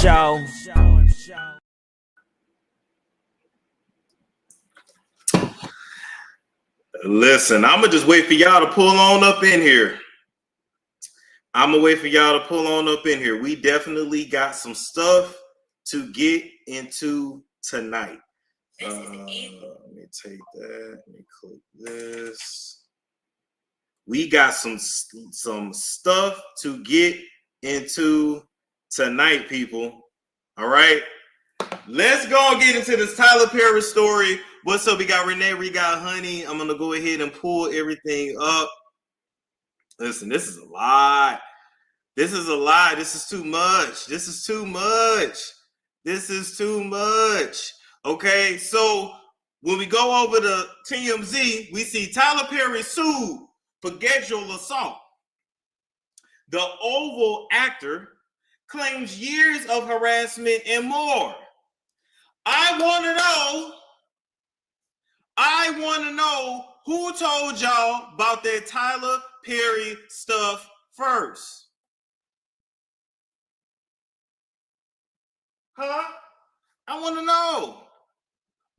show. Listen, I'm gonna just wait for y'all to pull on up in here. We definitely got some stuff to get into tonight. Let me take that. Let me click this. We got some stuff to get into tonight, people. All right. Let's go and get into this Tyler Perry story. What's up? We got Renee, we got Honey. I'm gonna go ahead and pull everything up. Listen, this is a lot. This is too much. Okay, so when we go over to TMZ, we see Tyler Perry sued for sexual assault. The Oval actor claims years of harassment and more. I want to know who told y'all about that Tyler Perry stuff first. Huh? I want to know.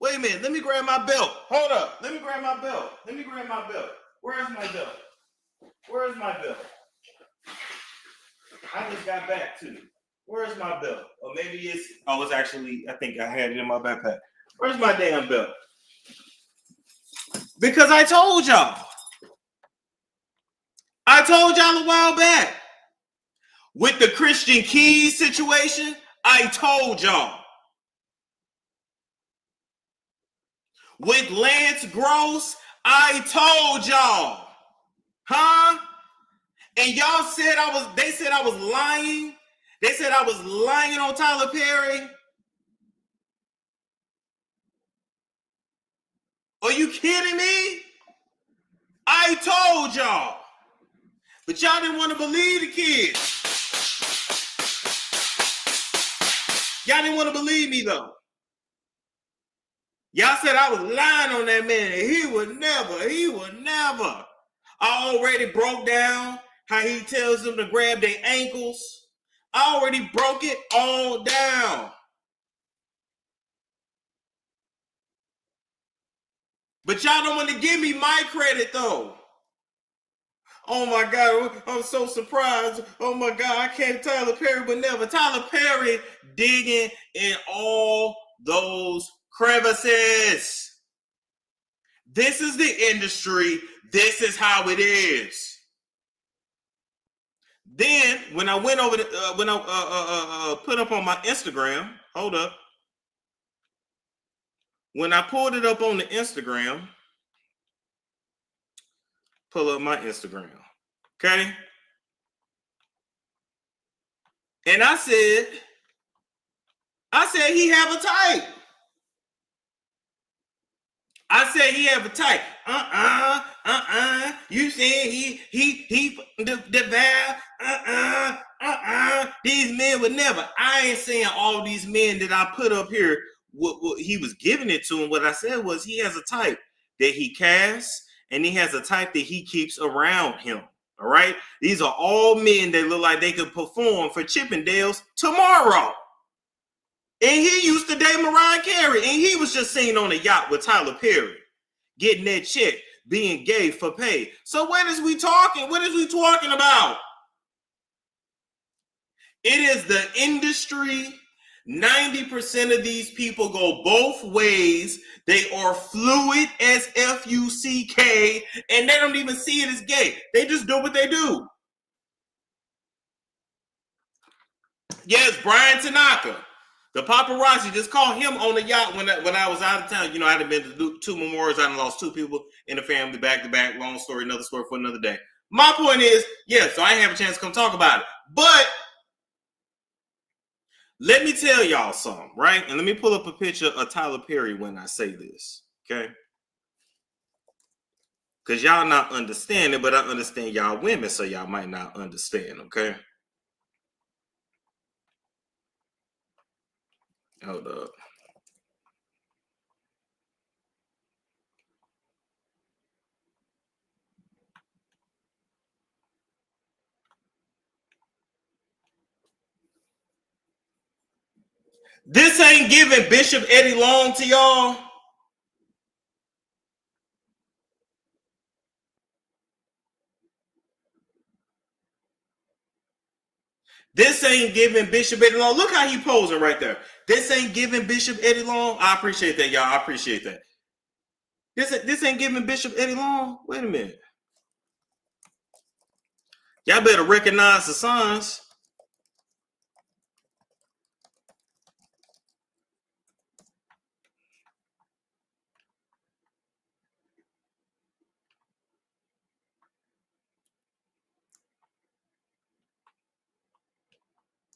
Wait a minute. Let me grab my belt. Hold up. Let me grab my belt. Where's my belt? I just got back to it. Where's my belt? Or maybe it's actually, I think I had it in my backpack. Where's my damn belt? Because I told y'all a while back. With the Christian Keys situation, I told y'all. With Lance Gross, I told y'all. Huh? And y'all said they said I was lying. They said I was lying on Tyler Perry. Are you kidding me? I told y'all. But y'all didn't want to believe the kids. Y'all didn't want to believe me though. Y'all said I was lying on that man. He would never. I already broke down how he tells them to grab their ankles. I already broke it all down. But y'all don't want to give me my credit though. Oh my God, I'm so surprised. Oh my God, I can't Tyler Perry, but never. Tyler Perry digging in all those crevices. This is the industry. This is how it is. Then when I went over when I put up on my Instagram, hold up. When I pulled it up on the Instagram, pull up my Instagram, okay? And I said he have a type. You said he devour. These men would never. I ain't saying all these men that I put up here. What he was giving it to him. What I said was he has a type that he casts, and he has a type that he keeps around him. All right. These are all men that look like they could perform for Chippendales tomorrow. And he used to date Mariah Carey, and he was just seen on a yacht with Tyler Perry, getting that check, being gay for pay. So what is we talking? What is we talking about? It is the industry. 90% of these people go both ways. They are fluid as F-U-C-K, and they don't even see it as gay. They just do what they do. Yes, Brian Tanaka. The paparazzi just called him on the yacht when I was out of town. You know, I had been to 2 memorials. I lost 2 people in the family back to back. Long story, another story for another day. My point is, so I didn't have a chance to come talk about it. But let me tell y'all something, right? And let me pull up a picture of Tyler Perry when I say this, okay? Because y'all not understanding, but I understand y'all women, so y'all might not understand, okay? Hold up. This ain't giving Bishop Eddie Long to y'all. This ain't giving Bishop Eddie Long. Look how he posing right there. This ain't giving Bishop Eddie Long. I appreciate that, y'all. I appreciate that. This ain't giving Bishop Eddie Long. Wait a minute. Y'all better recognize the signs.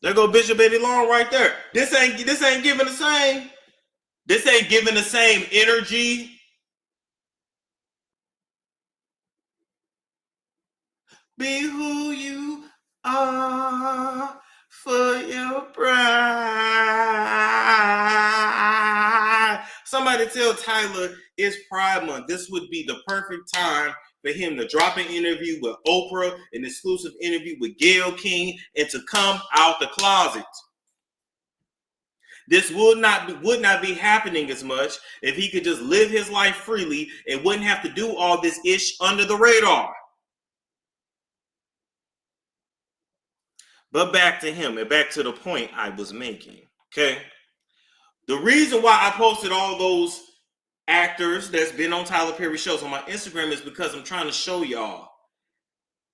There go Bishop Eddie Long right there. This ain't giving the same. This ain't giving the same energy. Be who you are for your pride. Somebody tell Tyler it's Pride Month. This would be the perfect time for him to drop an interview with Oprah, an exclusive interview with Gayle King, and to come out the closet. This would not be happening as much if he could just live his life freely and wouldn't have to do all this ish under the radar. But back to him and back to the point I was making. Okay. The reason why I posted all those actors that's been on Tyler Perry shows on my Instagram is because I'm trying to show y'all.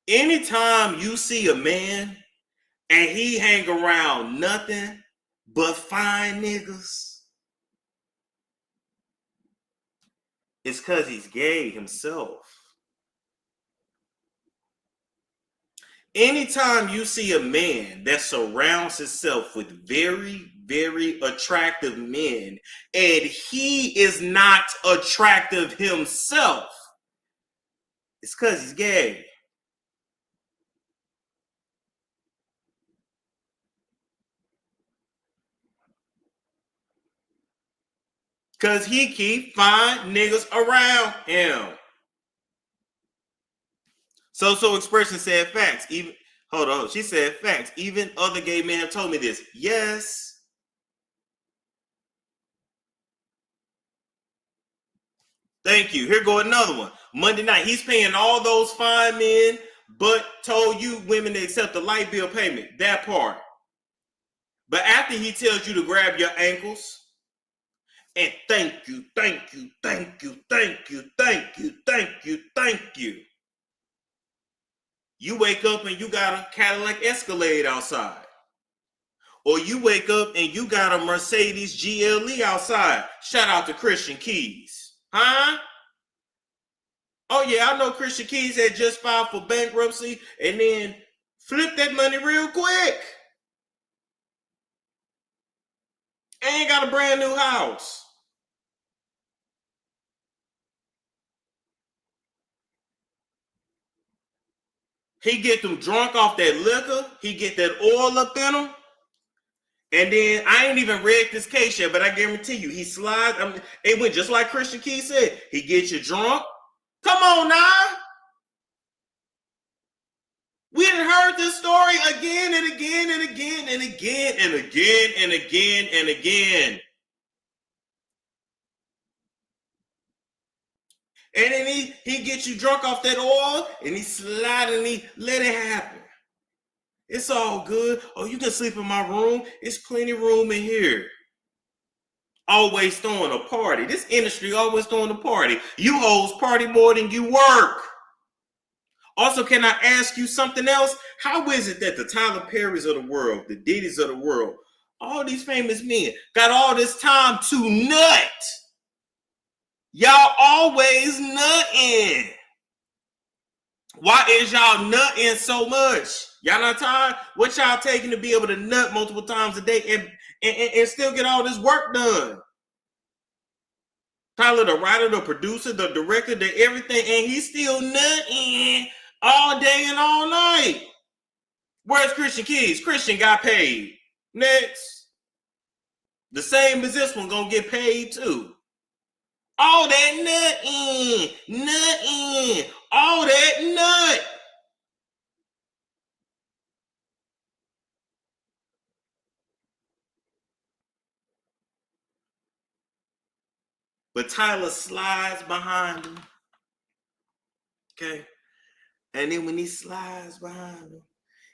Anytime you see a man and he hang around nothing but fine niggas, it's because he's gay himself. Anytime you see a man that surrounds himself with very, very attractive men and he is not attractive himself, it's because he's gay. Because he keep fine niggas around him. So Expression said facts. Hold on. She said facts. Even other gay men have told me this. Yes. Thank you. Here go another one. Monday night. He's paying all those fine men, but told you women to accept the light bill payment. That part. But after he tells you to grab your ankles and thank you, thank you, thank you, thank you, thank you, thank you, thank you. You wake up and you got a Cadillac Escalade outside. Or you wake up and you got a Mercedes GLE outside. Shout out to Christian Keys. Huh? Oh yeah, I know Christian Keys had just filed for bankruptcy and then flipped that money real quick. And got a brand new house. He get them drunk off that liquor. He get that oil up in them. And then I ain't even read this case yet, but I guarantee you, he slides. It went just like Christian Keys said. He gets you drunk. Come on now. We done heard this story again and again and again and again and again and again and again. And then he gets you drunk off that oil and he slide and he let it happen. It's all good. Oh, you can sleep in my room. It's plenty of room in here. Always throwing a party. This industry always throwing a party. You hoes party more than you work. Also, can I ask you something else? How is it that the Tyler Perrys of the world, the Diddy's of the world, all these famous men got all this time to nut? Y'all always nutting. Why is y'all nutting so much? Y'all not tired? What y'all taking to be able to nut multiple times a day and still get all this work done? Tyler, the writer, the producer, the director, the everything, and he's still nutting all day and all night. Where's Christian Keys? Christian got paid. Next. The same as this one gonna get paid too. All that nutting, all that nut. But Tyler slides behind him. Okay. And then when he slides behind him,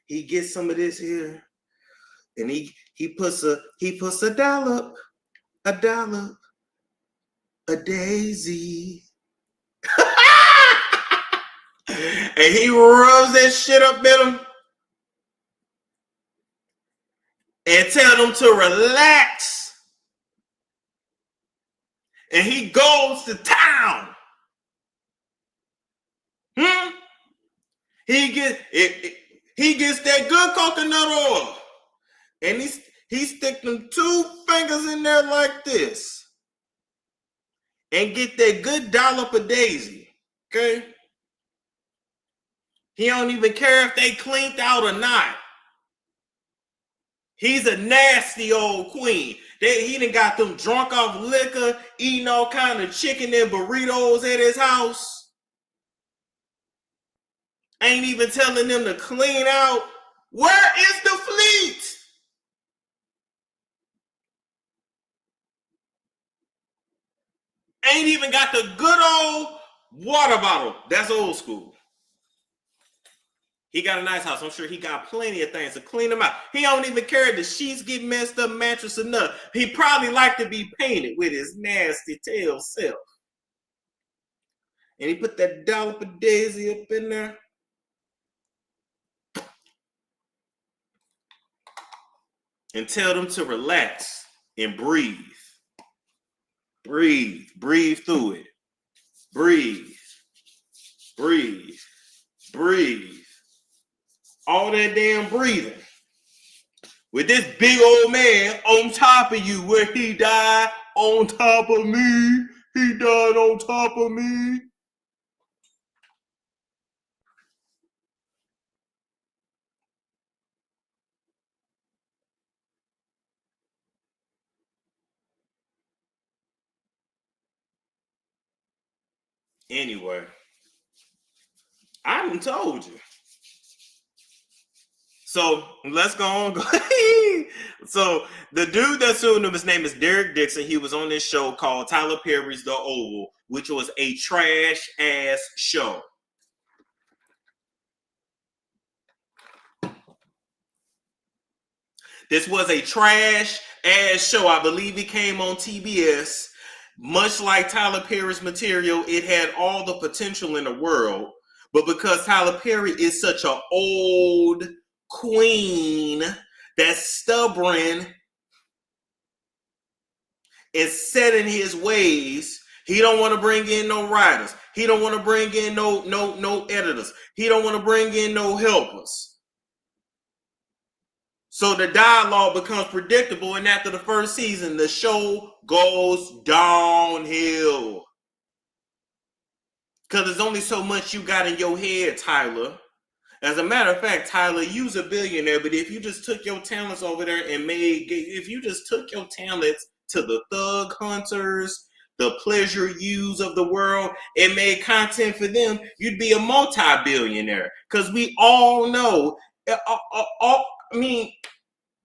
he gets some of this here. And he puts a dollop, a daisy. And he rubs that shit up in him and tell them to relax. And he goes to town. He gets that good coconut oil. And he stick them 2 fingers in there like this. And get that good dollop of daisy. Okay? He don't even care if they cleaned out or not. He's a nasty old queen. He done got them drunk off liquor, eating all kind of chicken and burritos at his house. Ain't even telling them to clean out. Where is the fleet? Ain't even got the good old water bottle. That's old school. He got a nice house. I'm sure he got plenty of things to clean them out. He don't even care if the sheets get messed up, mattress or nothing. He probably like to be painted with his nasty tail self. And he put that dollop of daisy up in there. And tell them to relax and breathe. Breathe. Breathe through it. Breathe. Breathe. Breathe. All that damn breathing. With this big old man on top of you, where he died on top of me. He died on top of me. Anyway, I done told you. So let's go on. So the dude that sued him, his name is Derek Dixon. He was on this show called Tyler Perry's The Oval, which was a trash ass show. This was a trash ass show. I believe it came on TBS. Much like Tyler Perry's material, it had all the potential in the world. But because Tyler Perry is such an old queen that's stubborn and set in his ways, he don't want to bring in no writers. He don't want to bring in no editors. He don't want to bring in no helpers. So the dialogue becomes predictable, and after the first season, the show goes downhill. Because there's only so much you got in your head, Tyler. As a matter of fact, Tyler, you's a billionaire, but if you just took your talents over there and if you just took your talents to the thug hunters, the pleasure use of the world, and made content for them, you'd be a multi-billionaire. Because we all know,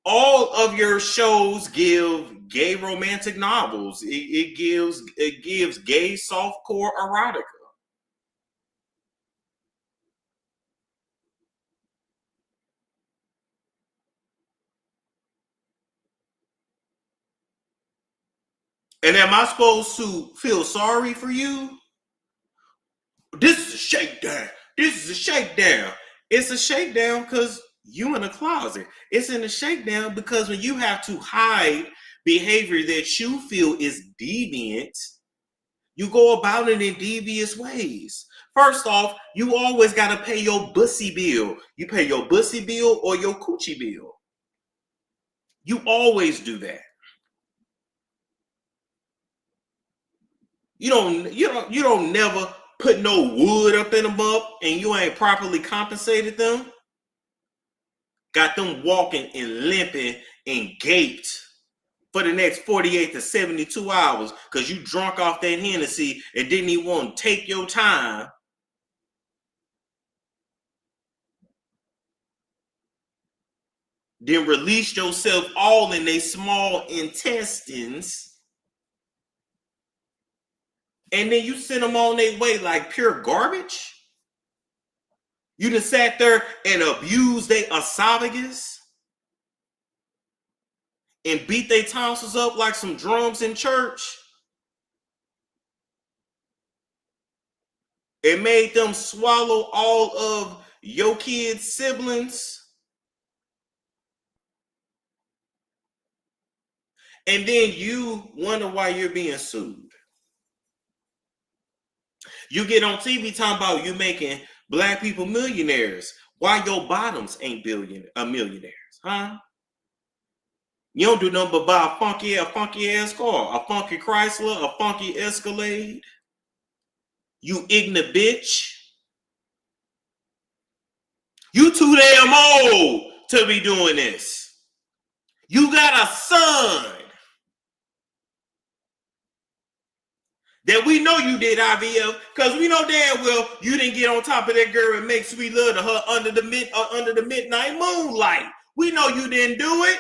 all of your shows give gay romantic novels. It gives gay softcore erotica. And am I supposed to feel sorry for you? This is a shakedown. This is a shakedown. It's a shakedown because you in a closet. It's in a shakedown because when you have to hide behavior that you feel is deviant, you go about it in devious ways. First off, you always got to pay your bussy bill. You pay your bussy bill or your coochie bill. You always do that. You don't never put no wood up in them up and you ain't properly compensated them. Got them walking and limping and gaped for the next 48 to 72 hours because you drunk off that Hennessy and didn't even want to take your time. Then release yourself all in their small intestines. and then you send them on their way like pure garbage? You just sat there and abused their esophagus and beat their tonsils up like some drums in church? It made them swallow all of your kids' siblings? And then you wonder why you're being sued. You get on TV talking about you making black people millionaires. Why your bottoms ain't millionaires, huh? You don't do nothing but buy a funky ass car, a funky Chrysler, a funky Escalade. You ignorant bitch. You too damn old to be doing this. You got a son that we know you did IVF, because we know damn well you didn't get on top of that girl and make sweet love to her under the midnight moonlight. We know you didn't do it.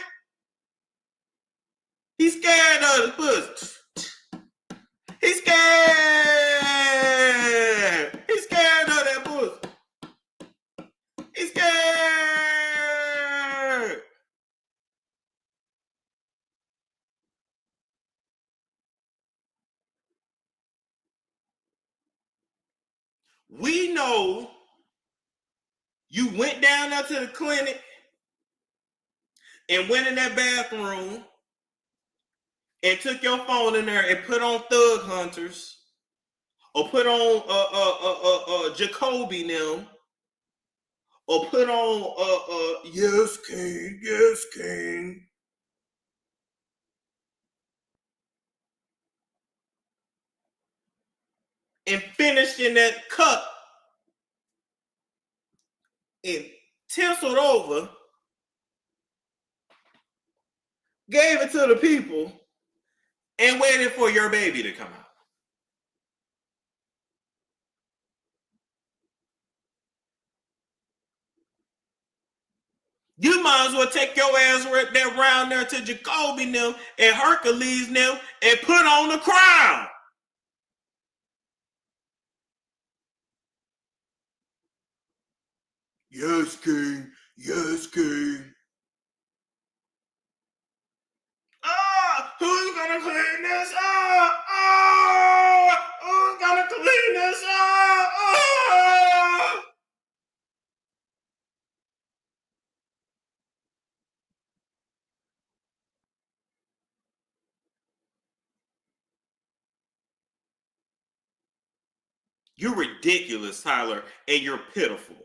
He's scared of the pussy. He's scared. He's scared of that pussy. He's scared. We know you went down there to the clinic and went in that bathroom and took your phone in there and put on Thug Hunters or put on Jacoby them or put on Yes King, Yes King. And finished in that cup and tinseled over, gave it to the people, and waited for your baby to come out. You might as well take your ass right there around there to Jacoby them and Hercules them and put on the crown. Yes, King. Yes, King. Who's gonna clean this up? Who's gonna clean this up? You're ridiculous, Tyler, and you're pitiful.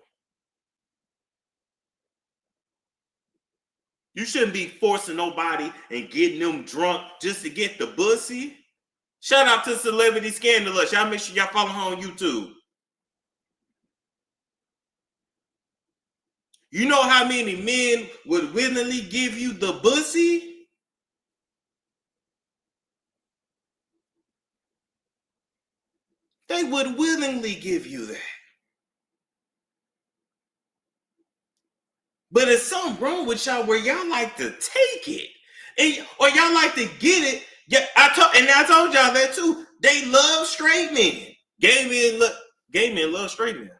You shouldn't be forcing nobody and getting them drunk just to get the pussy. Shout out to Celebrity Scandalous. Y'all make sure y'all follow her on YouTube. You know how many men would willingly give you the pussy? They would willingly give you that. But it's something wrong with y'all where y'all like to take it. Or y'all like to get it. Yeah, I told y'all that too. They love straight men. Gay men love straight men.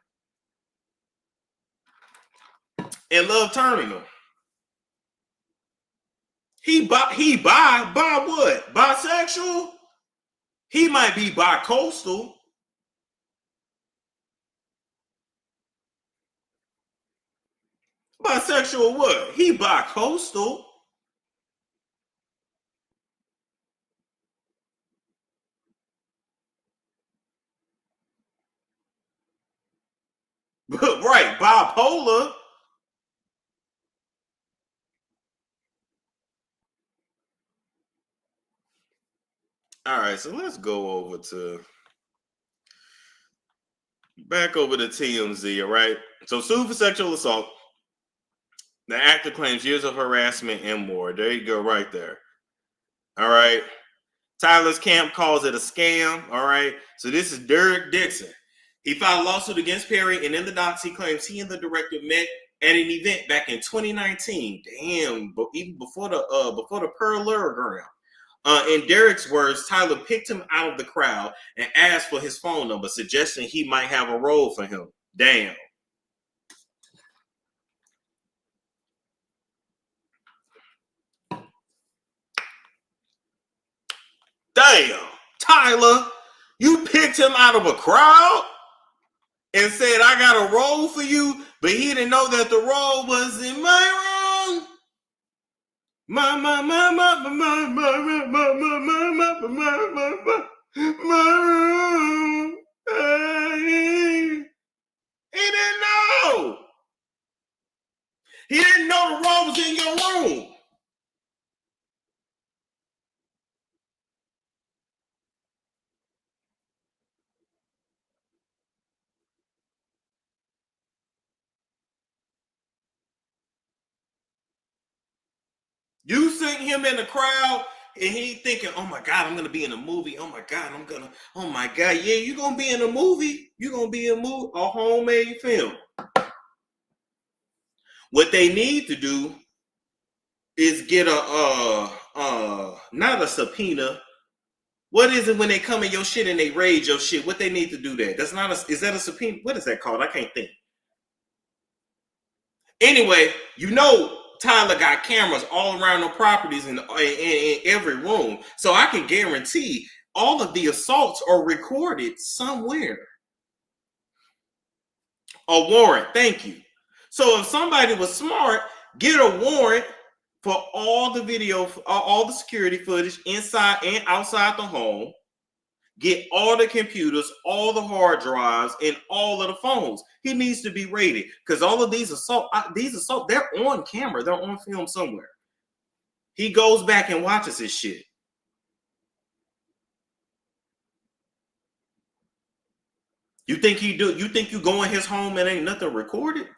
And love turning them. He bi what? Bisexual? He might be bi-coastal. Bisexual what? He bi-coastal. Right, bipolar. All right, so let's go back over to TMZ, all right? So sued for sexual assault. The actor claims years of harassment and more. There you go, right there. All right. Tyler's camp calls it a scam. All right. So this is Derek Dixon. He filed a lawsuit against Perry, and in the docs, he claims he and the director met at an event back in 2019. Damn, but even before the parallelogram. In Derek's words, Tyler picked him out of the crowd and asked for his phone number, suggesting he might have a role for him. Damn. Damn. Tyler, you picked him out of a crowd and said, I got a role for you, but he didn't know that the role was in my room. My room. He didn't know. He didn't know the role was in your room. You seen him in the crowd and he thinking, oh my God, I'm going to be in a movie. Oh my God, oh my God. Yeah, you're going to be in a movie. You're going to be in a homemade film. What they need to do is get not a subpoena. What is it when they come in your shit and they raid your shit? What they need to do that? That's not is that a subpoena? What is that called? I can't think. Anyway, Tyler got cameras all around the properties in every room. So I can guarantee all of the assaults are recorded somewhere. A warrant, thank you. So if somebody was smart, get a warrant for all the video, all the security footage inside and outside the home. Get all the computers, all the hard drives, and all of the phones. He needs to be rated because all of these assaults, they're on camera. They're on film somewhere. He goes back and watches his shit. You think you think you go in his home and ain't nothing recorded?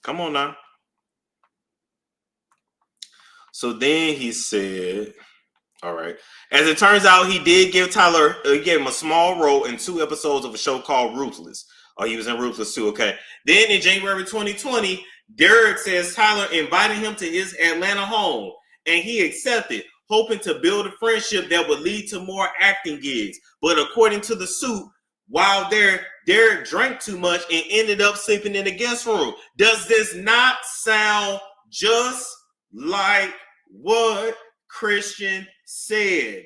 Come on now. So then he said, all right. As it turns out, he did give Tyler, he gave him a small role in 2 episodes of a show called Ruthless. Oh, he was in Ruthless too, okay. Then in January 2020, Derek says Tyler invited him to his Atlanta home, and he accepted, hoping to build a friendship that would lead to more acting gigs. But according to the suit, while there, Derek drank too much and ended up sleeping in the guest room. Does this not sound just like what Christian said?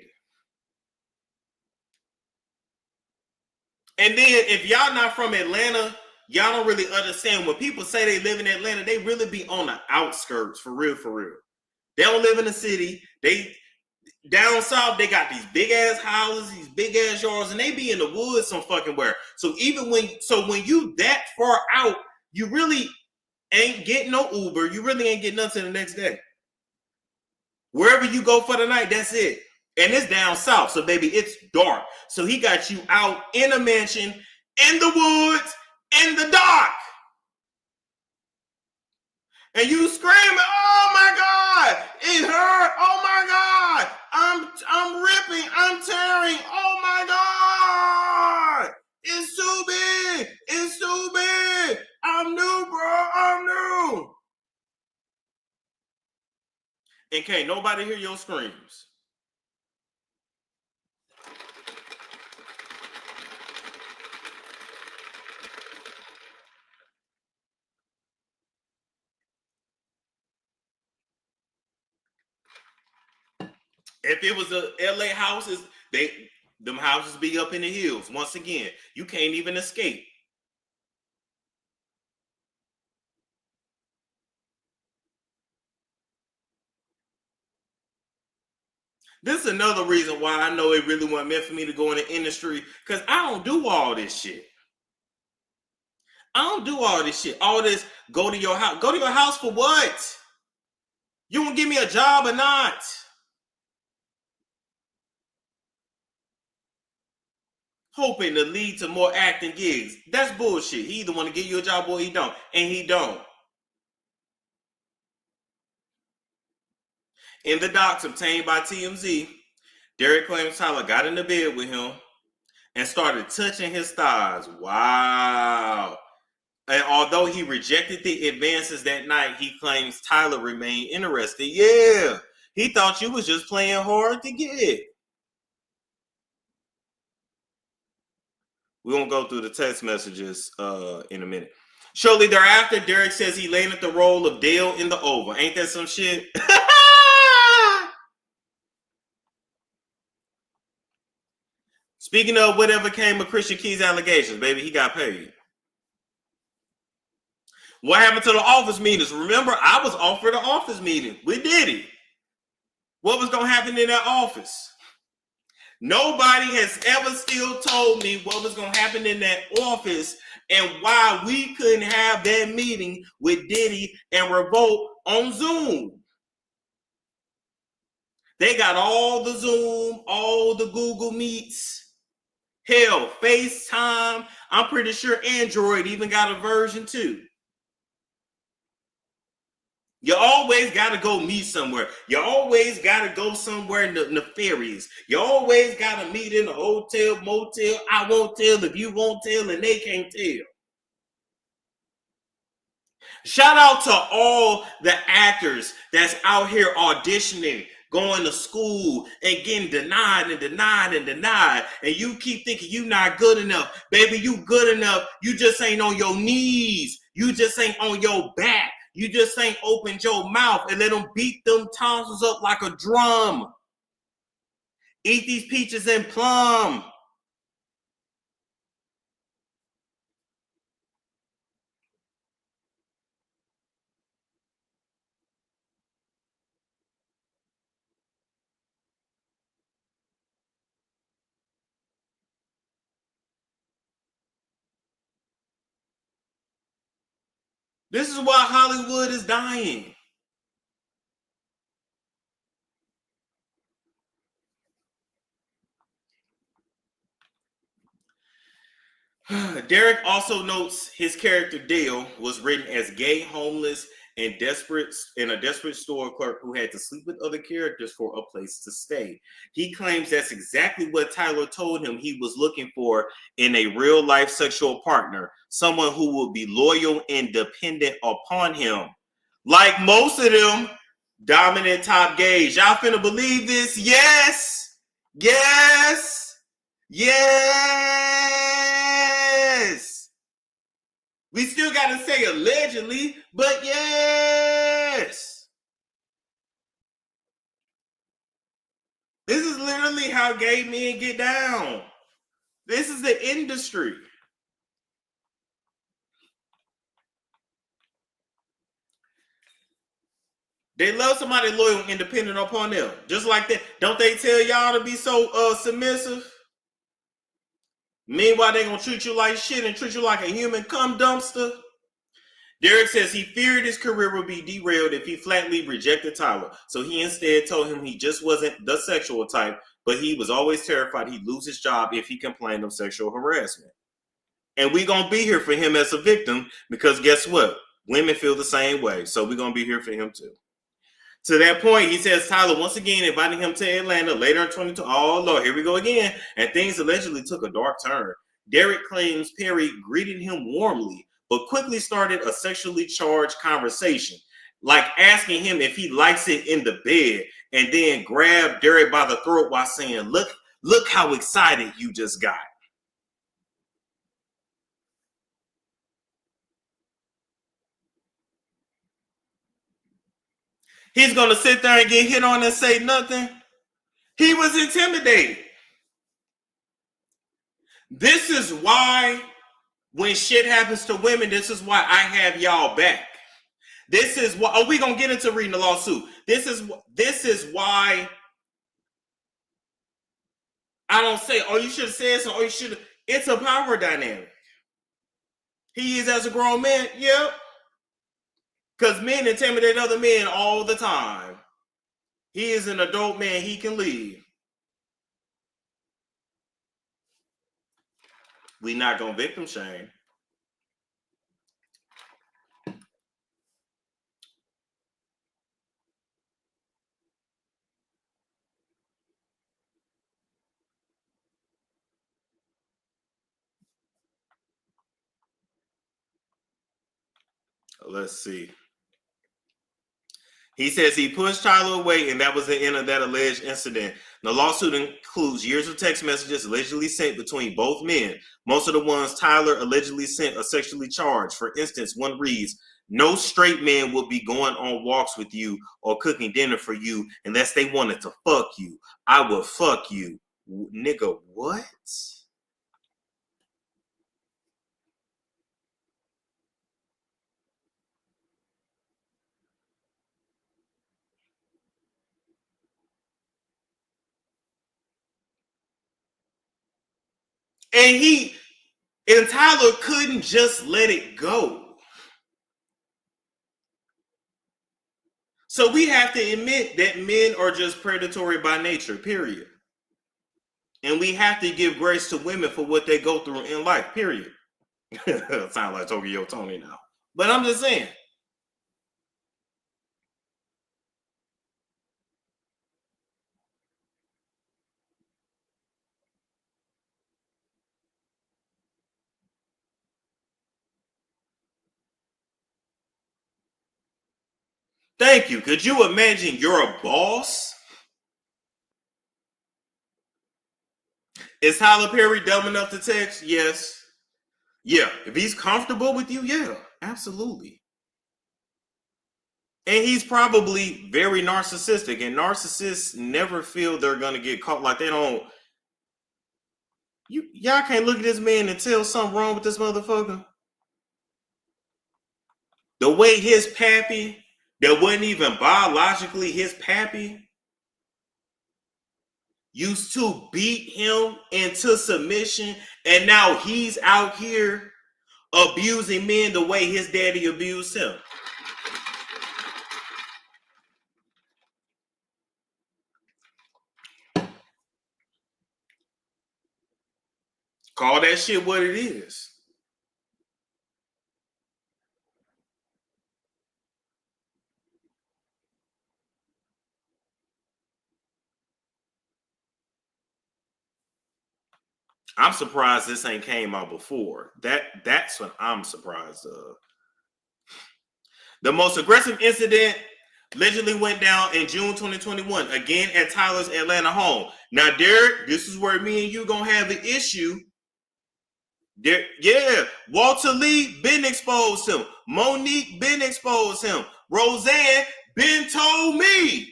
And then if y'all not from Atlanta, y'all don't really understand when people say they live in Atlanta, they really be on the outskirts, for real, for real. They don't live in the city. They down south, they got these big ass houses, these big ass yards, and they be in the woods some fucking where. So when you that far out, you really ain't getting no Uber. You really ain't getting nothing the next day. Wherever you go for the night, that's it. And it's down south, so baby, it's dark. So he got you out in a mansion, in the woods, in the dark. And you screaming, oh my God, it hurt. Oh my God, I'm ripping, I'm tearing. Oh my God, it's too big. It's too big. I'm new, bro. I'm new. And can't nobody hear your screams. If it was a LA houses, them houses be up in the hills. Once again, you can't even escape. This is another reason why I know it really wasn't meant for me to go in the industry, because I don't do all this shit. I don't do all this shit. All this, go to your house. Go to your house for what? You gonna give me a job or not? Hoping to lead to more acting gigs. That's bullshit. He either want to give you a job or he don't. And he don't. In the docs obtained by TMZ, Derek claims Tyler got in the bed with him and started touching his thighs. Wow. And although he rejected the advances that night, he claims Tyler remained interested. Yeah, he thought you was just playing hard to get. We won't go through the text messages in a minute. Shortly thereafter, Derek says he landed the role of Dale in The Oval. Ain't that some shit? Speaking of whatever came of Christian Key's allegations, baby, he got paid. What happened to the office meetings? Remember, I was offered an office meeting with Diddy. What was going to happen in that office? Nobody has ever still told me what was going to happen in that office and why we couldn't have that meeting with Diddy and Revolt on Zoom. They got all the Zoom, all the Google Meets, hell, FaceTime. I'm pretty sure Android even got a version too. You always got to go meet somewhere. You always got to go somewhere nefarious. You always got to meet in a hotel, motel. I won't tell if you won't tell and they can't tell. Shout out to all the actors that's out here auditioning, going to school and getting denied and denied and denied. And you keep thinking you not good enough. Baby, you good enough. You just ain't on your knees. You just ain't on your back. You just ain't opened your mouth and let them beat them tonsils up like a drum. Eat these peaches and plum. This is why Hollywood is dying. Derek also notes his character Dale was written as gay, homeless, and a desperate store clerk who had to sleep with other characters for a place to stay. He claims that's exactly what Tyler told him he was looking for in a real life sexual partner, someone who will be loyal and dependent upon him. Like most of them, dominant top gays. Y'all finna believe this? Yes! Yes! Yes! We still got to say allegedly, but yes! This is literally how gay men get down. This is the industry. They love somebody loyal and independent upon them. Just like that. Don't they tell y'all to be so submissive? Meanwhile, they gonna treat you like shit and treat you like a human cum dumpster. Derek says he feared his career would be derailed if he flatly rejected Tyler. So he instead told him he just wasn't the sexual type, but he was always terrified he'd lose his job if he complained of sexual harassment. And we're going to be here for him as a victim because guess what? Women feel the same way. So we're going to be here for him too. To that point, he says Tyler once again invited him to Atlanta later in 2022. Oh, Lord, here we go again. And things allegedly took a dark turn. Derek claims Perry greeted him warmly, but quickly started a sexually charged conversation, like asking him if he likes it in the bed, and then grabbed Derek by the throat while saying, look how excited you just got. He's going to sit there and get hit on and say nothing. He was intimidated. This is why when shit happens to women, this is why I have y'all back. This is why. Oh, we gonna get into reading the lawsuit. This is why I don't say. Oh, you should have said so. Oh, you should. It's a power dynamic. He is as a grown man. Yep. Because men intimidate other men all the time. He is an adult man. He can leave. We not gonna victim shame. Let's see. He says he pushed Tyler away, and that was the end of that alleged incident. The lawsuit includes years of text messages allegedly sent between both men. Most of the ones Tyler allegedly sent are sexually charged. For instance, one reads, "No straight man would be going on walks with you or cooking dinner for you unless they wanted to fuck you. I would fuck you." Nigga, what? And Tyler couldn't just let it go. So we have to admit that men are just predatory by nature, period. And we have to give grace to women for what they go through in life, period. Sound like Tokyo Tony now. But I'm just saying. Thank you. Could you imagine you're a boss? Is Tyler Perry dumb enough to text? Yes. Yeah. If he's comfortable with you, yeah, absolutely. And he's probably very narcissistic, and narcissists never feel they're gonna get caught. Like they don't. Y'all can't look at this man and tell something wrong with this motherfucker. The way his pappy, that wasn't even biologically his pappy, used to beat him into submission, and now he's out here abusing men the way his daddy abused him. Call that shit what it is. I'm surprised this ain't came out before. That's what I'm surprised of. The most aggressive incident allegedly went down in June 2021, again at Tyler's Atlanta home. Now, Derek, this is where me and you gonna have the issue. Yeah, Walter Lee been exposed him. Monique been exposed him. Roseanne been told me.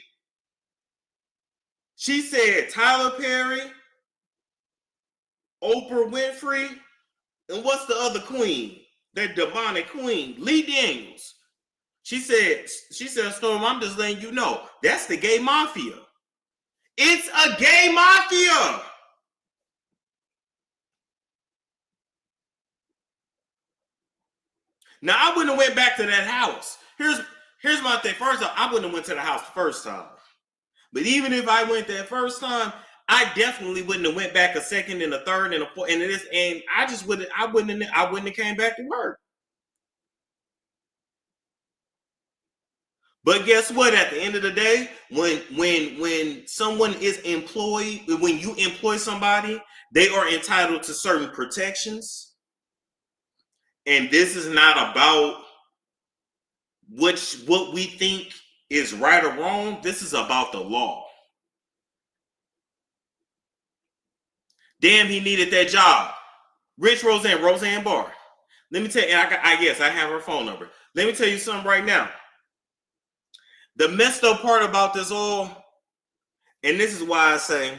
She said Tyler Perry, Oprah Winfrey, and what's the other queen? That demonic queen, Lee Daniels. She said, Storm, I'm just letting you know, that's the gay mafia. It's a gay mafia. Now, I wouldn't have went back to that house. Here's my thing. First off, I wouldn't have went to the house the first time. But even if I went that first time, I definitely wouldn't have went back a second and a third and a fourth. And I just wouldn't have came back to work. But guess what? At the end of the day, when someone is employed, when you employ somebody, they are entitled to certain protections. And this is not about what we think is right or wrong. This is about the law. Damn, he needed that job. Rich Roseanne Barr. Let me tell you, I have her phone number. Let me tell you something right now. The messed up part about this all, and this is why I say,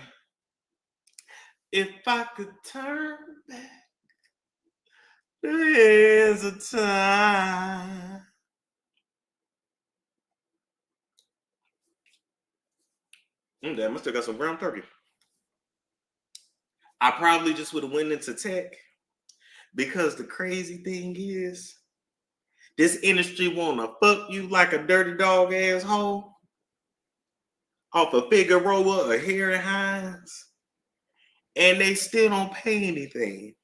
if I could turn back, there's a time. Damn, I still got some ground turkey. I probably just would have went into tech, because the crazy thing is, this industry wanna fuck you like a dirty dog asshole off of Figueroa or Harry Hines, and they still don't pay anything.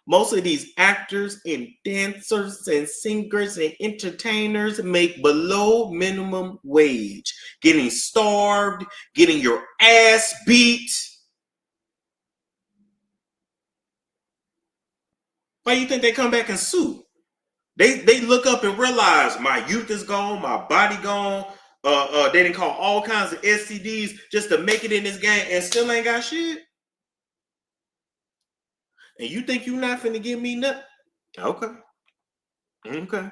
Most of these actors and dancers and singers and entertainers make below minimum wage, getting starved, getting your ass beat. Why do you think they come back and sue? They look up and realize my youth is gone, my body gone. They didn't call all kinds of STDs just to make it in this game and still ain't got shit. And you think you not finna give me nothing? Okay. Okay.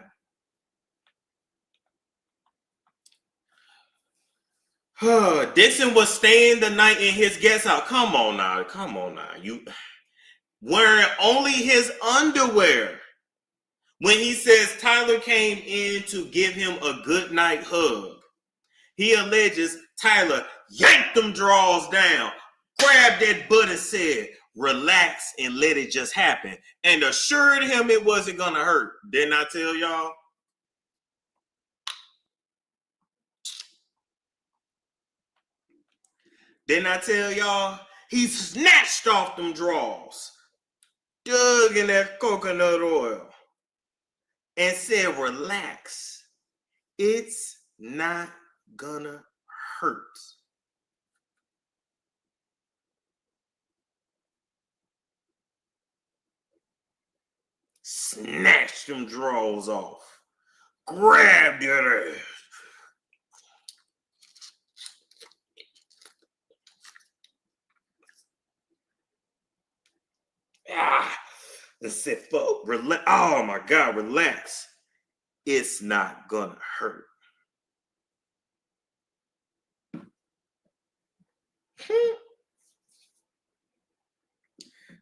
Dixon was staying the night in his guest house. Come on now. You wearing only his underwear. When he says Tyler came in to give him a good night hug, he alleges Tyler yanked them drawers down, grabbed that butt and said, relax and let it just happen, and assured him it wasn't gonna hurt. Didn't I tell y'all? Didn't I tell y'all? He snatched off them drawers, dug in that coconut oil, and said, relax. It's not gonna hurt. Snatched them drawers off. Grabbed your ass. And said, "Fuck, relax. Oh my God, relax. It's not gonna hurt."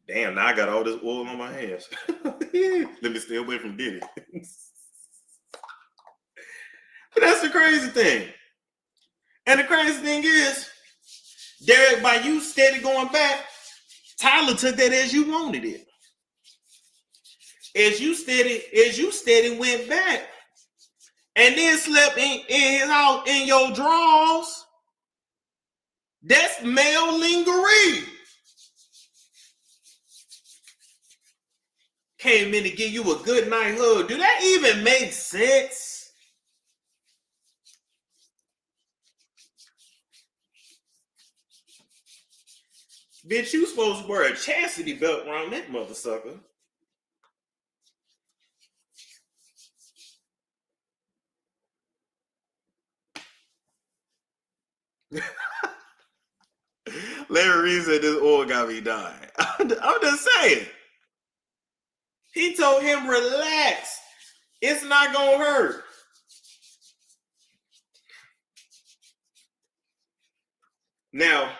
Damn, now I got all this oil on my hands. Let me stay away from Diddy. But that's the crazy thing. And the crazy thing is, Derek, by you steady going back, Tyler took that as you wanted it. As you steady went back and then slept in his house in your drawers. That's male lingerie. Came in to give you a good night hug. Do that even make sense? Bitch, you supposed to wear a chastity belt around that mother sucker. Larry Reed said this oil got me dying. I'm just saying. He told him, relax. It's not going to hurt. Now,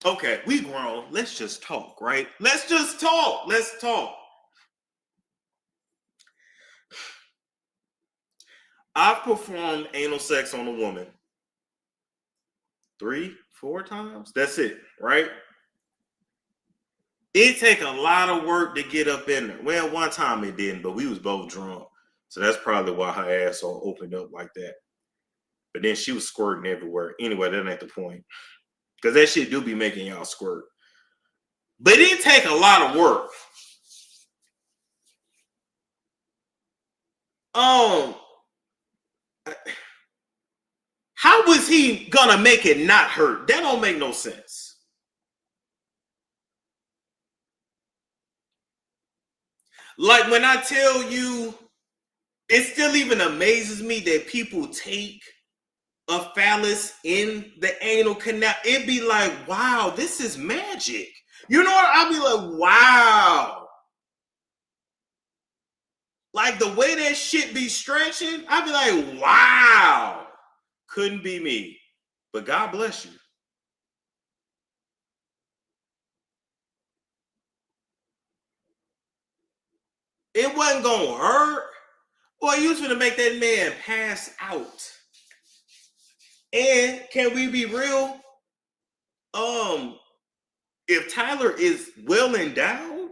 okay, we grown. Let's just talk, right? Let's just talk. Let's talk. I've performed anal sex on a woman 3-4 times. That's it, right? It take a lot of work to get up in there. Well, one time it didn't, but we was both drunk. So that's probably why her asshole opened up like that. But then she was squirting everywhere. Anyway, that ain't the point. Because that shit do be making y'all squirt. But it take a lot of work. How was he gonna make it not hurt? That don't make no sense. Like when I tell you, it still even amazes me that people take a phallus in the anal canal. It'd be like, wow, this is magic. You know what? I'd be like, wow. Like the way that shit be stretching, I'd be like, wow. Couldn't be me. But God bless you. It wasn't gonna hurt. Boy, you was gonna make that man pass out. And can we be real? If Tyler is well endowed,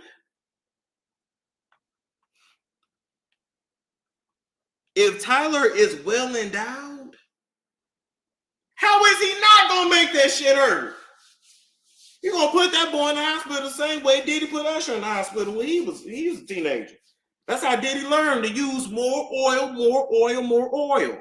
how is he not gonna make that shit hurt? You gonna put that boy in the hospital the same way Diddy put Usher in the hospital when he was a teenager. That's how Diddy learned to use more oil, more oil, more oil.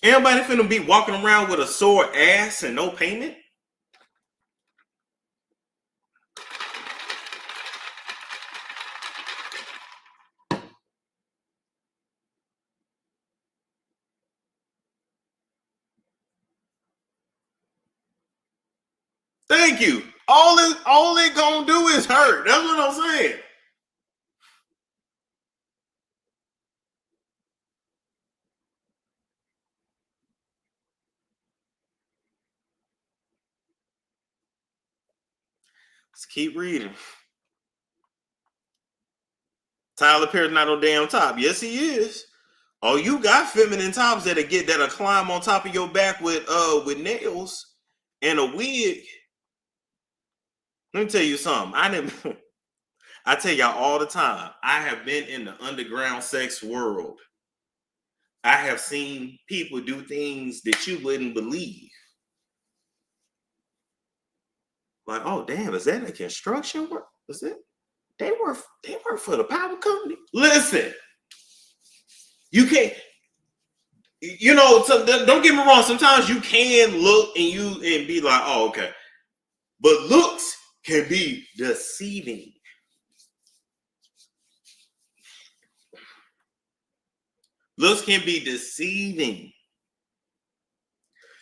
Everybody finna be walking around with a sore ass and no payment. Thank you. All it gonna do is hurt. That's what I'm saying. Let's keep reading. Tyler Perry's not on damn top. Yes, he is. Oh, you got feminine tops that'll climb on top of your back with nails and a wig. Let me tell you something. I tell y'all all the time. I have been in the underground sex world. I have seen people do things that you wouldn't believe. Like, oh damn, is that a construction work? Was it? They work for the power company. Listen, you can't. You know, so don't get me wrong. Sometimes you can look and be like, oh, okay, but looks can be deceiving. Looks can be deceiving.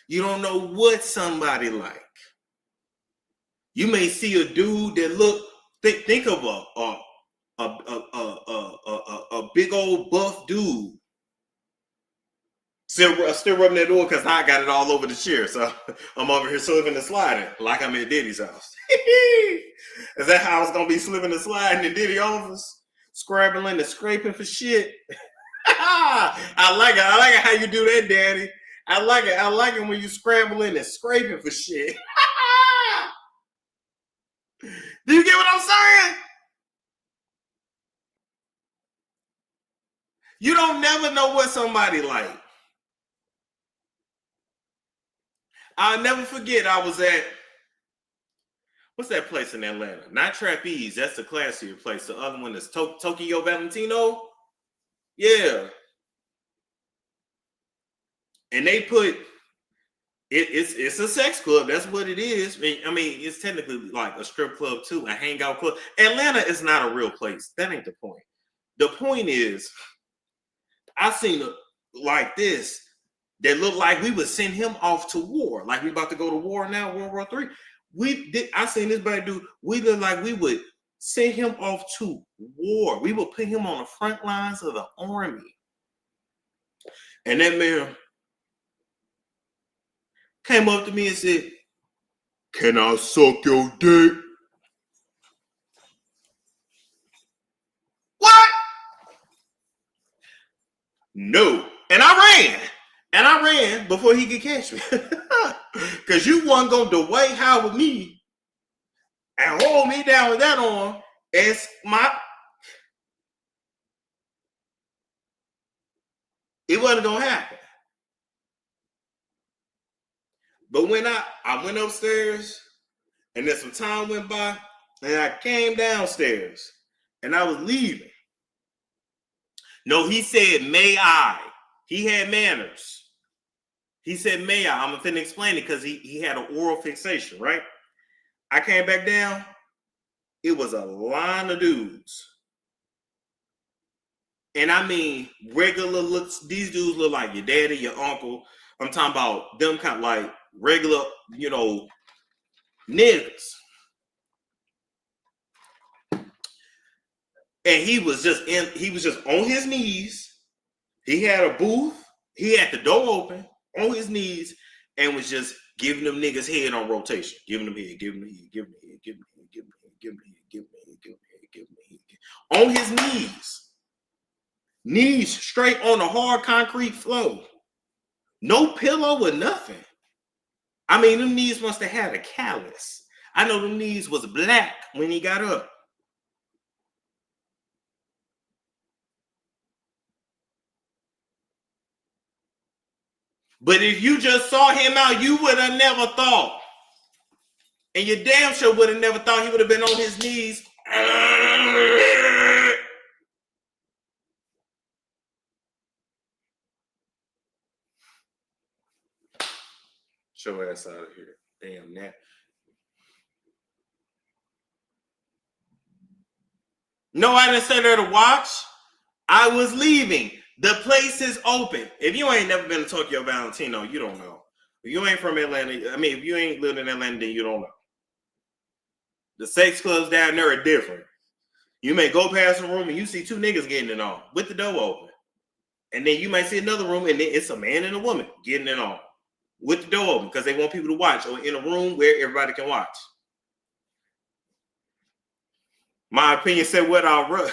You don't know what somebody like. You may see a dude that look. Think of a big old buff dude. Still rubbing that door because I got it all over the chair. So I'm over here slipping and sliding like I'm at Diddy's house. Is that how I was gonna be slipping and sliding in Diddy's office? Scrabbling and scraping for shit. I like it. I like it how you do that, Daddy. I like it. I like it when you scrambling and scraping for shit. Do you get what I'm saying? You don't never know what somebody like. I'll never forget I was at, what's that place in Atlanta? Not Trapeze. That's the classier place. The other one is Tokyo Valentino. Yeah. And they put, it's a sex club. That's what it is. I mean, it's technically like a strip club too, a hangout club. Atlanta is not a real place. That ain't the point. The point is, I seen it like this that looked like we would send him off to war. Like we about to go to war now, World War III. I seen this bad dude. We look like we would send him off to war. We would put him on the front lines of the army. And that man came up to me and said, "Can I suck your dick?" What? No. And I ran before he could catch me. Because you wasn't going to Dwight Howard me and hold me down with that arm as it wasn't going to happen. But when I went upstairs and then some time went by and I came downstairs and I was leaving. No, he said, "May I?" He had manners. He said, "May I?" I'm going to explain it because he had an oral fixation, right? I came back down. It was a line of dudes. And I mean, regular looks. These dudes look like your daddy, your uncle. I'm talking about them kind of like regular, niggas. And he was just on his knees. He had a booth. He had the door open on his knees and was just giving them niggas head on rotation. Giving them head, giving them head, giving them head, giving them head, giving them head, giving them head, giving them head, giving them head, giving them head. On his knees. Knees straight on the hard concrete floor. No pillow or nothing. I mean, them knees must have had a callus. I know them knees was black when he got up. But if you just saw him out, you would have never thought. And you damn sure would have never thought he would have been on his knees. your ass out of here. Damn that. No, I didn't stay there to watch. I was leaving. The place is open. If you ain't never been to Tokyo Valentino, you don't know. If you ain't from Atlanta, I mean, if you ain't lived in Atlanta, then you don't know. The sex clubs down there are different. You may go past a room and you see two niggas getting it on with the door open. And then you might see another room and then it's a man and a woman getting it on with the door open because they want people to watch, or in a room where everybody can watch. My opinion said what I'll run.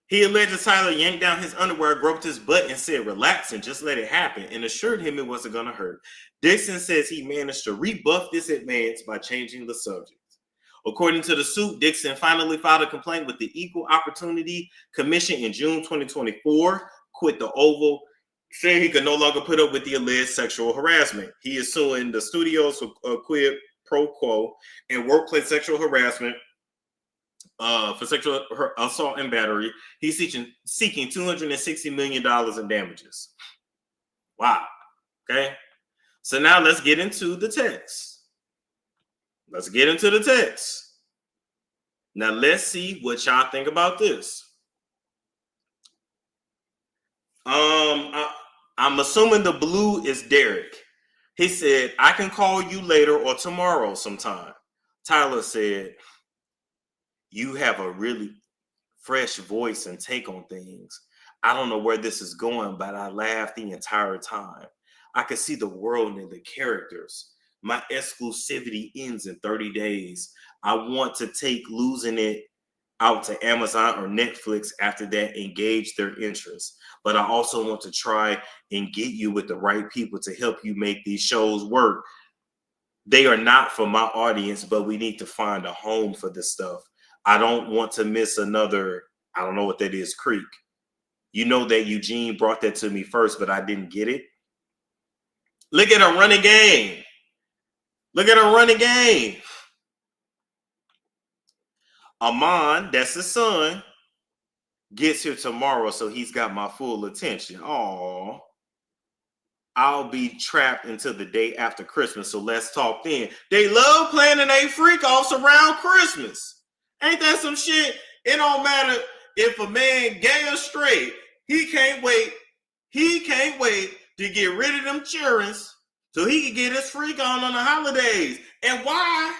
He alleged Tyler yanked down his underwear, groped his butt, and said, "Relax and just let it happen," and assured him it wasn't going to hurt. Dixon says he managed to rebuff this advance by changing the subject. According to the suit, Dixon finally filed a complaint with the Equal Opportunity Commission in June 2024, quit the Oval, saying he could no longer put up with the alleged sexual harassment. He is suing the studios for quid pro quo and workplace sexual harassment. For sexual assault and battery. He's seeking $260 million in damages. Wow. Okay. So now let's get into the text. Now let's see what y'all think about this. I'm assuming the blue is Derek. He said, "I can call you later or tomorrow sometime." Tyler said, "You have a really fresh voice and take on things. I don't know where this is going, but I laughed the entire time. I could see the world and the characters. My exclusivity ends in 30 days. I want to take losing it out to Amazon or Netflix after that, engage their interest. But I also want to try and get you with the right people to help you make these shows work. They are not for my audience, but we need to find a home for this stuff. I don't want to miss another," I don't know what that is, Creek. You know that Eugene brought that to me first, but I didn't get it. Look at a running game. Amon, that's his son, gets here tomorrow, so he's got my full attention. Aww. I'll be trapped until the day after Christmas, so let's talk then. They love planning a freak offs around Christmas. Ain't that some shit? It don't matter if a man gay or straight. He can't wait to get rid of them children so he can get his freak on the holidays. And why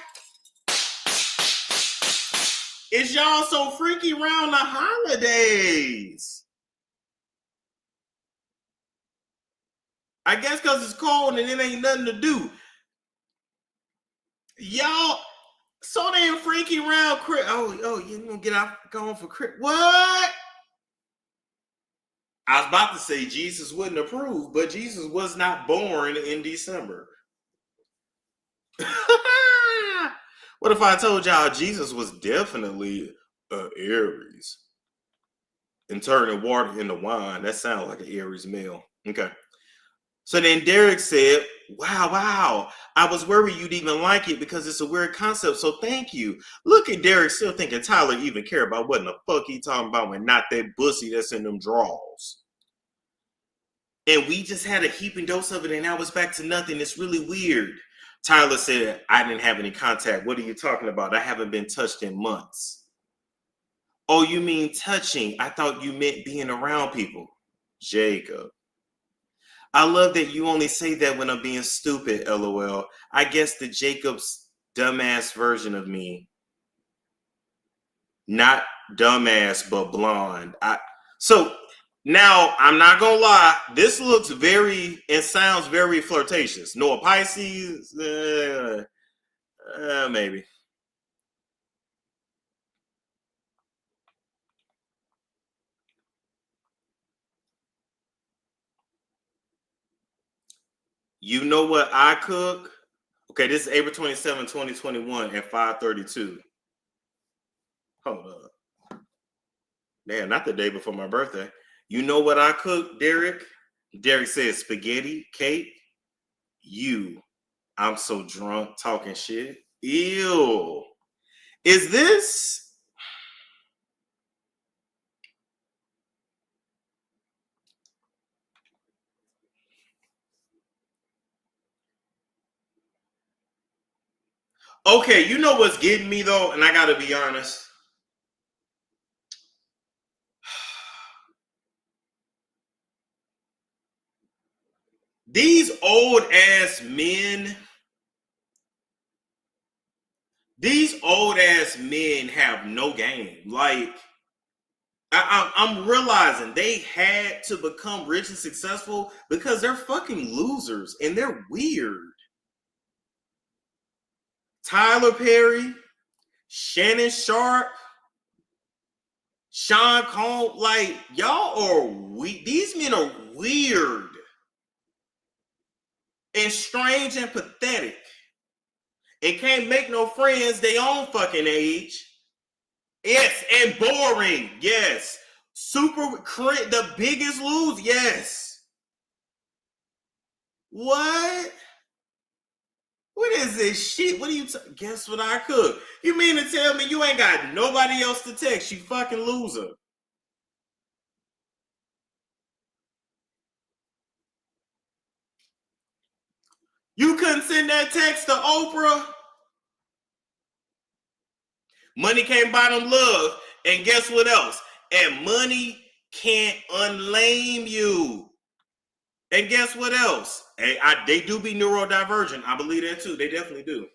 is y'all so freaky around the holidays? I guess because it's cold and it ain't nothing to do. Y'all so damn freaky around Chris. Oh, you gonna get out going for Chris? What? I was about to say Jesus wouldn't approve, but Jesus was not born in December. What if I told y'all Jesus was definitely Aries and turning water into wine? That sounds like an Aries meal. Okay. So then Derek said, wow, I was worried you'd even like it because it's a weird concept, so thank you. Look at Derek still thinking Tyler even care about what in the fuck he talking about when not that pussy that's in them drawers. And we just had a heaping dose of it and now it's back to nothing. It's really weird. Tyler said, I didn't have any contact. What are you talking about? I haven't been touched in months. Oh, you mean touching? I thought you meant being around people. Jacob. I love that you only say that when I'm being stupid, LOL. I guess the Jacob's dumbass version of me. Not dumbass, but blonde. So now I'm not gonna lie, this looks very and sounds very flirtatious. Noah Pisces, maybe. You know what I cook? Okay, this is April 27, 2021 at 5:32. Hold up. Damn, not the day before my birthday. You know what I cooked, Derek? Derek said spaghetti, cake. I'm so drunk talking shit. Ew. Is this? Okay, you know what's getting me though, and I gotta be honest. These old ass men, have no game. Like, I'm realizing they had to become rich and successful because they're fucking losers and they're weird. Tyler Perry, Shannon Sharp, Sean Combs, like, y'all are weird. These men are weird and strange and pathetic and can't make no friends their own fucking age. Yes, and boring. Yes. The biggest lose. Yes. What? What is this shit? What are you guess what I cook? You mean to tell me you ain't got nobody else to text, you fucking loser? You couldn't send that text to Oprah? Money can't buy them love. And guess what else? And money can't unlame you. And guess what else? They do be neurodivergent. I believe that too. They definitely do.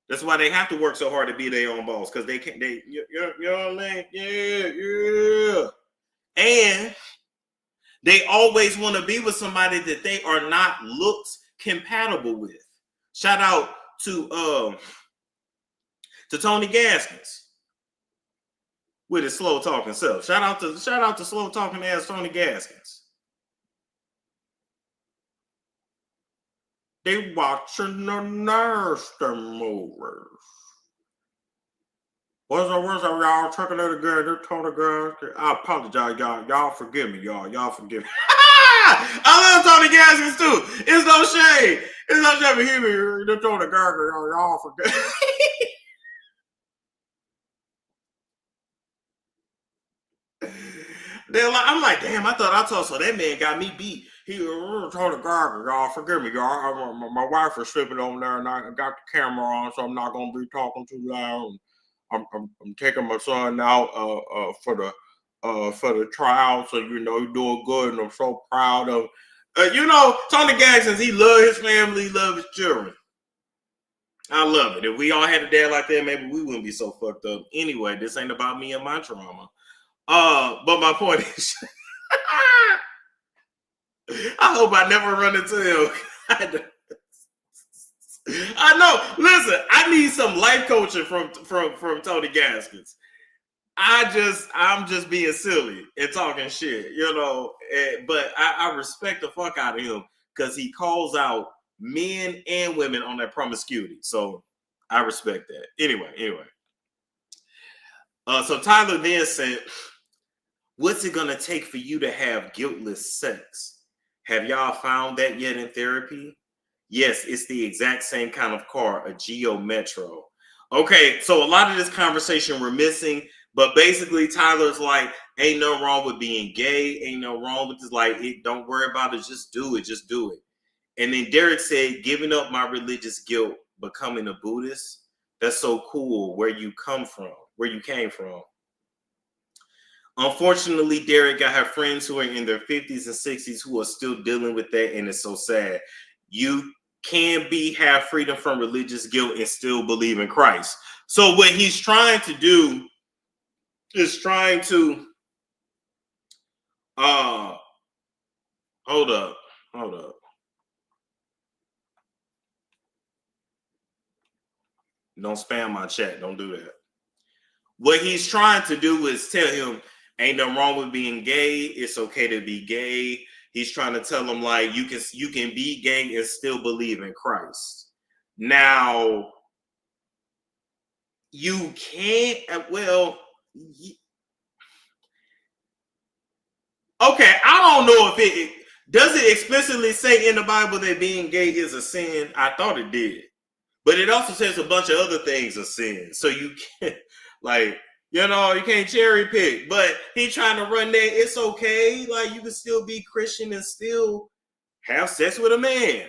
That's why they have to work so hard to be their own boss, because they can't. You know what I mean? Yeah. And they always want to be with somebody that they are not looks compatible with. Shout out to Tony Gaskins with his slow talking self. Shout out to slow talking ass Tony Gaskins. They watching the nasty movies. What's up, y'all? Checking it again. This Tony Gaskins. I apologize, y'all. Y'all forgive me, y'all. Y'all forgive me. I love Tony Gaskins too. It's no shame. It's no shame to hear me. This Tony Gaskins, y'all forgive me. I'm like, damn, I thought I told so that man got me beat. He told the guard, y'all, forgive me, y'all. My wife is sleeping over there, and I got the camera on, so I'm not gonna be talking too loud. I'm taking my son out for the trial, so you know he's doing good, and I'm so proud of. Tony Gaskins, he love his family, he love his children. I love it. If we all had a dad like that, maybe we wouldn't be so fucked up. Anyway, this ain't about me and my trauma. But my point is, I hope I never run into him. I know. Listen, I need some life coaching from Tony Gaskins. I'm just being silly and talking shit, but I respect the fuck out of him because he calls out men and women on their promiscuity. So I respect that. Anyway. So Tyler then said, what's it gonna take for you to have guiltless sex? Have y'all found that yet in therapy? Yes, it's the exact same kind of car, a Geo Metro. Okay, so a lot of this conversation we're missing, but basically Tyler's like, ain't no wrong with being gay, ain't no wrong with this, like, don't worry about it, just do it. And then Derek said, giving up my religious guilt, becoming a Buddhist, that's so cool. Where you came from. Unfortunately, Derek got her friends who are in their 50s and 60s who are still dealing with that, and it's so sad. You can have freedom from religious guilt and still believe in Christ. So what he's trying to do is trying to hold up. Don't spam my chat. Don't do that. What he's trying to do is tell him, ain't nothing wrong with being gay. It's okay to be gay. He's trying to tell him, like, you can be gay and still believe in Christ. Now, you can't. Well, Okay, I don't know if it does it explicitly say in the Bible that being gay is a sin. I thought it did, but it also says a bunch of other things are sin. So you can't like you can't cherry pick. But he trying to run that. It's okay. Like you can still be Christian and still have sex with a man.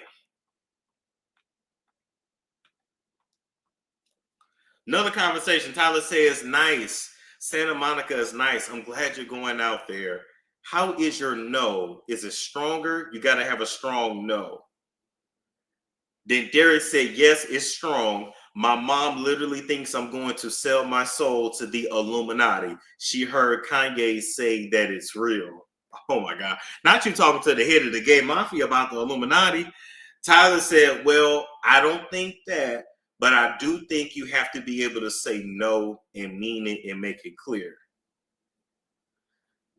Another conversation. Tyler says, nice. Santa Monica is nice. I'm glad you're going out there. How is your no? Is it stronger? You got to have a strong no. Then Derek said, yes, it's strong. My mom literally thinks I'm going to sell my soul to the Illuminati. She heard Kanye say that it's real. Oh my God. Not you talking to the head of the gay mafia about the Illuminati. Tyler said, well, I don't think that. But I do think you have to be able to say no and mean it and make it clear.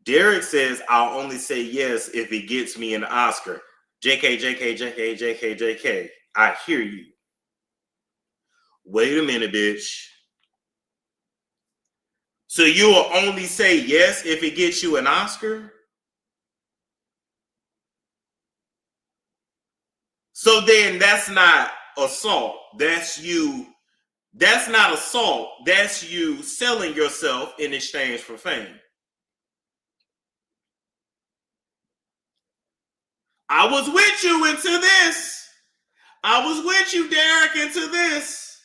Derek says, I'll only say yes if it gets me an Oscar. JK, JK, JK, JK, JK. I hear you. Wait a minute, bitch. So you will only say yes if it gets you an Oscar? So then that's not assault. That's you. That's not assault. That's you selling yourself in exchange for fame. I was with you into this. I was with you, Derek, into this.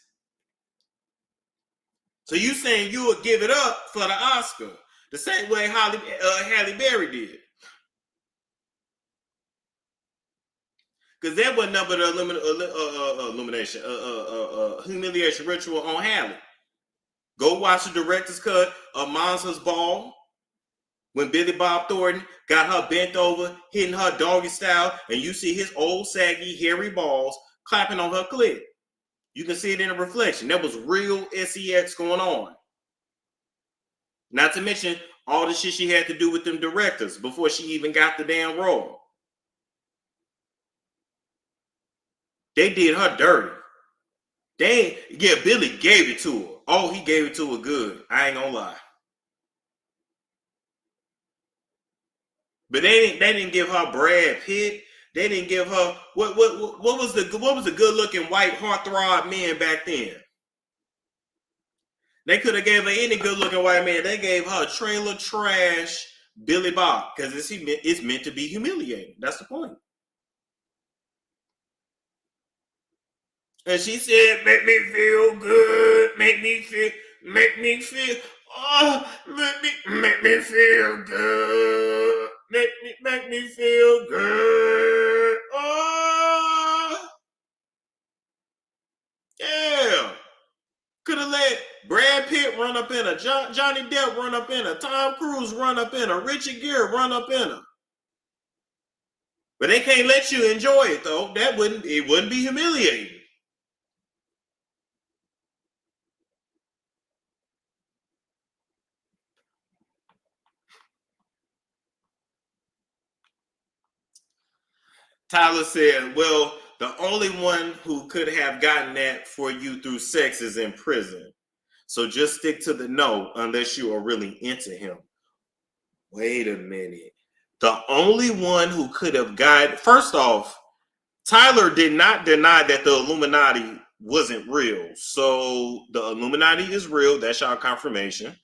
So you saying you would give it up for the Oscar the same way Halle Berry did? Because that wasn't number the elimination, humiliation ritual on Halle. Go watch the director's cut of Monsters Ball when Billy Bob Thornton got her bent over, hitting her doggy style, and you see his old saggy hairy balls clapping on her clit. You can see it in a reflection. That was real sex going on. Not to mention all the shit she had to do with them directors before she even got the damn role. They did her dirty. Billy gave it to her. Oh, he gave it to her good. I ain't gonna lie. But they didn't give her Brad Pitt. They didn't give her what was the good looking white heartthrob man back then. They could have gave her any good looking white man. They gave her trailer trash Billy Bob because it's meant to be humiliating. That's the point. And she said, "Make me feel good. Make me feel. Oh, make me feel good. Make me feel good. Oh, yeah." Could have let Brad Pitt run up in her, Johnny Depp run up in her, Tom Cruise run up in her, Richard Gere run up in her. But they can't let you enjoy it though. It wouldn't be humiliating. Tyler said, well, the only one who could have gotten that for you through sex is in prison. So just stick to the no unless you are really into him. Wait a minute. The only one who could have got, first off, Tyler did not deny that the Illuminati wasn't real. So the Illuminati is real. That's your confirmation.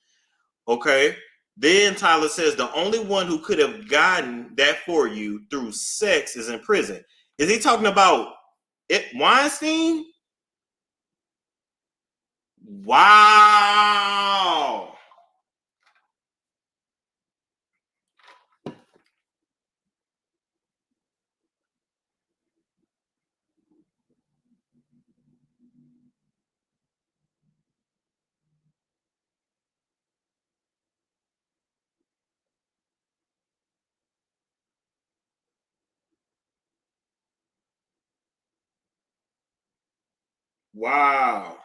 Okay. Then Tyler says the only one who could have gotten that for you through sex is in prison. Is he talking about Weinstein? Wow. Wow.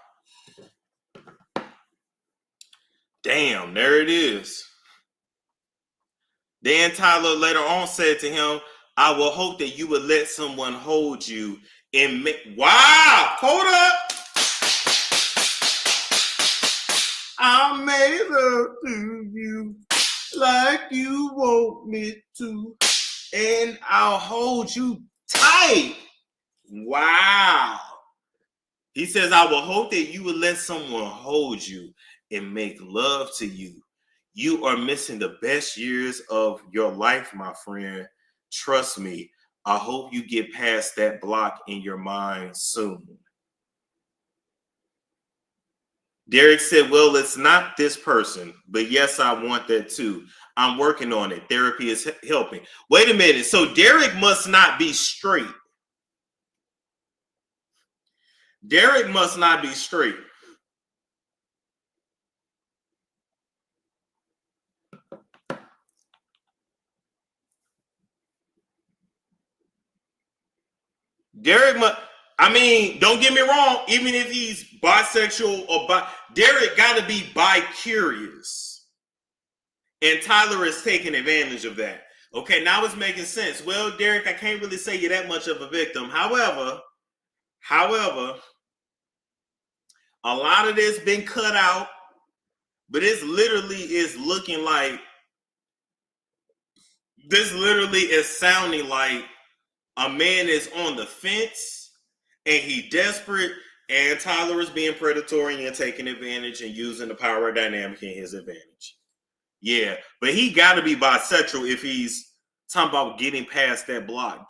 Damn, there it is. Then Tyler later on said to him, I will hope that you would let someone hold you and make. Wow, hold up. I made love to you like you want me to, and I'll hold you tight. Wow. He says, I will hope that you would let someone hold you and make love to you. You are missing the best years of your life, my friend. Trust me. I hope you get past that block in your mind soon. Derek said, well, it's not this person, but yes, I want that too. I'm working on it. Therapy is helping. Wait a minute. So Derek must not be straight. Derek must not be straight. Derek must, I mean, don't get me wrong, even if he's bisexual or Derek got to be bi-curious. And Tyler is taking advantage of that. Okay, now it's making sense. Well, Derek, I can't really say you're that much of a victim. However, a lot of this been cut out, but this literally is looking like, this literally is sounding like a man is on the fence and he desperate, and Tyler is being predatory and taking advantage and using the power dynamic in his advantage. Yeah, but he got to be bisexual if he's talking about getting past that block,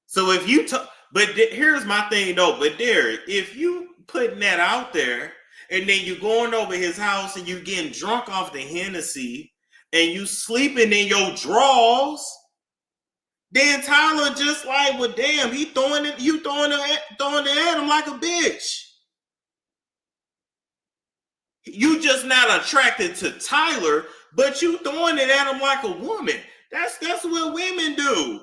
So if you talk, but here's my thing though, but Derek, if you putting that out there and then you going over his house and you getting drunk off the Hennessy and you sleeping in your drawers, then Tyler just like, well, damn, he throwing it at him like a bitch. You just not attracted to Tyler, but you throwing it at him like a woman. That's what women do.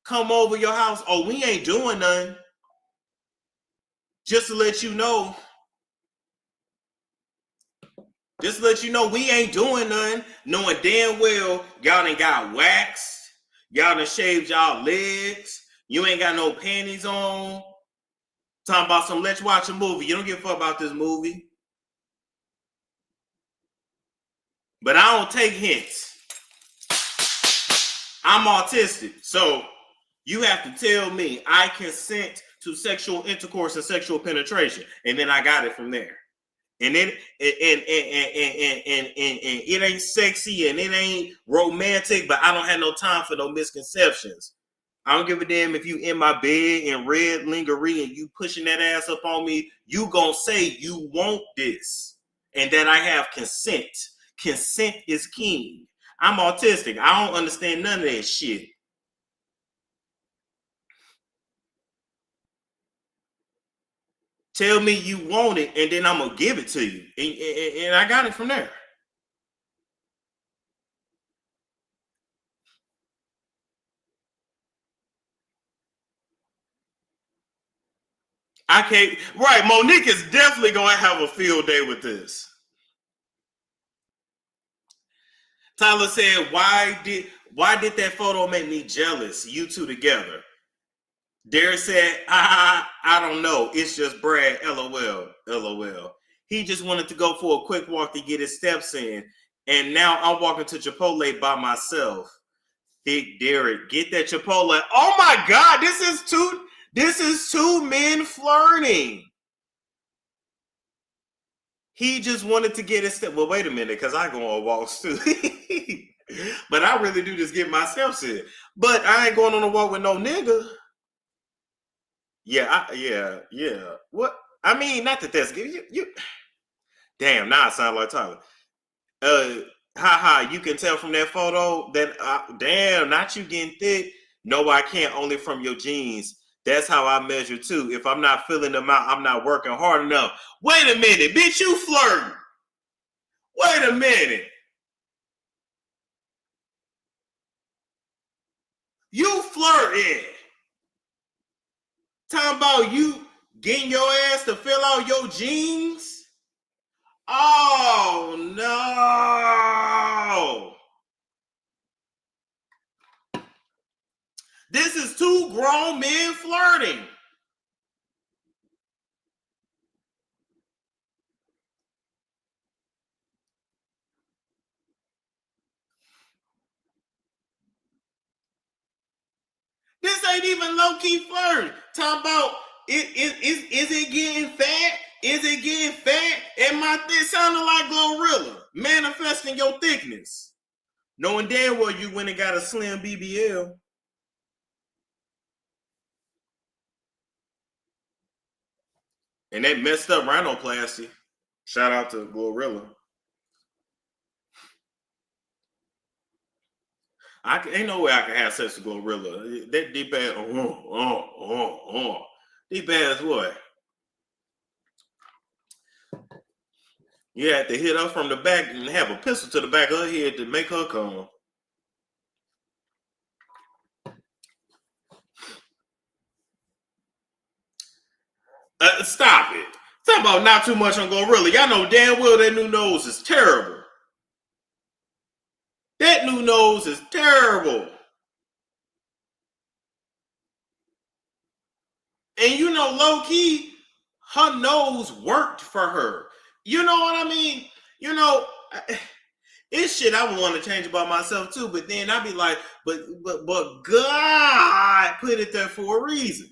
Come over your house. Oh, we ain't doing nothing. Just to let you know. We ain't doing nothing. Knowing damn well y'all done got waxed. Y'all done shaved y'all legs. You ain't got no panties on. Talking about some, let's watch a movie. You don't give a fuck about this movie. But I don't take hints. I'm autistic. So you have to tell me I consent to sexual intercourse and sexual penetration. And then I got it from there. And then it ain't sexy and it ain't romantic, but I don't have no time for no misconceptions. I don't give a damn if you in my bed in red lingerie and you pushing that ass up on me. You gonna say you want this and that I have consent. Consent is king. I'm autistic. I don't understand none of that shit. Tell me you want it, and then I'm gonna give it to you, and I got it from there. I can't. Right, Monique is definitely gonna have a field day with this. Tyler said, "Why did that photo make me jealous? You two together." Derek said, I don't know. It's just Brad. LOL. LOL. He just wanted to go for a quick walk to get his steps in. And now I'm walking to Chipotle by myself. Big Derek, get that Chipotle. Oh my God, this is two men flirting. He just wanted to get his step. Well, wait a minute, because I go on walks too. But I really do just get my steps in. But I ain't going on a walk with no nigga. Yeah. What? I mean, not that that's good. You damn, now I sound like Tyler. You can tell from that photo that damn, not you getting thick. No, I can't. Only from your jeans. That's how I measure too. If I'm not filling them out, I'm not working hard enough. Wait a minute, bitch, you flirting. Wait a minute. You flirting. Talking about you getting your ass to fill out your jeans? Oh no. This is two grown men flirting. ain't even low-key flirting. Talking about is it getting fat? Is it getting fat? And my thing sounded like Glorilla, manifesting your thickness. Knowing damn well you went and got a slim BBL. And that messed up rhinoplasty. Shout out to Glorilla. Ain't no way I can have sex with Glorilla. That deep ass, deep ass what? You had to hit her from the back and have a pistol to the back of her head to make her come. Stop it. Talk about not too much on Glorilla. Y'all know damn well that new nose is terrible. That new nose is terrible. And you know, low key, her nose worked for her. You know what I mean? You know, it's shit I would want to change about myself too. But then I'd be like, but God put it there for a reason.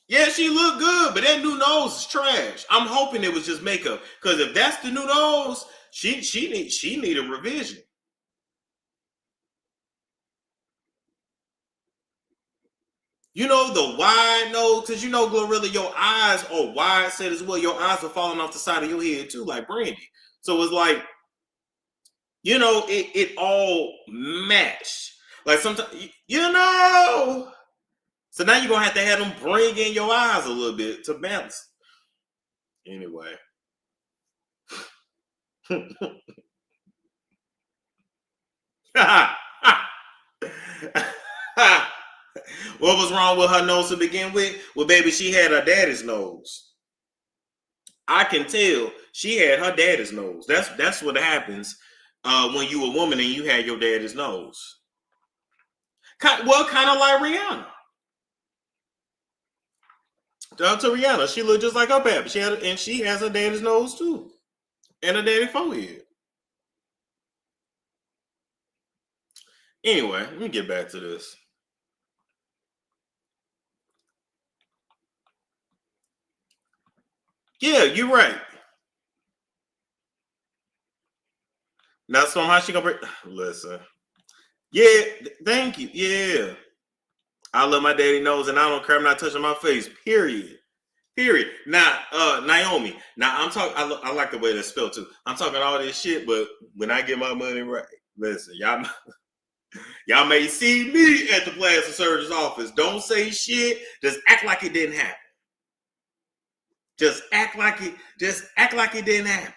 Yeah, she looked good, but that new nose is trash. I'm hoping it was just makeup, because if that's the new nose, she need a revision. You know, the wide nose, because you know, Glorilla, your eyes are wide set as well. Your eyes are falling off the side of your head too, like Brandy. So it's like, you know, it all matched. Like sometimes, you know. So now you're going to have them bring in your eyes a little bit to balance. Anyway. What was wrong with her nose to begin with? Well, baby, she had her daddy's nose. I can tell she had her daddy's nose. That's what happens when you a woman and you had your daddy's nose. Well, kind of like Rihanna. Down to Rihanna, she looked just like her baby. She has her daddy's nose too, and her daddy's forehead. Anyway, let me get back to this. Yeah, you're right. Now, somehow she gonna bring. Listen. Yeah, thank you. Yeah, I love my daddy nose, and I don't care. I'm not touching my face. Period. Now, Naomi. Now I'm talking. I like the way that's spelled too. I'm talking all this shit, but when I get my money right, listen, y'all may see me at the plastic surgeon's office. Don't say shit. Just act like it didn't happen. Just act like it didn't happen.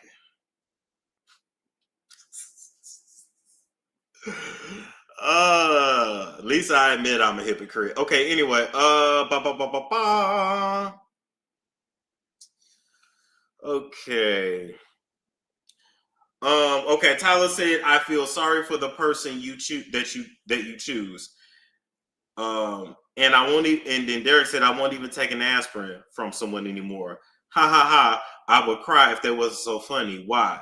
At least I admit I'm a hypocrite. Okay, anyway. Okay. Okay, Tyler said, I feel sorry for the person you choose that you choose. And I won't even, and then Derek said, I won't even take an aspirin from someone anymore. Ha ha ha. I would cry if that wasn't so funny. Why?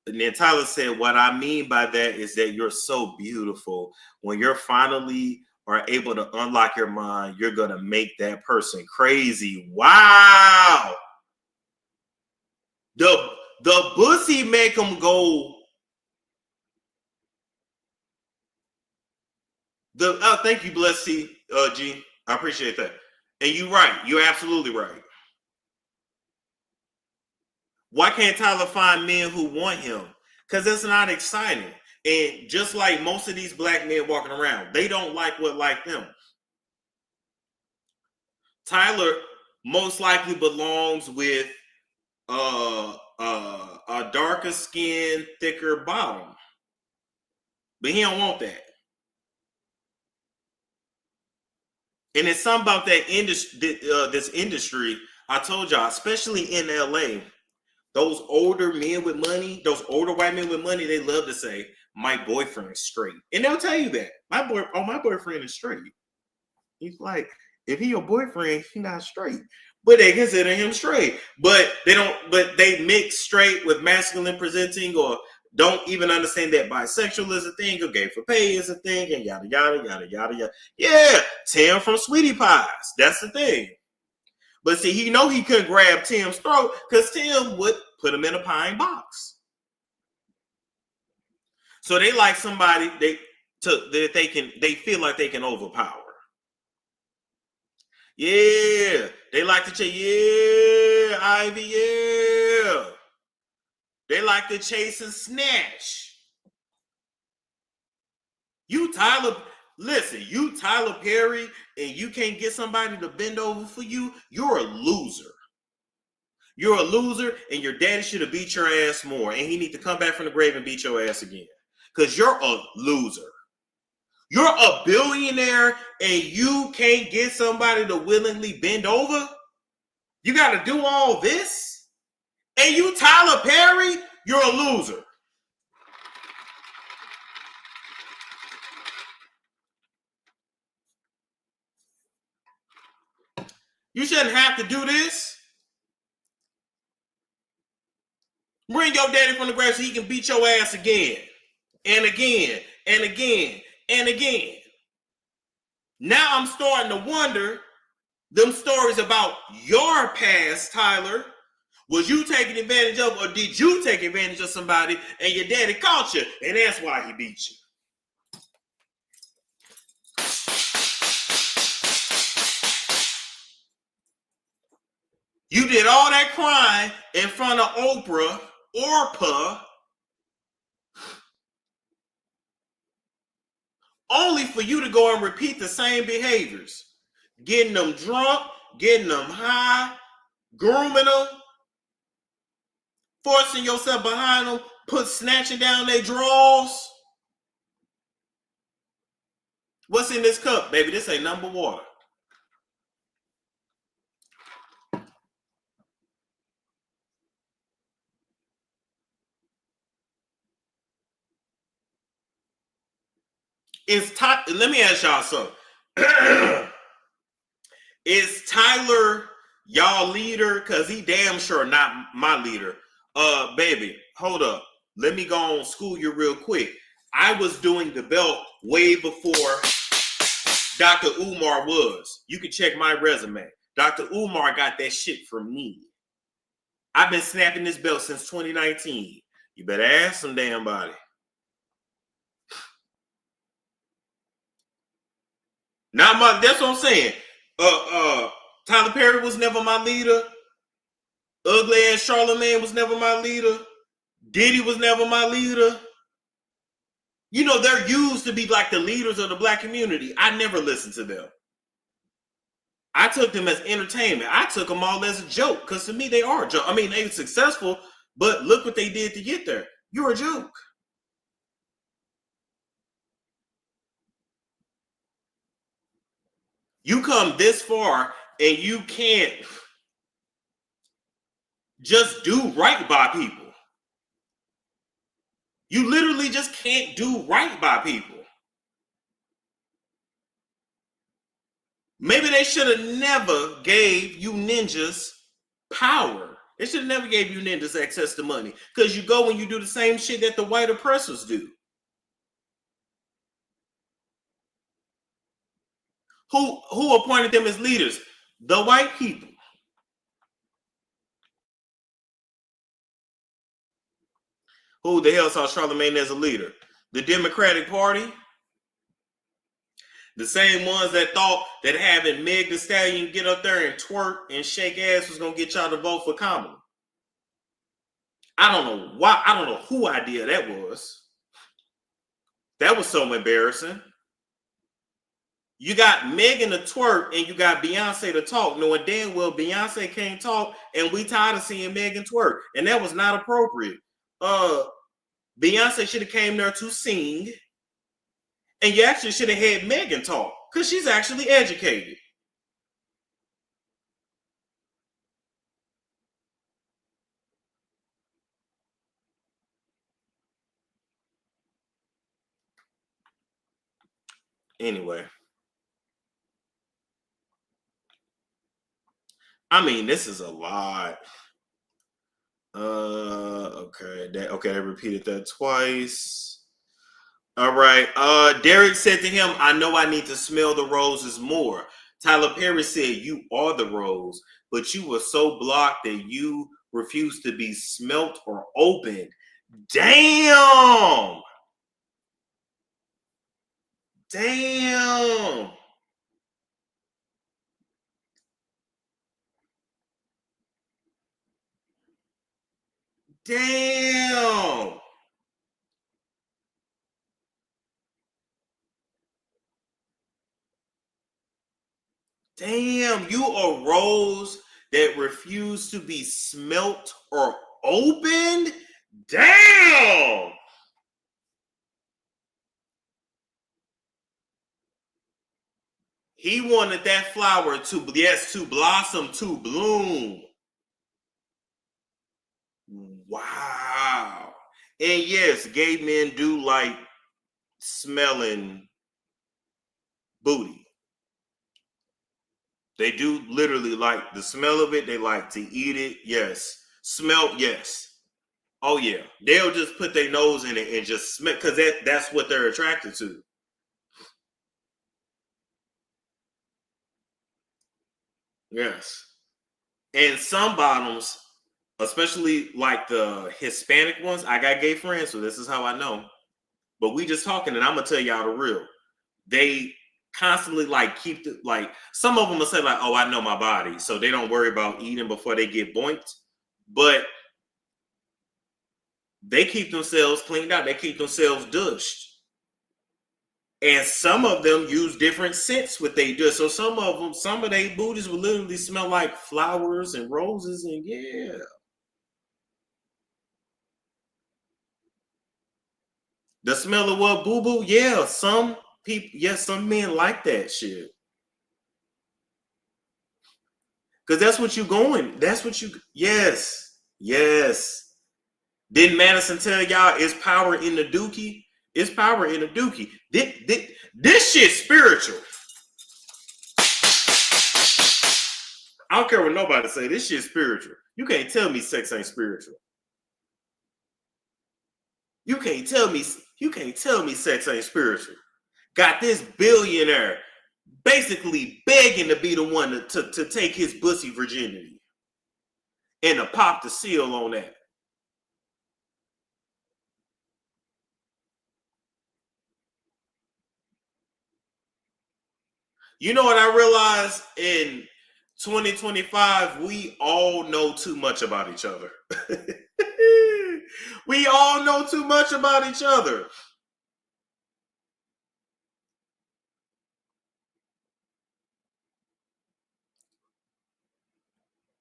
And then Tyler said, what I mean by that is that you're so beautiful. When you're finally are able to unlock your mind, you're going to make that person crazy. Wow. The pussy make them go. Thank you, Bless C, G. I appreciate that. And you're right. You're absolutely right. Why can't Tyler find men who want him? Because it's not exciting. And just like most of these black men walking around, they don't like what like them. Tyler most likely belongs with a darker skin, thicker bottom. But he don't want that. And it's something about that industry, this industry. I told y'all, especially in LA, those older men with money, those older white men with money, they love to say, my boyfriend's straight. And they'll tell you that. My boyfriend is straight. He's like, if he your boyfriend, he not straight. But they consider him straight. But they don't, but they mix straight with masculine presenting, or don't even understand that bisexual is a thing, or gay for pay is a thing, and yada yada yada yada yada. Yeah, Tim from Sweetie Pies. That's the thing. But see, he know he couldn't grab Tim's throat because Tim would put him in a pine box. So they like somebody they feel like they can overpower. Yeah, they like to chase. Yeah, Ivy. Yeah, they like to chase and snatch. You Tyler, listen, you Tyler Perry, and you can't get somebody to bend over for you. You're a loser. You're a loser, and your daddy should have beat your ass more, and he need to come back from the grave and beat your ass again. Because you're a loser. You're a billionaire, and you can't get somebody to willingly bend over? You got to do all this? And you Tyler Perry, you're a loser. You shouldn't have to do this. Bring your daddy from the grave so he can beat your ass again. And again. And again. And again. Now I'm starting to wonder, them stories about your past, Tyler, was you taking advantage of, or did you take advantage of somebody and your daddy caught you, and that's why he beat you? You did all that crying in front of Orpah, only for you to go and repeat the same behaviors. Getting them drunk, getting them high, grooming them, forcing yourself behind them, snatching down their drawers. What's in this cup, baby? This ain't nothing but water. Let me ask y'all something. Is Tyler y'all leader? Because he damn sure not my leader. Baby, hold up. Let me go on school you real quick. I was doing the belt way before Dr. Umar was. You can check my resume. Dr. Umar got that shit from me. I've been snapping this belt since 2019. You better ask some damn body. That's what I'm saying. Tyler Perry was never my leader. Ugly ass Charlemagne was never my leader. Diddy was never my leader. You know, they're used to be like the leaders of the black community. I never listened to them. I took them as entertainment. I took them all as a joke, because to me they are a joke. I mean, they were successful, but look what they did to get there. You're a joke. You come this far and you can't just do right by people. You literally just can't do right by people. Maybe they should have never gave you ninjas power. They should have never gave you ninjas access to money, because you go and you do the same shit that the white oppressors do. Who appointed them as leaders? The white people. Who the hell saw Charlemagne as a leader? The Democratic Party? The same ones that thought that having Meg Thee Stallion get up there and twerk and shake ass was going to get y'all to vote for Kamala. I don't know why. I don't know who idea that was. That was so embarrassing. You got Megan to twerk and you got Beyonce to talk, knowing damn well Beyonce can't talk, and we tired of seeing Megan twerk, and that was not appropriate. Beyonce should have came there to sing, and you actually should have had Megan talk, because she's actually educated. Anyway, I mean, this is a lot. Okay. I repeated that twice. All right. Derek said to him, I know I need to smell the roses more. Tyler Perry said, you are the rose, but you were so blocked that you refused to be smelt or opened. Damn. Damn. Damn. Damn. You a rose that refused to be smelt or opened? Damn. He wanted that flower to, yes, to blossom, to bloom. Wow. And yes, gay men do like smelling booty. They do literally like the smell of it. They like to eat it. Yes. Smell, yes. Oh yeah. They'll just put their nose in it and just smell because that's what they're attracted to. Yes. And some bottoms, especially like the Hispanic ones, I got gay friends, so this is how I know. But we just talking, and I'm gonna tell y'all the real. They constantly like keep the like some of them will say like, oh, I know my body, so they don't worry about eating before they get boinked. But they keep themselves cleaned out. They keep themselves dushed. And some of them use different scents with they do. So some of them, some of their booties will literally smell like flowers and roses, and yeah. The smell of what boo boo? Yeah, some people, yes, some men like that shit. Because that's what you going. That's what you, yes, yes. Didn't Madison tell y'all it's power in the dookie? It's power in the dookie. This shit spiritual. I don't care what nobody say. This shit spiritual. You can't tell me sex ain't spiritual. You can't tell me. You can't tell me sex ain't spiritual. Got this billionaire basically begging to be the one to take his bussy virginity and to pop the seal on that. You know what I realized in 2025? We all know too much about each other. We all know too much about each other.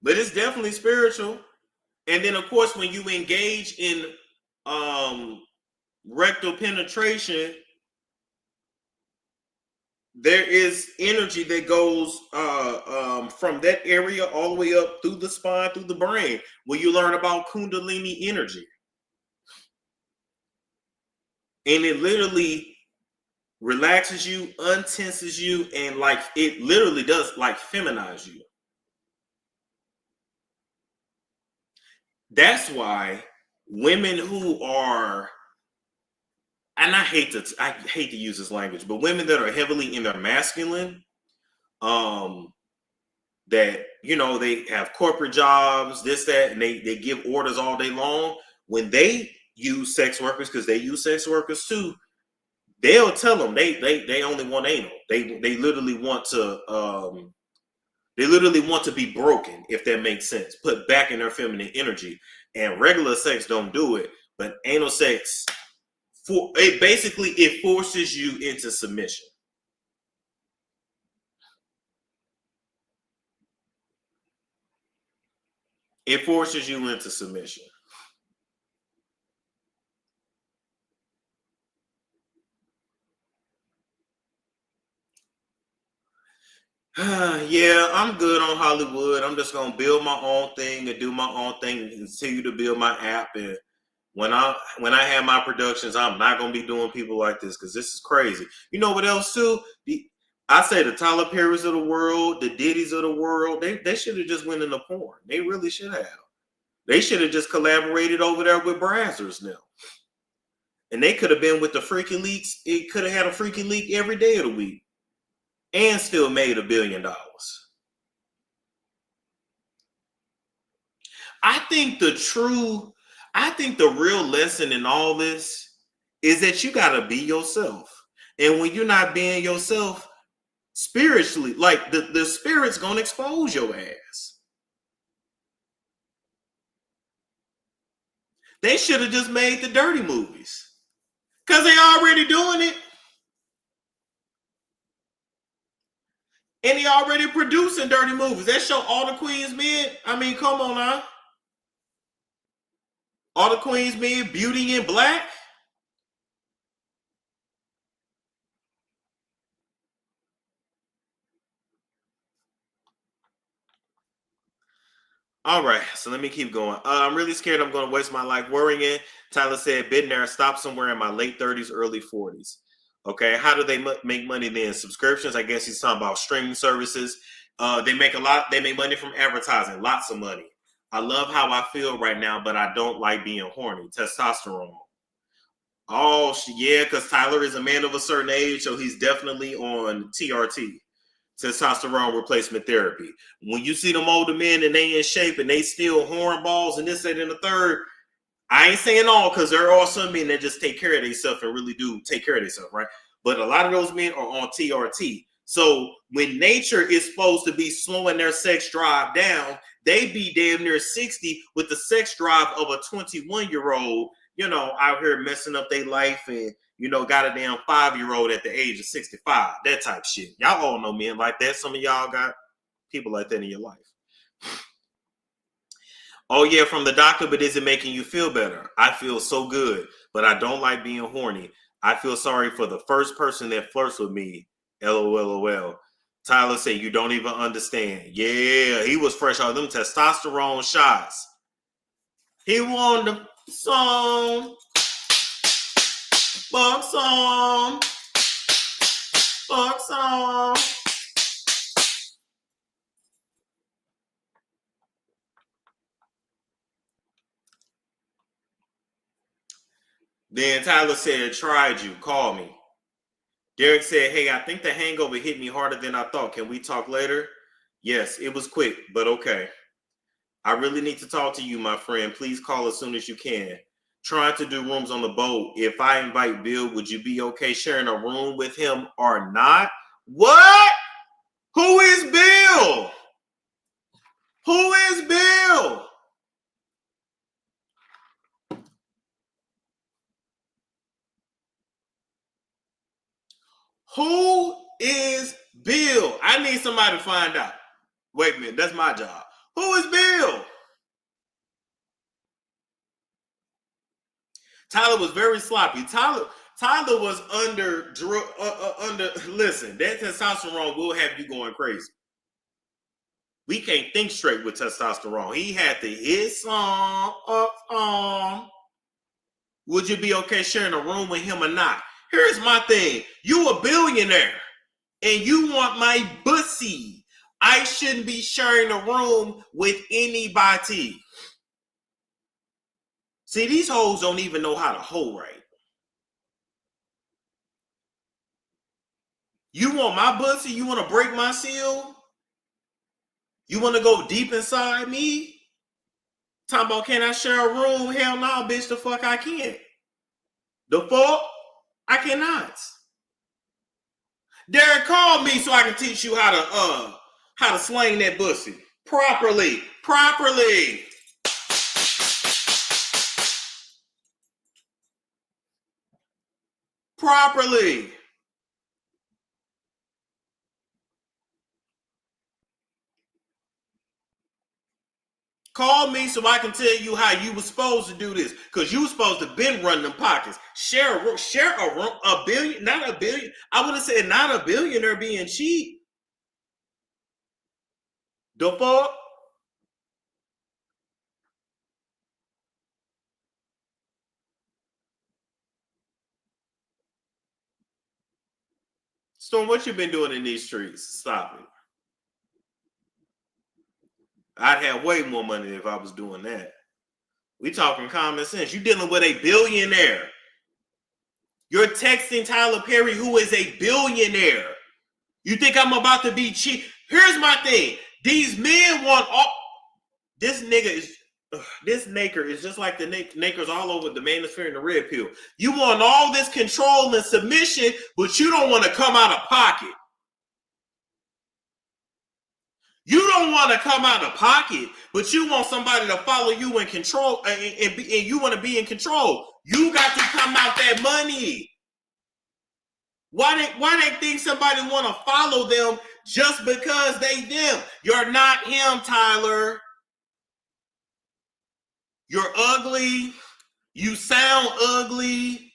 But it's definitely spiritual. And then, of course, when you engage in um, rectal penetration, there is energy that goes from that area all the way up through the spine, through the brain, where you learn about Kundalini energy. And it literally relaxes you, untenses you, and like it literally does like feminize you. That's why women who are, and I hate to use this language, but women that are heavily in their masculine, um, that they have corporate jobs, this, that, and they give orders all day long. When they use sex workers, because they use sex workers too, they'll tell them they only want anal. They literally want to be broken, if that makes sense. Put back in their feminine energy. And regular sex don't do it, but anal sex it forces you into submission. It forces you into submission. Yeah, I'm good on Hollywood. I'm just gonna build my own thing and do my own thing and continue to build my app. And when I have my productions, I'm not gonna be doing people like this because this is crazy. You know what else too? I say the Tyler Perrys of the world, the Diddy's of the world, they should have just went into porn. They really should have. They should have just collaborated over there with Brazzers now. And they could have been with the Freaky Leaks. It could have had a Freaky Leak every day of the week and still made $1 billion. I think the real lesson in all this is that you got to be yourself. And when you're not being yourself, spiritually, like the spirit's going to expose your ass. They should have just made the dirty movies because they already doing it. And he already producing dirty movies. That show All the Queen's Men. I mean, come on now. All the Queen's Men, Beauty in Black. All right, so let me keep going. I'm really scared I'm going to waste my life worrying. Tyler said, been there, stopped somewhere in my late 30s, early 40s. Okay, how do they make money then? Subscriptions, I guess he's talking about streaming services. They make money from advertising, lots of money. I love how I feel right now, but I don't like being horny. Testosterone. Oh, yeah, because Tyler is a man of a certain age, so he's definitely on TRT. Testosterone replacement therapy. When you see them older men and they in shape and they still hornballs and this, that, and the third, I ain't saying all because there are some men that just take care of themselves and really do take care of themselves, right? But a lot of those men are on TRT. So when nature is supposed to be slowing their sex drive down, they be damn near 60 with the sex drive of a 21-year-old, out here messing up their life and got a damn 5-year-old at the age of 65, that type shit. Y'all all know men like that. Some of y'all got people like that in your life. Oh yeah, from the doctor, but is it making you feel better? I feel so good, but I don't like being horny. I feel sorry for the first person that flirts with me. LOL. Tyler said, you don't even understand. Yeah, he was fresh out of them testosterone shots. He won the song. Fuck song. Fuck song. Then Tyler said, tried you. Call me. Derek said, hey, I think the hangover hit me harder than I thought. Can we talk later? Yes, it was quick, but okay. I really need to talk to you, my friend. Please call as soon as you can. Trying to do rooms on the boat. If I invite Bill, would you be okay sharing a room with him or not? What? Who is Bill? Who is Bill? Who is Bill? I need somebody to find out. Wait a minute, that's my job. Who is Bill? Tyler was very sloppy. Tyler was under. Listen, that testosterone will have you going crazy. We can't think straight with testosterone. He had to hit some. Would you be okay sharing a room with him or not? Here's my thing. You a billionaire and you want my pussy. I shouldn't be sharing a room with anybody. See, these hoes don't even know how to hoe right. You want my pussy? You want to break my seal? You want to go deep inside me? Talking about, can I share a room? Hell no, bitch, the fuck I can't. The fuck? I cannot. Derek, call me so I can teach you how to sling that pussy properly. Call me so I can tell you how you were supposed to do this. Because you were supposed to been running them pockets. Share a room, a billion, not a billion. I would have said not a billionaire being cheap. The fuck? Storm, what you been doing in these streets? Stop it. I'd have way more money if I was doing that. We talking common sense. You dealing with a billionaire. You're texting Tyler Perry, who is a billionaire. You think I'm about to be cheap? Here's my thing. These men want all. This nigger is just like the niggers all over the manosphere and the red pill. You want all this control and submission, but you don't want to come out of pocket. You don't want to come out of pocket, but you want somebody to follow you and control, and you want to be in control. You got to come out that money. Why they think somebody want to follow them just because they them? You're not him, Tyler. You're ugly. You sound ugly.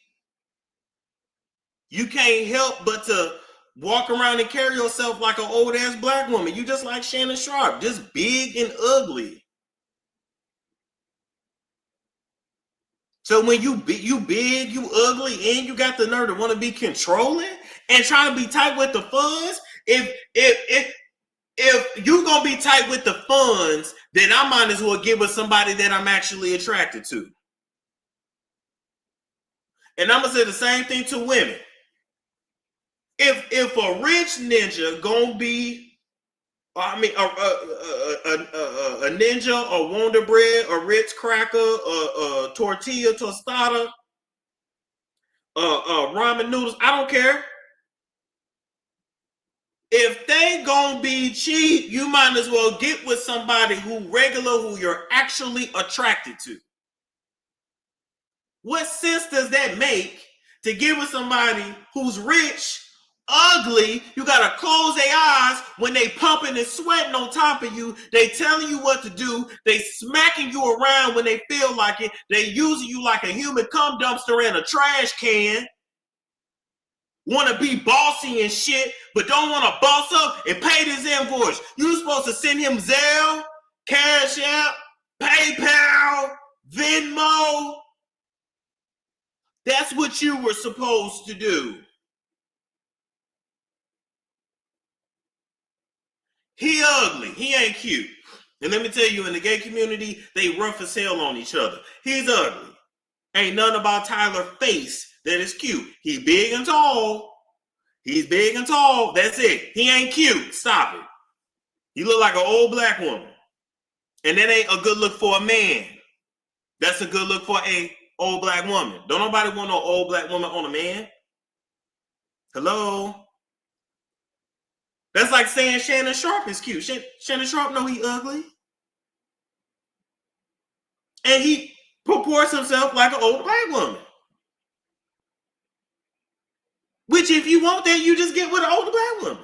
You can't help but to walk around and carry yourself like an old ass black woman. You just like Shannon Sharp, just big and ugly. So when you big, you ugly, and you got the nerve to want to be controlling and trying to be tight with the funds, if you gonna be tight with the funds, then I might as well get with somebody that I'm actually attracted to. And I'm gonna say the same thing to women. If a rich ninja gonna be, a ninja, a Wonder Bread, a Ritz cracker, a tortilla tostada, ramen noodles, I don't care. If they gonna be cheap, you might as well get with somebody who you're actually attracted to. What sense does that make to get with somebody who's rich, ugly? You gotta close their eyes when they pumping and sweating on top of you. They telling you what to do. They smacking you around when they feel like it. They using you like a human cum dumpster and a trash can. Want to be bossy and shit, but don't want to boss up and pay this invoice. You supposed to send him Zelle, Cash App, PayPal, Venmo. That's what you were supposed to do. He ugly. He ain't cute. And let me tell you, in the gay community, they rough as hell on each other. He's ugly. Ain't nothing about Tyler's face that is cute. He big and tall. He's big and tall. That's it. He ain't cute. Stop it. He look like an old black woman. And that ain't a good look for a man. That's a good look for a old black woman. Don't nobody want no old black woman on a man. Hello? That's like saying Shannon Sharp is cute. Shannon Sharp know he ugly. And he purports himself like an old black woman. Which, if you want that, you just get with an older black woman.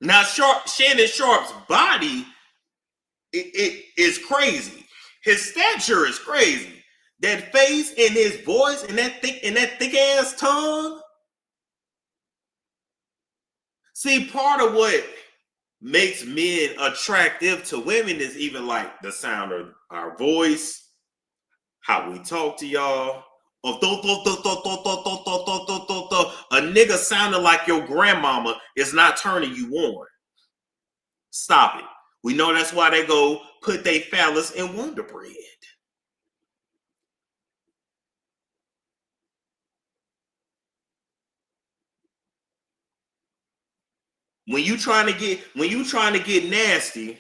Now, Shannon Sharp's body it is crazy. His stature is crazy. That face and his voice and that thick ass tongue. See, part of what makes men attractive to women is even like the sound of our voice, how we talk to y'all. A nigga sounding like your grandmama is not turning you on. Stop it. We know that's why they go put their phallus in Wonder Bread. When you trying to get nasty,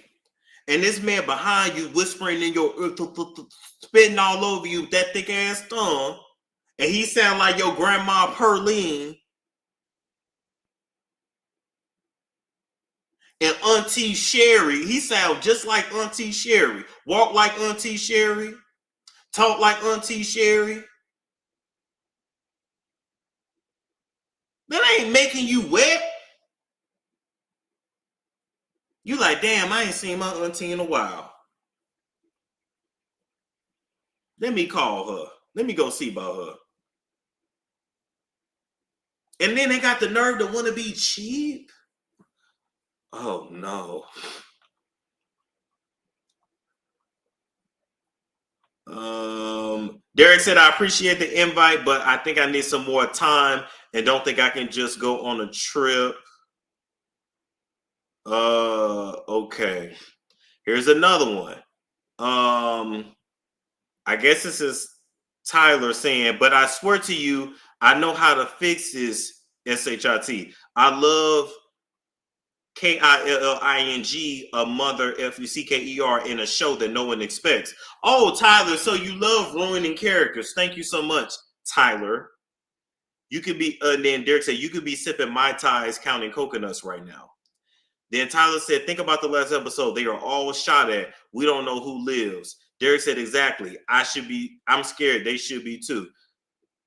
and this man behind you whispering in your ear, spitting all over you with that thick ass tongue, and he sound like your grandma Perline and Auntie Sherry. He sound just like Auntie Sherry. Walk like Auntie Sherry. Talk like Auntie Sherry. That ain't making you wet. You like, damn, I ain't seen my auntie in a while. Let me call her. Let me go see about her. And then they got the nerve to want to be cheap. Oh, no. Derek said, I appreciate the invite, but I think I need some more time and don't think I can just go on a trip. Okay. Here's another one. I guess this is Tyler saying, but I swear to you, I know how to fix this SHIT. I love KILLING, a mother FUCKER in a show that no one expects. Oh, Tyler, so you love ruining characters. Thank you so much, Tyler. You could be, then Derek said, you could be sipping Mai Tais counting coconuts right now. Then Tyler said, think about the last episode. They are all shot at. We don't know who lives. Derek said, exactly. I'm scared. They should be too.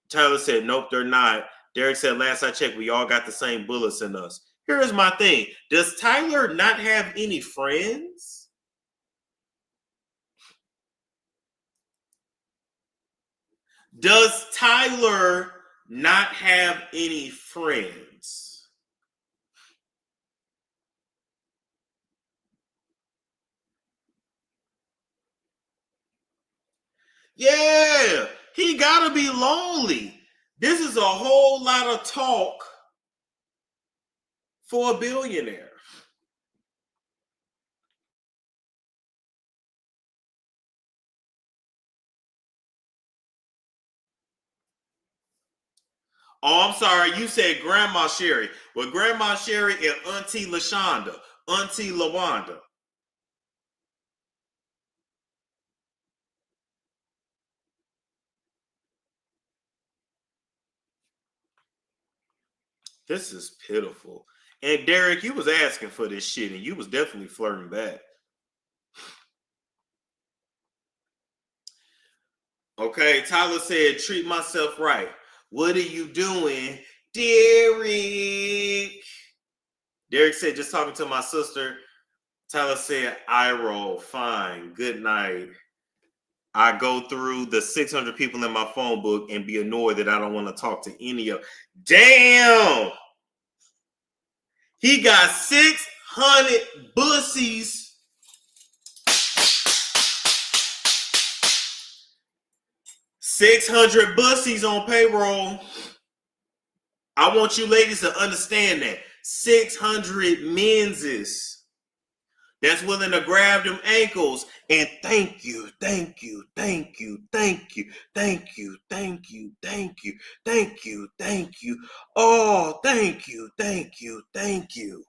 Tyler said, nope, they're not. Derek said, last I checked, we all got the same bullets in us. Here's my thing. Does Tyler not have any friends? Does Tyler not have any friends? Yeah, he gotta be lonely. This is a whole lot of talk for a billionaire. Oh, I'm sorry. You said Grandma Sherry. Well, Grandma Sherry and Auntie LaShonda, Auntie LaWanda. This is pitiful. And Derek, you was asking for this shit, and you was definitely flirting back. Okay, Tyler said, treat myself right. What are you doing, Derek? Derek said, just talking to my sister. Tyler said, I roll. Fine. Good night. I go through the 600 people in my phone book and be annoyed that I don't want to talk to any of. Damn! He got 600 bussies. 600 bussies on payroll. I want you ladies to understand that. 600 menses that's willing to grab them ankles and thank you, thank you, thank you, thank you, thank you, thank you, thank you, thank you, thank you. Oh, thank you, thank you, thank you.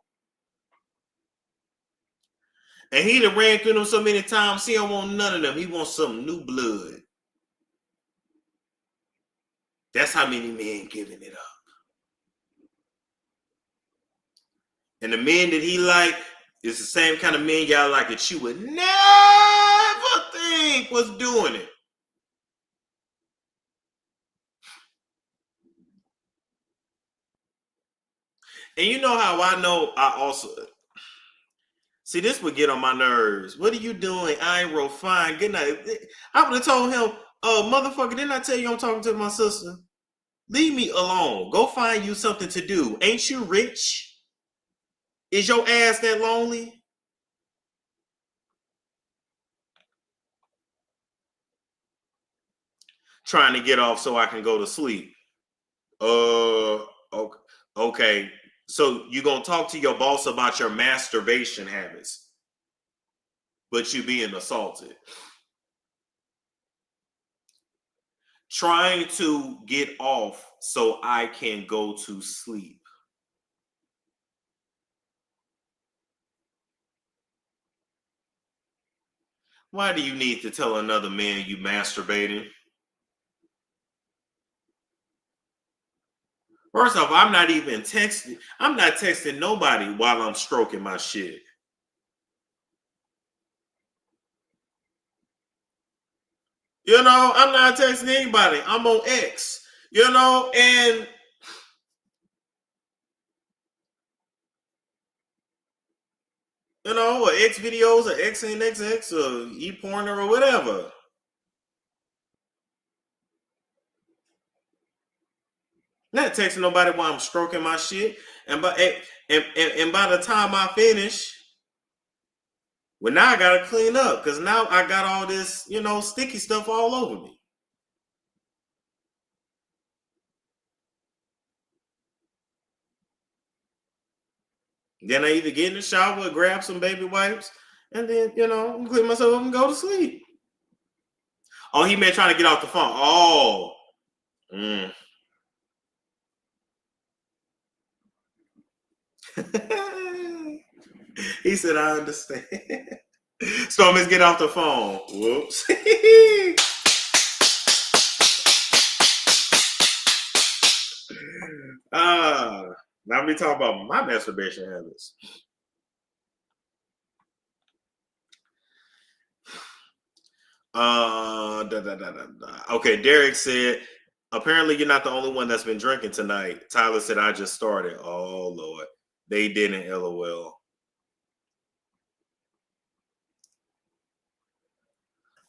And he done ran through them so many times, he don't want none of them. He wants some new blood. That's how many men giving it up. And the men that he like is the same kind of men y'all like that you would never think was doing it. And you know how I know I also see this would get on my nerves. What are you doing? I ain't real fine. Good night. I would have told him, motherfucker, didn't I tell you I'm talking to my sister? Leave me alone. Go find you something to do. Ain't you rich? Is your ass that lonely? Trying to get off so I can go to sleep. Okay. So you gonna talk to your boss about your masturbation habits, but you being assaulted. Trying to get off so I can go to sleep. Why do you need to tell another man you masturbating? First off, I'm not even texting. I'm not texting nobody while I'm stroking my shit. You know, I'm not texting anybody. I'm on X. You know, and you know, or X videos or XNXX or ePorn or whatever. Not texting nobody while I'm stroking my shit. And by the time I finish, Well, now I gotta clean up because now I got all this, sticky stuff all over me. Then I either get in the shower, grab some baby wipes, and then, clean myself up and go to sleep. Oh, he may trying to get off the phone. Oh. Mm. He said, I understand. Stormers, get off the phone. Whoops. Now we talking about my masturbation habits. Okay, Derek said, apparently you're not the only one that's been drinking tonight. Tyler said, I just started. Oh, Lord. They didn't, LOL.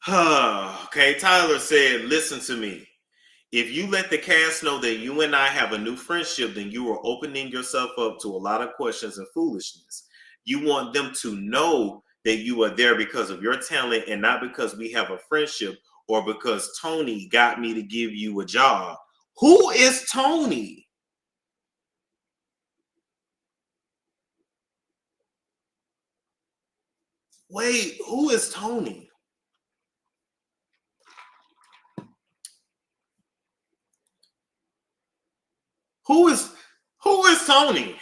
Okay, Tyler said, listen to me. If you let the cast know that you and I have a new friendship, then you are opening yourself up to a lot of questions and foolishness. You want them to know that you are there because of your talent and not because we have a friendship or because Tony got me to give you a job. Who is Tony? Wait, who is Tony? Who is Tony?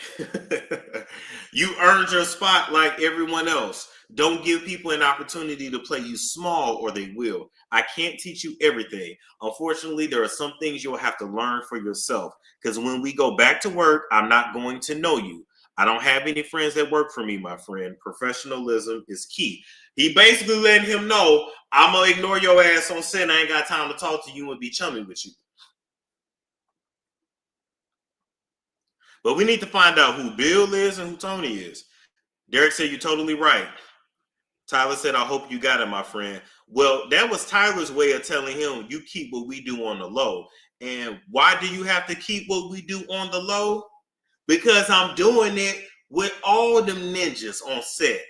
You earned your spot like everyone else. Don't give people an opportunity to play you small or they will. I can't teach you everything. Unfortunately, there are some things you'll have to learn for yourself. Because when we go back to work, I'm not going to know you. I don't have any friends that work for me, my friend. Professionalism is key. He basically letting him know, I'm going to ignore your ass on set. I ain't got time to talk to you and be chummy with you. But we need to find out who Bill is and who Tony is. Derek said, you're totally right. Tyler said, I hope you got it, my friend. Well, that was Tyler's way of telling him, you keep what we do on the low. And why do you have to keep what we do on the low? Because I'm doing it with all them ninjas on set.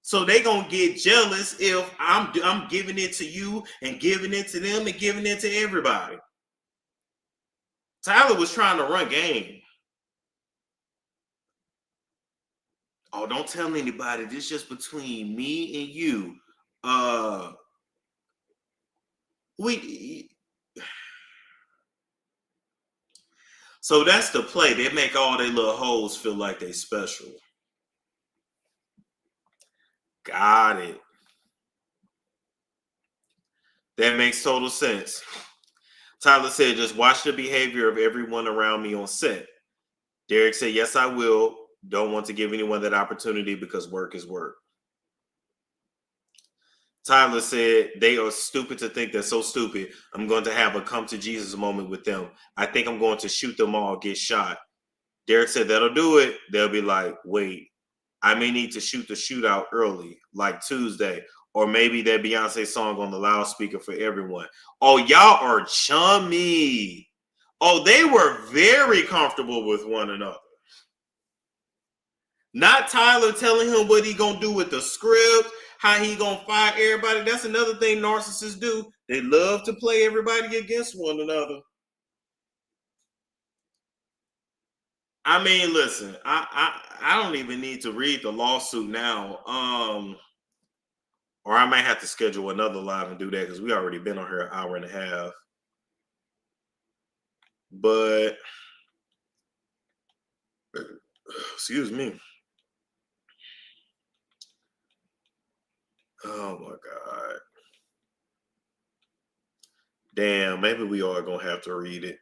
So they gonna get jealous if I'm giving it to you and giving it to them and giving it to everybody. Tyler was trying to run game. Oh, don't tell anybody. This is just between me and you. So that's the play. They make all their little hoes feel like they special. Got it. That makes total sense. Tyler said, just watch the behavior of everyone around me on set. Derek said, yes, I will. Don't want to give anyone that opportunity because work is work. Tyler said, they are stupid to think they're so stupid. I'm going to have a come to Jesus moment with them. I think I'm going to shoot them all, get shot. Derek said, that'll do it. They'll be like, wait, I may need to shoot the shootout early, like Tuesday, or maybe that Beyonce song on the loudspeaker for everyone. Oh, y'all are chummy. Oh, they were very comfortable with one another. Not Tyler telling him what he gonna do with the script, how he gonna fire everybody. That's another thing narcissists do. They love to play everybody against one another. I mean, listen, I don't even need to read the lawsuit now. Or I might have to schedule another live and do that because we already been on here an hour and a half. But excuse me. Oh my God. Damn, maybe we are gonna have to read it.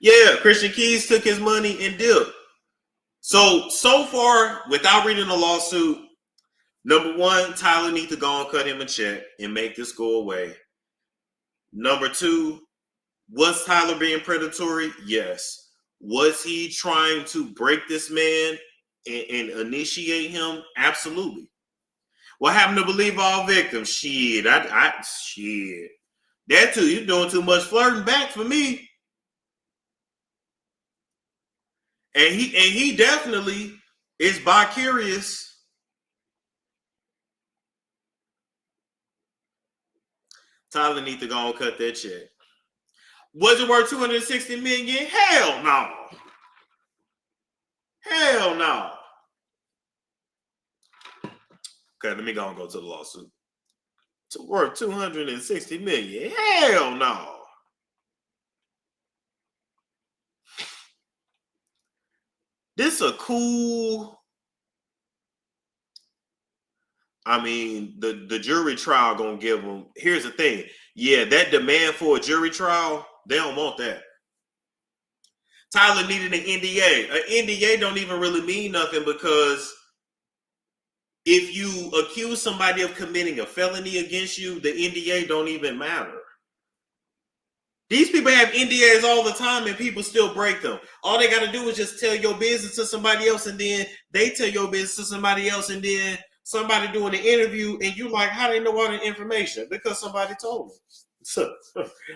Yeah, Christian Keys took his money and dipped. So far, without reading the lawsuit, number one, Tyler needs to go and cut him a check and make this go away. Number two, was Tyler being predatory? Yes. Was he trying to break this man and initiate him? Absolutely. What happened to believe all victims? Shit, shit. That too, you doing too much flirting back for me. And he definitely is vicarious. Tyler need to go and cut that check. Was it worth 260 million? Hell no. Hell no. Okay, let me go and go to the lawsuit. It's worth 260 million. Hell no. This a cool. I mean, the jury trial gonna give them. Here's the thing. Yeah, that demand for a jury trial, they don't want that. Tyler needed an NDA. An NDA don't even really mean nothing because if you accuse somebody of committing a felony against you, the NDA don't even matter. These people have NDAs all the time and people still break them. All they got to do is just tell your business to somebody else and then they tell your business to somebody else and then somebody doing an interview and you like, how they know all the information? Because somebody told them. So,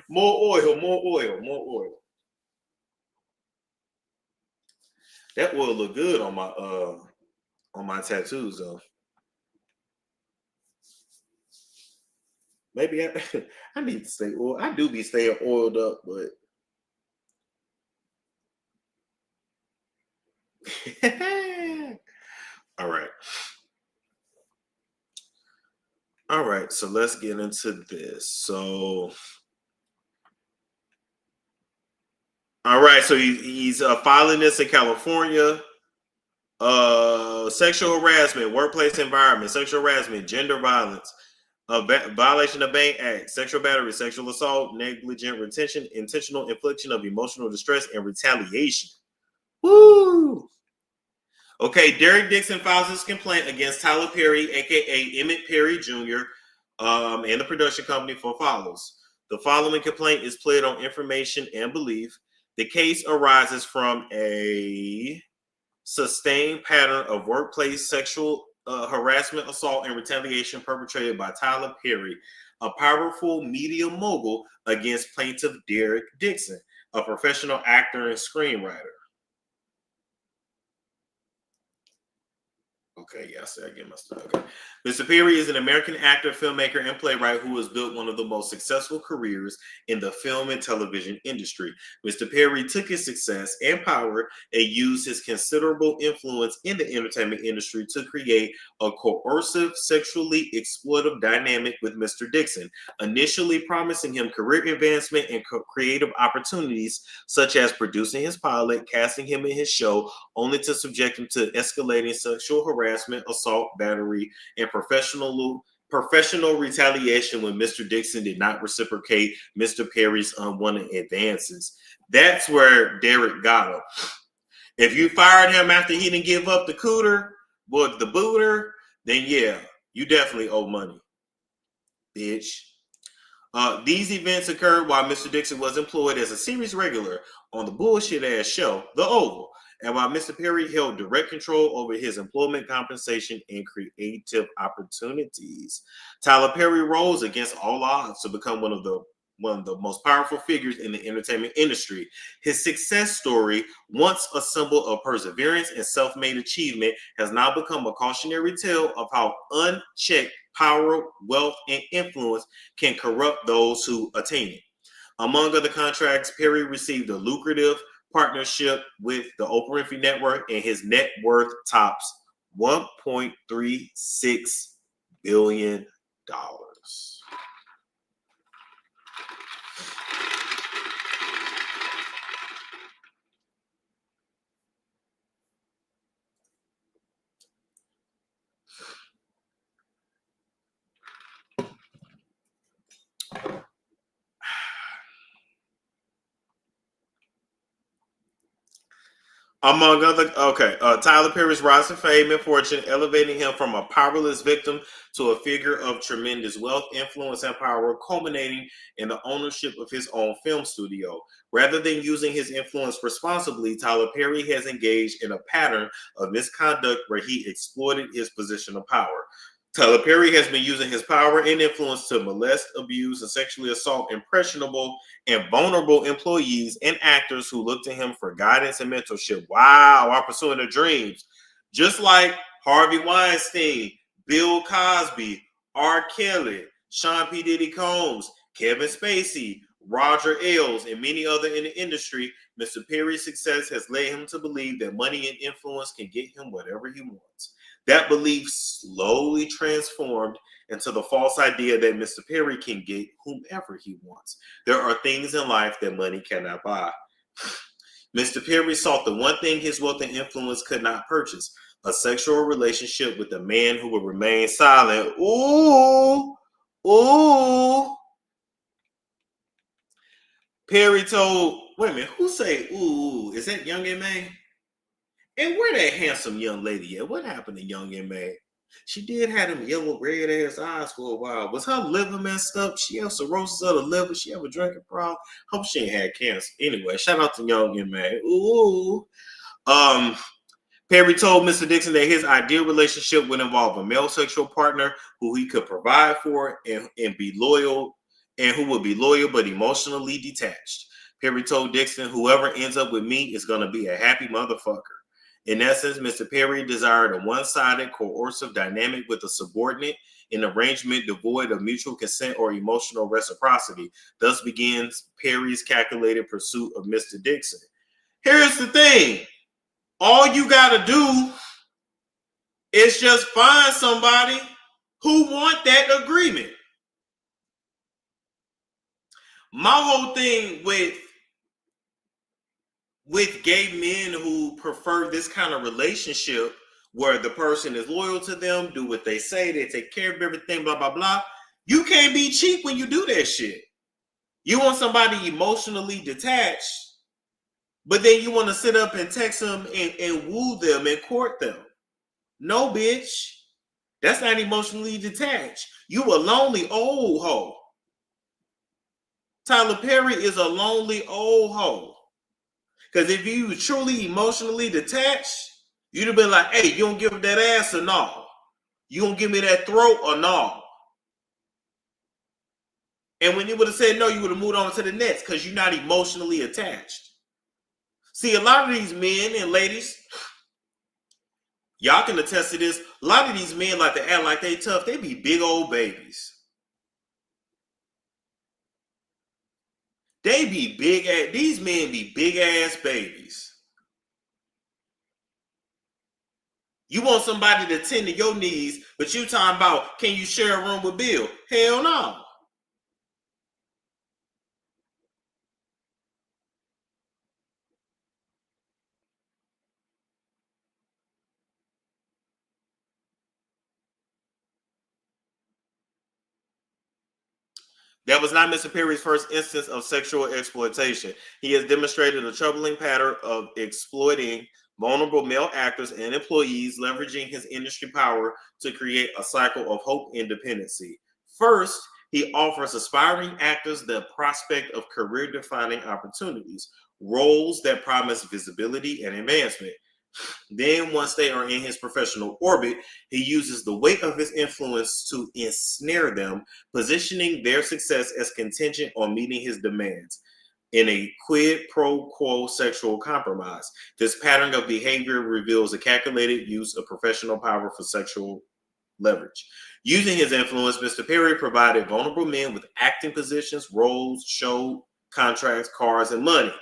more oil, more oil, more oil. That oil look good on my tattoos though. Maybe I need to stay oiled. I do be staying oiled up, but all right. All right, so let's get into this. So all right, so he's filing this in California. Sexual harassment, workplace environment, sexual harassment, gender violence, violation of Bank Act, sexual battery, sexual assault, negligent retention, intentional infliction of emotional distress, and retaliation. Woo! Okay, Derek Dixon files his complaint against Tyler Perry, aka Emmett Perry Jr., and the production company for follows. The following complaint is pled on information and belief. The case arises from a sustained pattern of workplace sexual harassment, assault, and retaliation perpetrated by Tyler Perry, a powerful media mogul, against plaintiff Derek Dixon, a professional actor and screenwriter. Okay, yes, I get my stuff. Okay. Mr. Perry is an American actor, filmmaker, and playwright who has built one of the most successful careers in the film and television industry. Mr. Perry took his success and power and used his considerable influence in the entertainment industry to create a coercive, sexually exploitive dynamic with Mr. Dixon, initially promising him career advancement and creative opportunities, such as producing his pilot, casting him in his show, only to subject him to escalating sexual harassment, assault, battery, and professional retaliation when Mr. Dixon did not reciprocate Mr. Perry's unwanted advances. That's where Derek got him. If you fired him after he didn't give up the booter, then yeah, you definitely owe money, bitch. These events occurred while Mr. Dixon was employed as a series regular on the bullshit ass show, The Oval, and while Mr. Perry held direct control over his employment compensation and creative opportunities. Tyler Perry rose against all odds to become one of the most powerful figures in the entertainment industry. His success story, once a symbol of perseverance and self-made achievement, has now become a cautionary tale of how unchecked power, wealth, and influence can corrupt those who attain it. Among other contracts, Perry received a lucrative partnership with the Oprah Winfrey Network, and his net worth tops $1.36 billion. Among other, Tyler Perry's rise to fame and fortune, elevating him from a powerless victim to a figure of tremendous wealth, influence, and power, culminating in the ownership of his own film studio. Rather than using his influence responsibly, Tyler Perry has engaged in a pattern of misconduct where he exploited his position of power. Tyler Perry has been using his power and influence to molest, abuse, and sexually assault impressionable and vulnerable employees and actors who look to him for guidance and mentorship. Wow, while pursuing their dreams. Just like Harvey Weinstein, Bill Cosby, R. Kelly, Sean P. Diddy Combs, Kevin Spacey, Roger Ailes, and many others in the industry, Mr. Perry's success has led him to believe that money and influence can get him whatever he wants. That belief slowly transformed into the false idea that Mr. Perry can get whomever he wants. There are things in life that money cannot buy. Mr. Perry sought the one thing his wealth and influence could not purchase: a sexual relationship with a man who would remain silent. Ooh, ooh. Perry told, wait a minute, who say ooh? Is that Young M.A.? And where that handsome young lady at? What happened to Young M.A.? She did have them yellow red ass eyes for a while. Was her liver messed up? She have cirrhosis of the liver? She have a drinking problem? Hope she ain't had cancer. Anyway, shout out to Young M.A. Ooh. Perry told Mr. Dixon that his ideal relationship would involve a male sexual partner who he could provide for and be loyal, and who would be loyal but emotionally detached. Perry told Dixon, whoever ends up with me is going to be a happy motherfucker. In essence, Mr. Perry desired a one-sided coercive dynamic with a subordinate, an arrangement devoid of mutual consent or emotional reciprocity. Thus begins Perry's calculated pursuit of Mr. Dixon. Here's the thing. All you got to do is just find somebody who want that agreement. My whole thing with gay men who prefer this kind of relationship where the person is loyal to them, do what they say, they take care of everything, blah, blah, blah. You can't be cheap when you do that shit. You want somebody emotionally detached, but then you want to sit up and text them and woo them and court them. No, bitch. That's not emotionally detached. You a lonely old hoe. Tyler Perry is a lonely old hoe. Because if you were truly emotionally detached, you'd have been like, hey, you don't give that ass or no? You don't give me that throat or no? And when you would have said no, you would have moved on to the next because you're not emotionally attached. See, a lot of these men and ladies, y'all can attest to this. A lot of these men like to act like they tough. They be big old babies. They be big ass, these men be big ass babies. You want somebody to tend to your needs, but you talking about, can you share a room with Bill? Hell no. That was not Mr. Perry's first instance of sexual exploitation. He has demonstrated a troubling pattern of exploiting vulnerable male actors and employees, leveraging his industry power to create a cycle of hope and dependency. First, he offers aspiring actors the prospect of career-defining opportunities, roles that promise visibility and advancement. Then, once they are in his professional orbit, he uses the weight of his influence to ensnare them, positioning their success as contingent on meeting his demands in a quid pro quo sexual compromise. This pattern of behavior reveals a calculated use of professional power for sexual leverage. Using his influence, Mr. Perry provided vulnerable men with acting positions, roles, show contracts, cars, and money.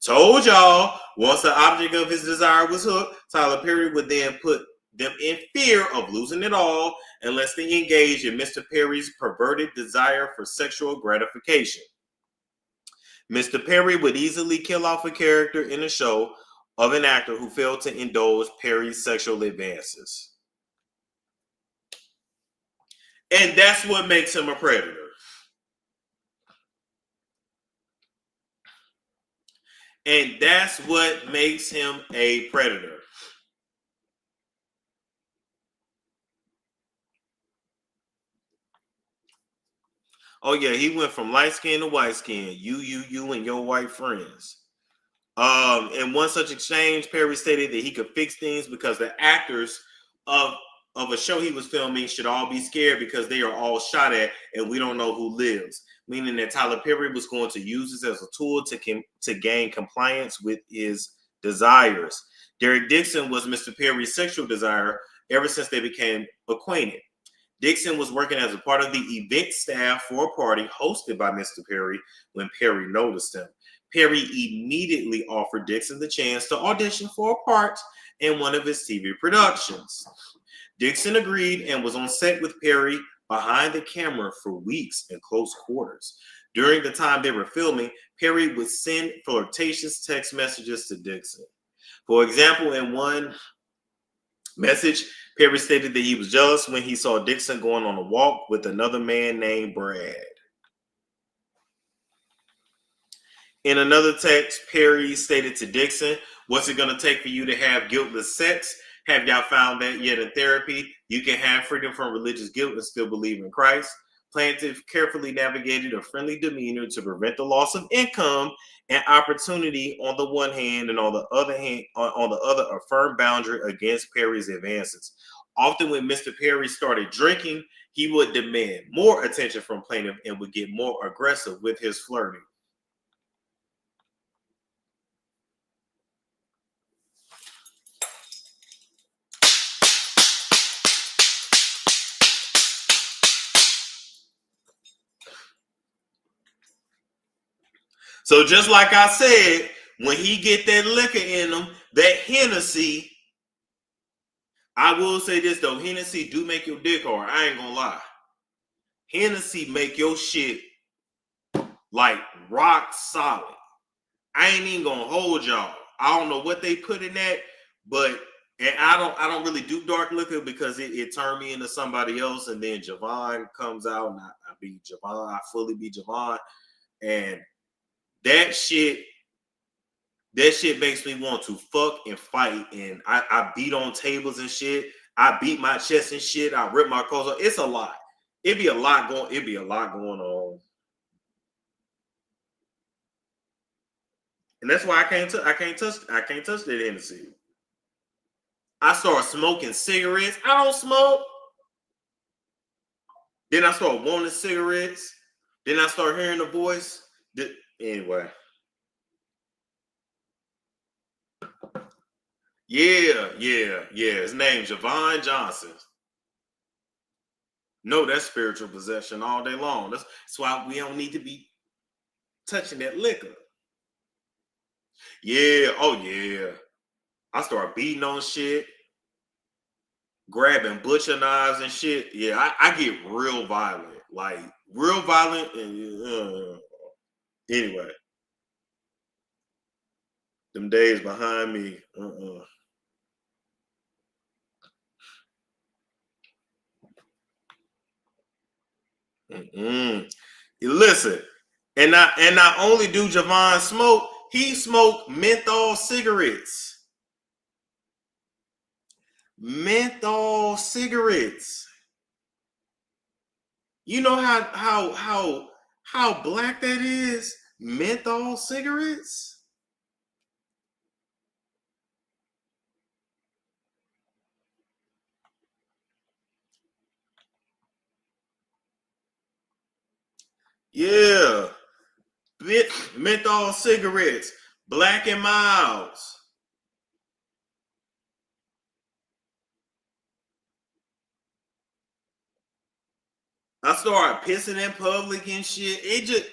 Told y'all, once the object of his desire was hooked, Tyler Perry would then put them in fear of losing it all unless they engage in Mr. Perry's perverted desire for sexual gratification. Mr. Perry would easily kill off a character in a show of an actor who failed to indulge Perry's sexual advances. And that's what makes him a predator. And that's what makes him a predator. Oh yeah, he went from light skin to white skin. You, and your white friends. In one such exchange, Perry stated that he could fix things because the actors of of a show he was filming should all be scared because they are all shot at and we don't know who lives. Meaning that Tyler Perry was going to use this as a tool to gain compliance with his desires. Derek Dixon was Mr. Perry's sexual desire ever since they became acquainted. Dixon was working as a part of the event staff for a party hosted by Mr. Perry when Perry noticed him. Perry immediately offered Dixon the chance to audition for a part in one of his TV productions. Dixon agreed and was on set with Perry behind the camera for weeks in close quarters. During the time they were filming, Perry would send flirtatious text messages to Dixon. For example, in one message, Perry stated that he was jealous when he saw Dixon going on a walk with another man named Brad. In another text, Perry stated to Dixon, "What's it going to take for you to have guiltless sex? Have y'all found that yet in therapy? You can have freedom from religious guilt and still believe in Christ." Plaintiff carefully navigated a friendly demeanor to prevent the loss of income and opportunity on the one hand, and on the other, a firm boundary against Perry's advances. Often when Mr. Perry started drinking, he would demand more attention from plaintiff and would get more aggressive with his flirting. So just like I said, when he get that liquor in him, that Hennessy, I will say this though, Hennessy do make your dick hard. I ain't gonna lie. Hennessy make your shit like rock solid. I ain't even gonna hold y'all. I don't know what they put in that, but and I don't really do dark liquor because it turned me into somebody else, and then Javon comes out and I be Javon, I fully be Javon, and that shit makes me want to fuck and fight, and I beat on tables and shit. I beat my chest and shit. I rip my clothes off. It's a lot. It'd be a lot going on. And that's why I can't touch that Hennessy. I start smoking cigarettes. I don't smoke. Then I start wanting cigarettes. Then I start hearing the voice. Anyway. Yeah. His name's Javon Johnson. No, that's spiritual possession all day long. That's why we don't need to be touching that liquor. Yeah, oh yeah. I start beating on shit, grabbing butcher knives and shit. Yeah, I get real violent. Like, real violent. And anyway. Them days behind me. Listen, and not only do Javon smoke, he smoked menthol cigarettes. Menthol cigarettes. You know how black that is? Menthol cigarettes. Yeah. Menthol cigarettes. Black and Milds. I started pissing in public and shit. It just...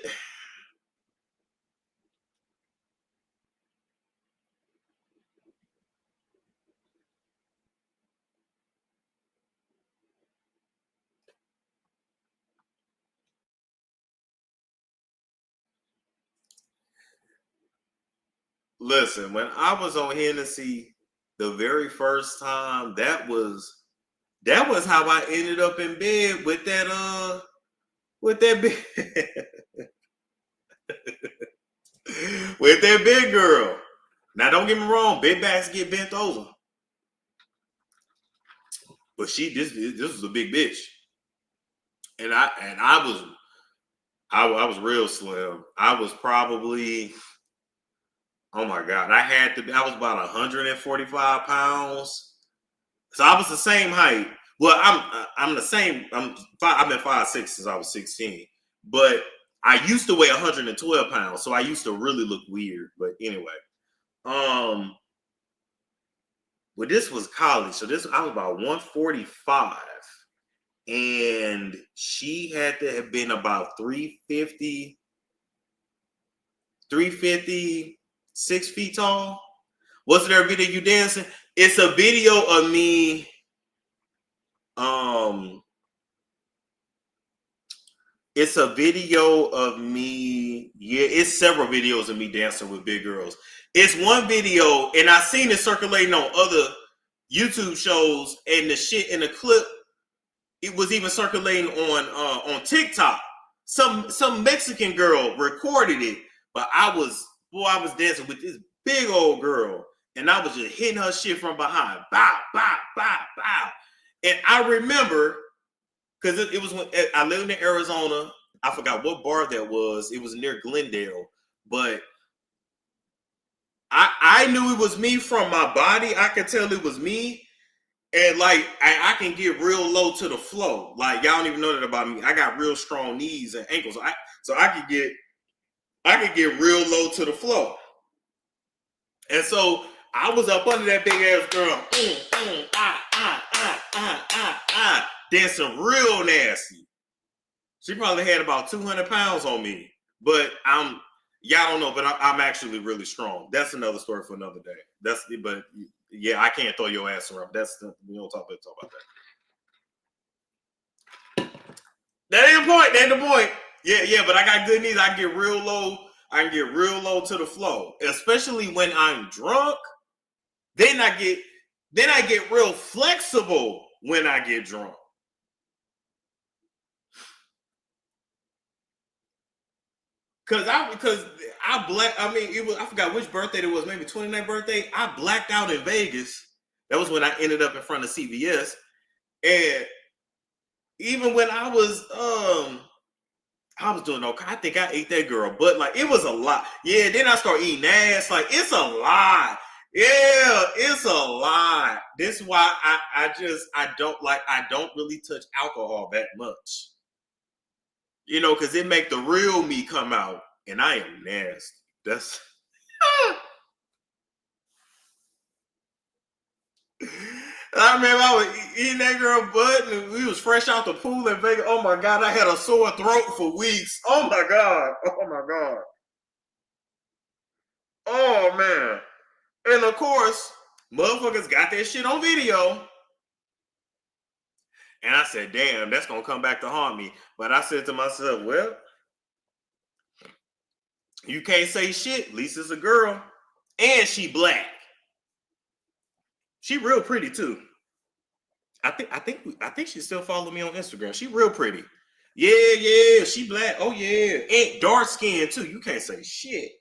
Listen, when I was on Hennessy the very first time, that was how I ended up in bed with that big with that big girl. Now don't get me wrong, big backs get bent over. But this was a big bitch. And I was real slim. I was probably, oh my God, I was about 145 pounds. So I was the same height, Well, I'm the same. I've been 5'6" since I was 16, but I used to weigh 112 pounds, so I used to really look weird. But anyway, well, this was college, so this I was about 145, and she had to have been about 350, 6 feet tall. Was there a video of you dancing? It's a video of me. It's a video of me. Yeah, it's several videos of me dancing with big girls. It's one video, and I seen it circulating on other YouTube shows, and the shit in the clip, it was even circulating on TikTok. Some Mexican girl recorded it, but I was dancing with this big old girl, and I was just hitting her shit from behind. Bow, bow, bow, bow. And I remember, because it was when I lived in Arizona. I forgot what bar that was. It was near Glendale, but I knew it was me from my body. I could tell it was me, and like I can get real low to the flow. Like y'all don't even know that about me. I got real strong knees and ankles, so I could get real low to the flow. And so I was up under that big ass girl, dancing real nasty. She probably had about 200 pounds on me, but y'all don't know, but I'm actually really strong. That's another story for another day. But yeah, I can't throw your ass around. We don't talk about that. That ain't the point. Yeah, but I got good knees. I can get real low. I can get real low to the flow, especially when I'm drunk. Then I get real flexible when I get drunk. I forgot which birthday it was, maybe 29th birthday. I blacked out in Vegas. That was when I ended up in front of CVS. And even when I was doing okay. I think I ate that girl, but like it was a lot. Yeah, then I start eating ass. Like it's a lot. Yeah, it's a lot. This is why I don't really touch alcohol that much. Because it make the real me come out, and I am nasty. That's I remember I was eating that girl butt, and we was fresh out the pool in Vegas. Oh my god, I had a sore throat for weeks. Oh my god. Oh my god. Oh man. And of course, motherfuckers got that shit on video. And I said, damn, that's gonna come back to haunt me. But I said to myself, well, you can't say shit. At least it's a girl. And she black. She real pretty too. I think she still follow me on Instagram. She real pretty. Yeah, she black. Oh yeah. And dark skin too. You can't say shit.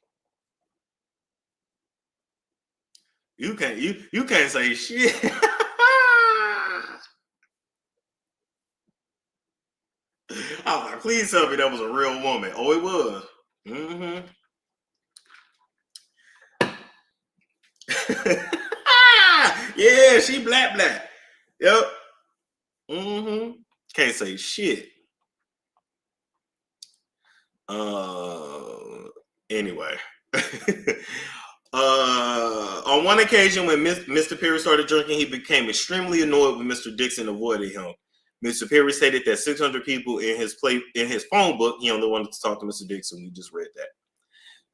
You can't say shit. I was like, please tell me that was a real woman. Oh, it was. Mm-hmm. Yeah, she black. Yep. Mm-hmm. Can't say shit. Anyway. On one occasion when Mr. Perry started drinking, he became extremely annoyed when Mr. Dixon avoided him. Mr. Perry stated that 600 people in his phone book, he only wanted to talk to Mr. Dixon. We just read that.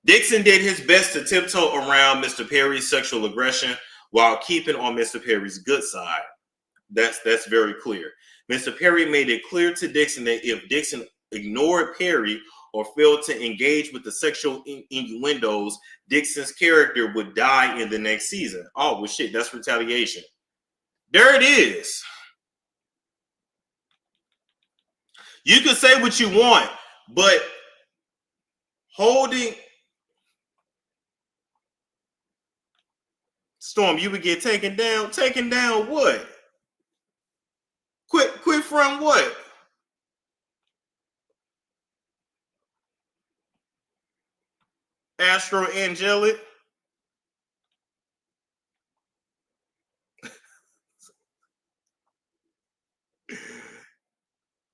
Dixon did his best to tiptoe around Mr. Perry's sexual aggression while keeping on Mr. Perry's good side. That's very clear. Mr. Perry made it clear to Dixon that if Dixon ignored Perry or failed to engage with the sexual innuendos, Dixon's character would die in the next season. Oh, well, shit, that's retaliation. There it is. You can say what you want, but holding Storm, you would get taken down. Taken down what? Quit from what? Astro Angelic.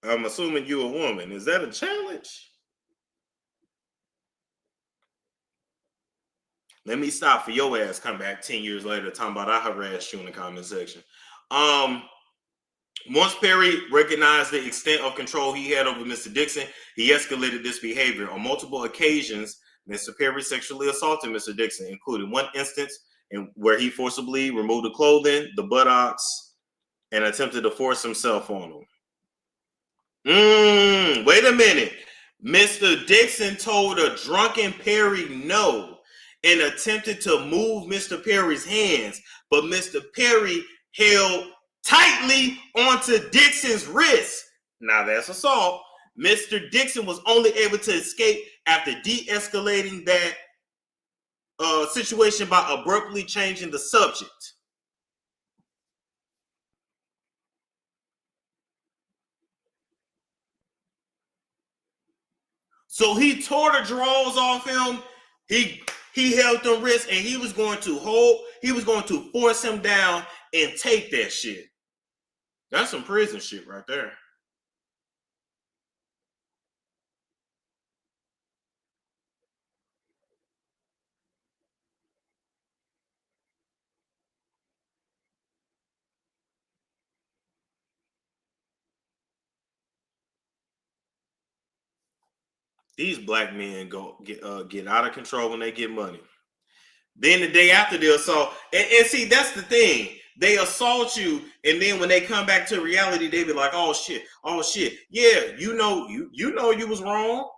I'm assuming you a woman. Is that a challenge? Let me stop for your ass. Come back 10 years later, talking about I harassed you in the comment section. Um, Once Perry recognized the extent of control he had over Mr. Dixon, he escalated this behavior. On multiple occasions, Mr. Perry sexually assaulted Mr. Dixon, including one instance where he forcibly removed the clothing, the buttocks, and attempted to force himself on him. Wait a minute. Mr. Dixon told a drunken Perry no and attempted to move Mr. Perry's hands, but Mr. Perry held tightly onto Dixon's wrist. Now that's assault. Mr. Dixon was only able to escape after de-escalating that situation by abruptly changing the subject. So he tore the drawers off him. He held the wrist and he was going to force him down and take that shit. That's some prison shit right there. These black men get out of control when they get money. Then the day after the assault, and see, that's the thing. They assault you, and then when they come back to reality, they be like, "Oh shit, oh shit, yeah, you know you was wrong.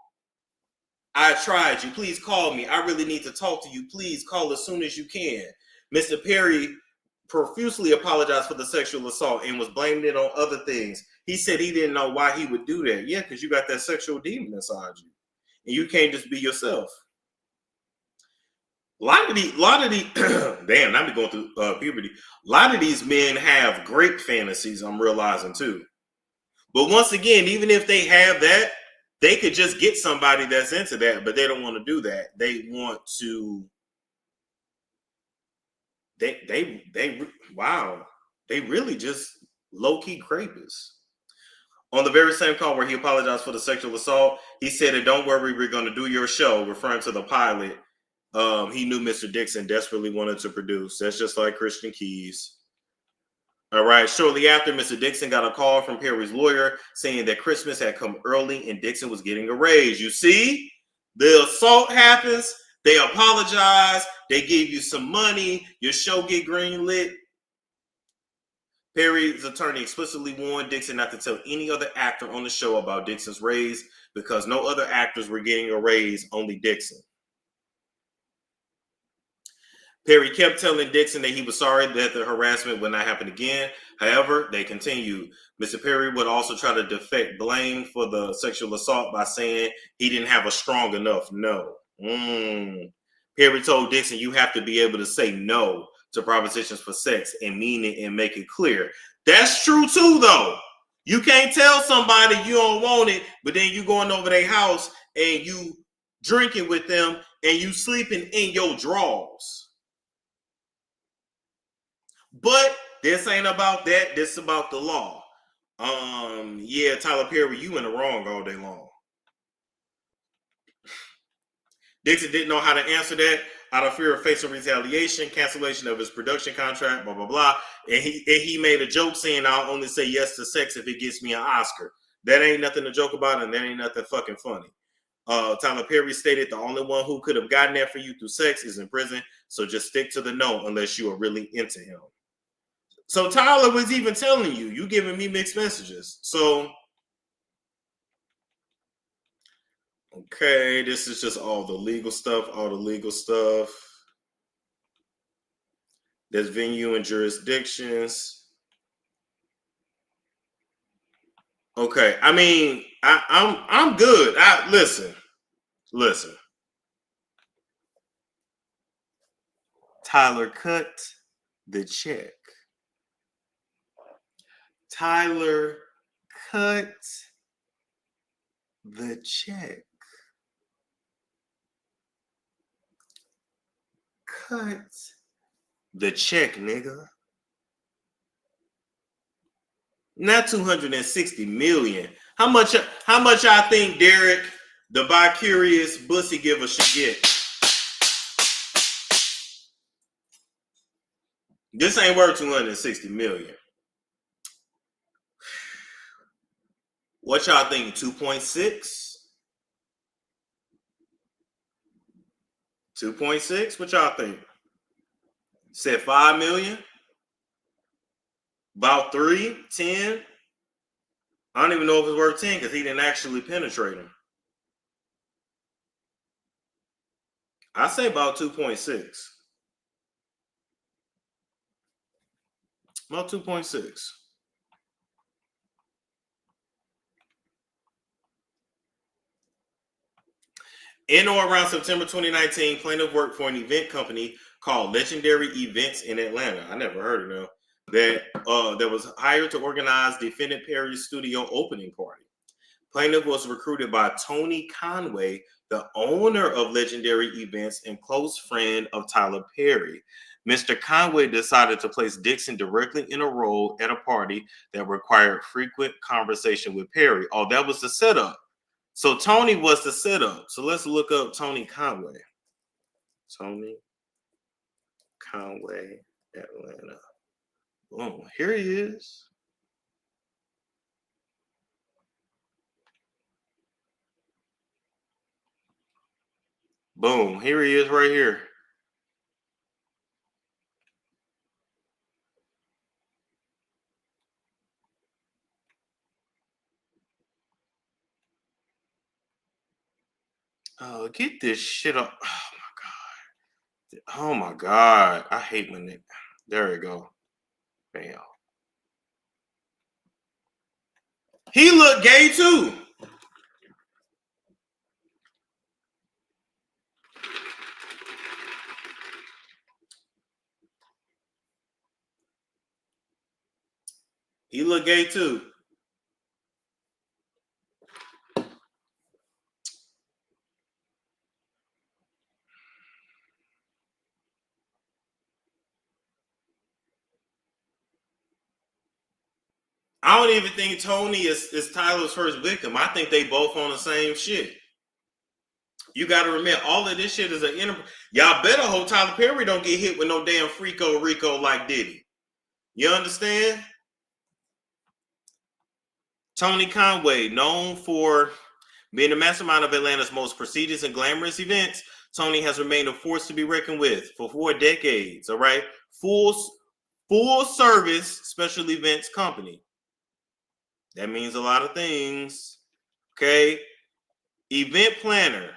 I tried you. Please call me. I really need to talk to you. Please call as soon as you can." Mr. Perry profusely apologized for the sexual assault and was blaming it on other things. He said he didn't know why he would do that. Yeah, because you got that sexual demon inside you, and you can't just be yourself. A lot of the damn, I be going through puberty. A lot of these men have great fantasies. I'm realizing too. But once again, even if they have that, they could just get somebody that's into that, but they don't want to do that. They want to. Wow, they really just low key creepists. On the very same call where he apologized for the sexual assault, he said, "Don't worry, we're going to do your show," referring to the pilot. He knew Mr. Dixon desperately wanted to produce. That's just like Christian Keys. All right. Shortly after, Mr. Dixon got a call from Perry's lawyer saying that Christmas had come early and Dixon was getting a raise. You see, the assault happens. They apologize. They give you some money. Your show get greenlit. Perry's attorney explicitly warned Dixon not to tell any other actor on the show about Dixon's raise because no other actors were getting a raise, only Dixon. Perry kept telling Dixon that he was sorry that the harassment would not happen again. However, they continued. Mr. Perry would also try to deflect blame for the sexual assault by saying he didn't have a strong enough no. Perry told Dixon, "You have to be able to say no to propositions for sex and mean it and make it clear." That's true too, though. You can't tell somebody you don't want it, but then you going over their house and you drinking with them and you sleeping in your drawers. But this ain't about that. This is about the law. Yeah, Tyler Perry, you in the wrong all day long. Dixon didn't know how to answer that out of fear of facing retaliation, cancellation of his production contract, blah, blah, blah. And he made a joke saying, "I'll only say yes to sex if it gets me an Oscar." That ain't nothing to joke about, and that ain't nothing fucking funny. Tyler Perry stated the only one who could have gotten that for you through sex is in prison, so just stick to the no unless you are really into him. So Tyler was even telling you giving me mixed messages. So, okay, this is just all the legal stuff, There's venue and jurisdictions. Okay, I mean, I'm good. Listen. Tyler cut the check. Tyler cut the check. Cut the check, nigga. Not 260 million. How much I think Derek, the bi-curious bussy giver, should get? This ain't worth 260 million. What y'all think? 2.6? 2.6? What y'all think? Said 5 million? About 3? 10? I don't even know if it's worth 10 because he didn't actually penetrate him. I say about 2.6. About 2.6. In or around September 2019, plaintiff worked for an event company called Legendary Events in Atlanta. I never heard of them. That was hired to organize defendant Perry's studio opening party. Plaintiff was recruited by Tony Conway, the owner of Legendary Events and close friend of Tyler Perry. Mr. Conway decided to place Dixon directly in a role at a party that required frequent conversation with Perry. Oh, that was the setup. So Tony was the setup. So let's look up Tony Conway. Tony Conway, Atlanta. Boom, here he is. Boom, here he is right here. Oh, get this shit up. Oh my God. Oh my God. I hate when it. There we go. Bam. He looked gay too. He looked gay too. I don't even think Tony is Tyler's first victim. I think they both on the same shit. You got to remember, all of this shit is y'all better hope Tyler Perry don't get hit with no damn Frico Rico like Diddy. You understand? Tony Conway, known for being the mastermind of Atlanta's most prestigious and glamorous events, Tony has remained a force to be reckoned with for 4 decades. All right, full service special events company. That means a lot of things. Okay, event planner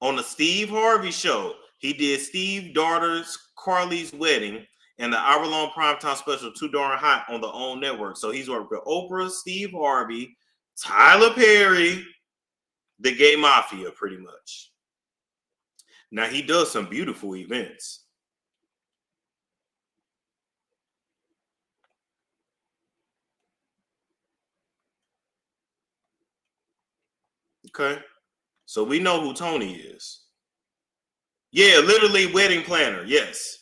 on the Steve Harvey show. He did Steve's daughter's Carly's wedding and the hour-long primetime special Too Darn Hot on the OWN network. So he's worked with Oprah, Steve Harvey, Tyler Perry, the Gay Mafia, pretty much. Now he does some beautiful events. Okay, so we know who Tony is. Yeah, literally wedding planner. Yes.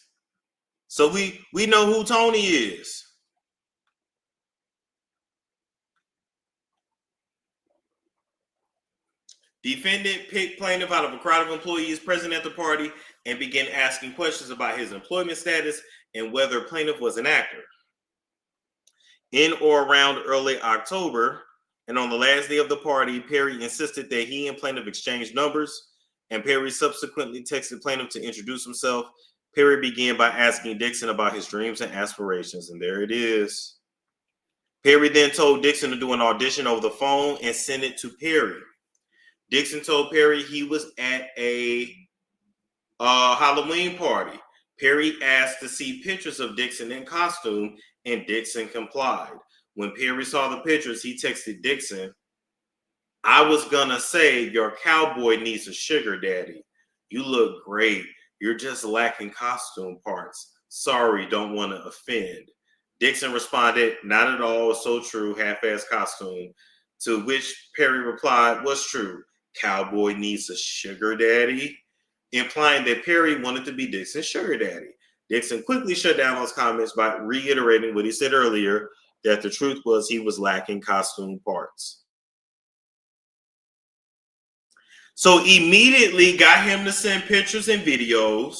So we know who Tony is. Defendant picked plaintiff out of a crowd of employees present at the party and began asking questions about his employment status and whether plaintiff was an actor. In or around early October, and on the last day of the party, Perry insisted that he and plaintiff exchanged numbers, and Perry subsequently texted plaintiff to introduce himself. Perry began by asking Dixon about his dreams and aspirations, and there it is. Perry then told Dixon to do an audition over the phone and send it to Perry. Dixon told Perry he was at a Halloween party. Perry asked to see pictures of Dixon in costume, and Dixon complied. When Perry saw the pictures, he texted Dixon, "I was gonna say your cowboy needs a sugar daddy. You look great. You're just lacking costume parts. Sorry, don't want to offend." Dixon responded, "Not at all. So true. Half-ass costume." To which Perry replied, "What's true? Cowboy needs a sugar daddy," implying that Perry wanted to be Dixon's sugar daddy. Dixon quickly shut down those comments by reiterating what he said earlier, that the truth was he was lacking costume parts. So immediately got him to send pictures and videos.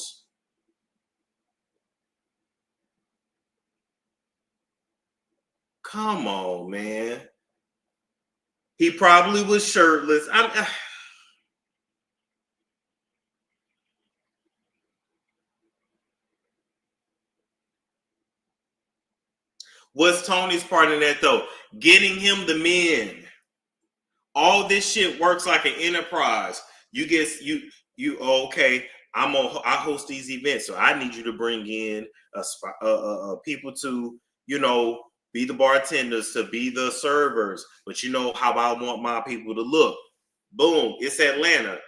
Come on, man. He probably was shirtless. What's Tony's part in that though? Getting him the men. All this shit works like an enterprise. You get you okay. I host these events, so I need you to bring in people to be the bartenders, to be the servers. But you know how I want my people to look. Boom, it's Atlanta.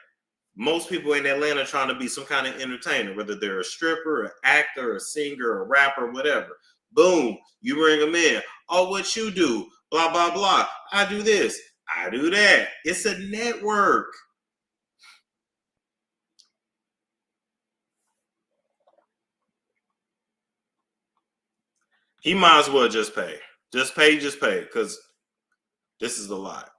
Most people in Atlanta trying to be some kind of entertainer, whether they're a stripper, an actor, a singer, a rapper, whatever. Boom, you bring them in. Oh, what you do? Blah, blah, blah. I do this. I do that. It's a network. He might as well just pay. Just pay, because this is a lot.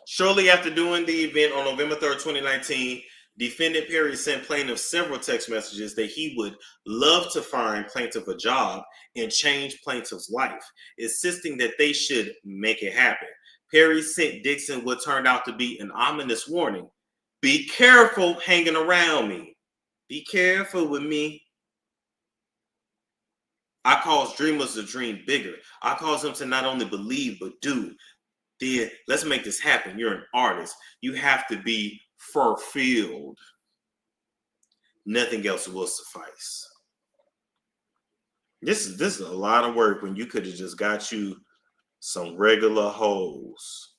Shortly after doing the event on November 3rd, 2019, defendant Perry sent plaintiff several text messages that he would love to find plaintiff a job and change plaintiff's life, insisting that they should make it happen. Perry sent Dixon what turned out to be an ominous warning. Be careful hanging around me. Be careful with me. I cause dreamers to dream bigger. I cause them to not only believe, but do. Then let's make this happen. You're an artist. You have to be fulfilled. Nothing else will suffice. This is a lot of work when you could have just got you some regular hoes.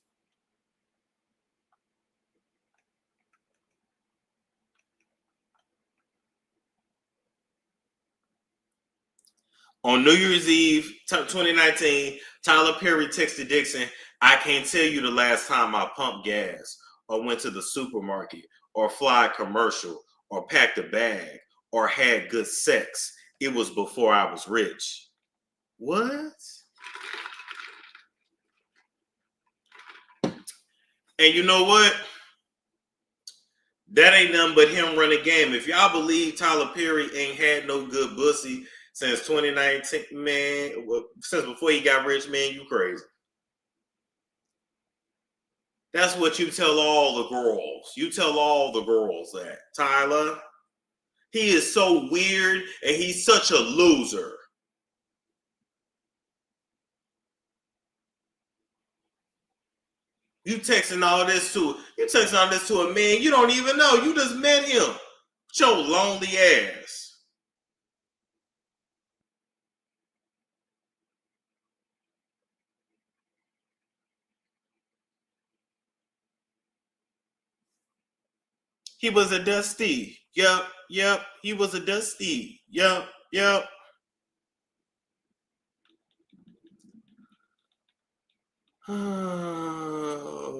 On New Year's Eve 2019, Tyler Perry texted Dixon, I can't tell you the last time I pumped gas or went to the supermarket or fly a commercial or packed a bag or had good sex. It was before I was rich. What? And you know what? That ain't nothing but him running game. If y'all believe Tyler Perry ain't had no good pussy since 2019, man, since before he got rich, man, you crazy. That's what you tell all the girls. You tell all the girls that. Tyler, he is so weird and he's such a loser. You texting all this to a man you don't even know. You just met him. Your lonely ass. He was a dusty. Yep. He was a dusty. Yep.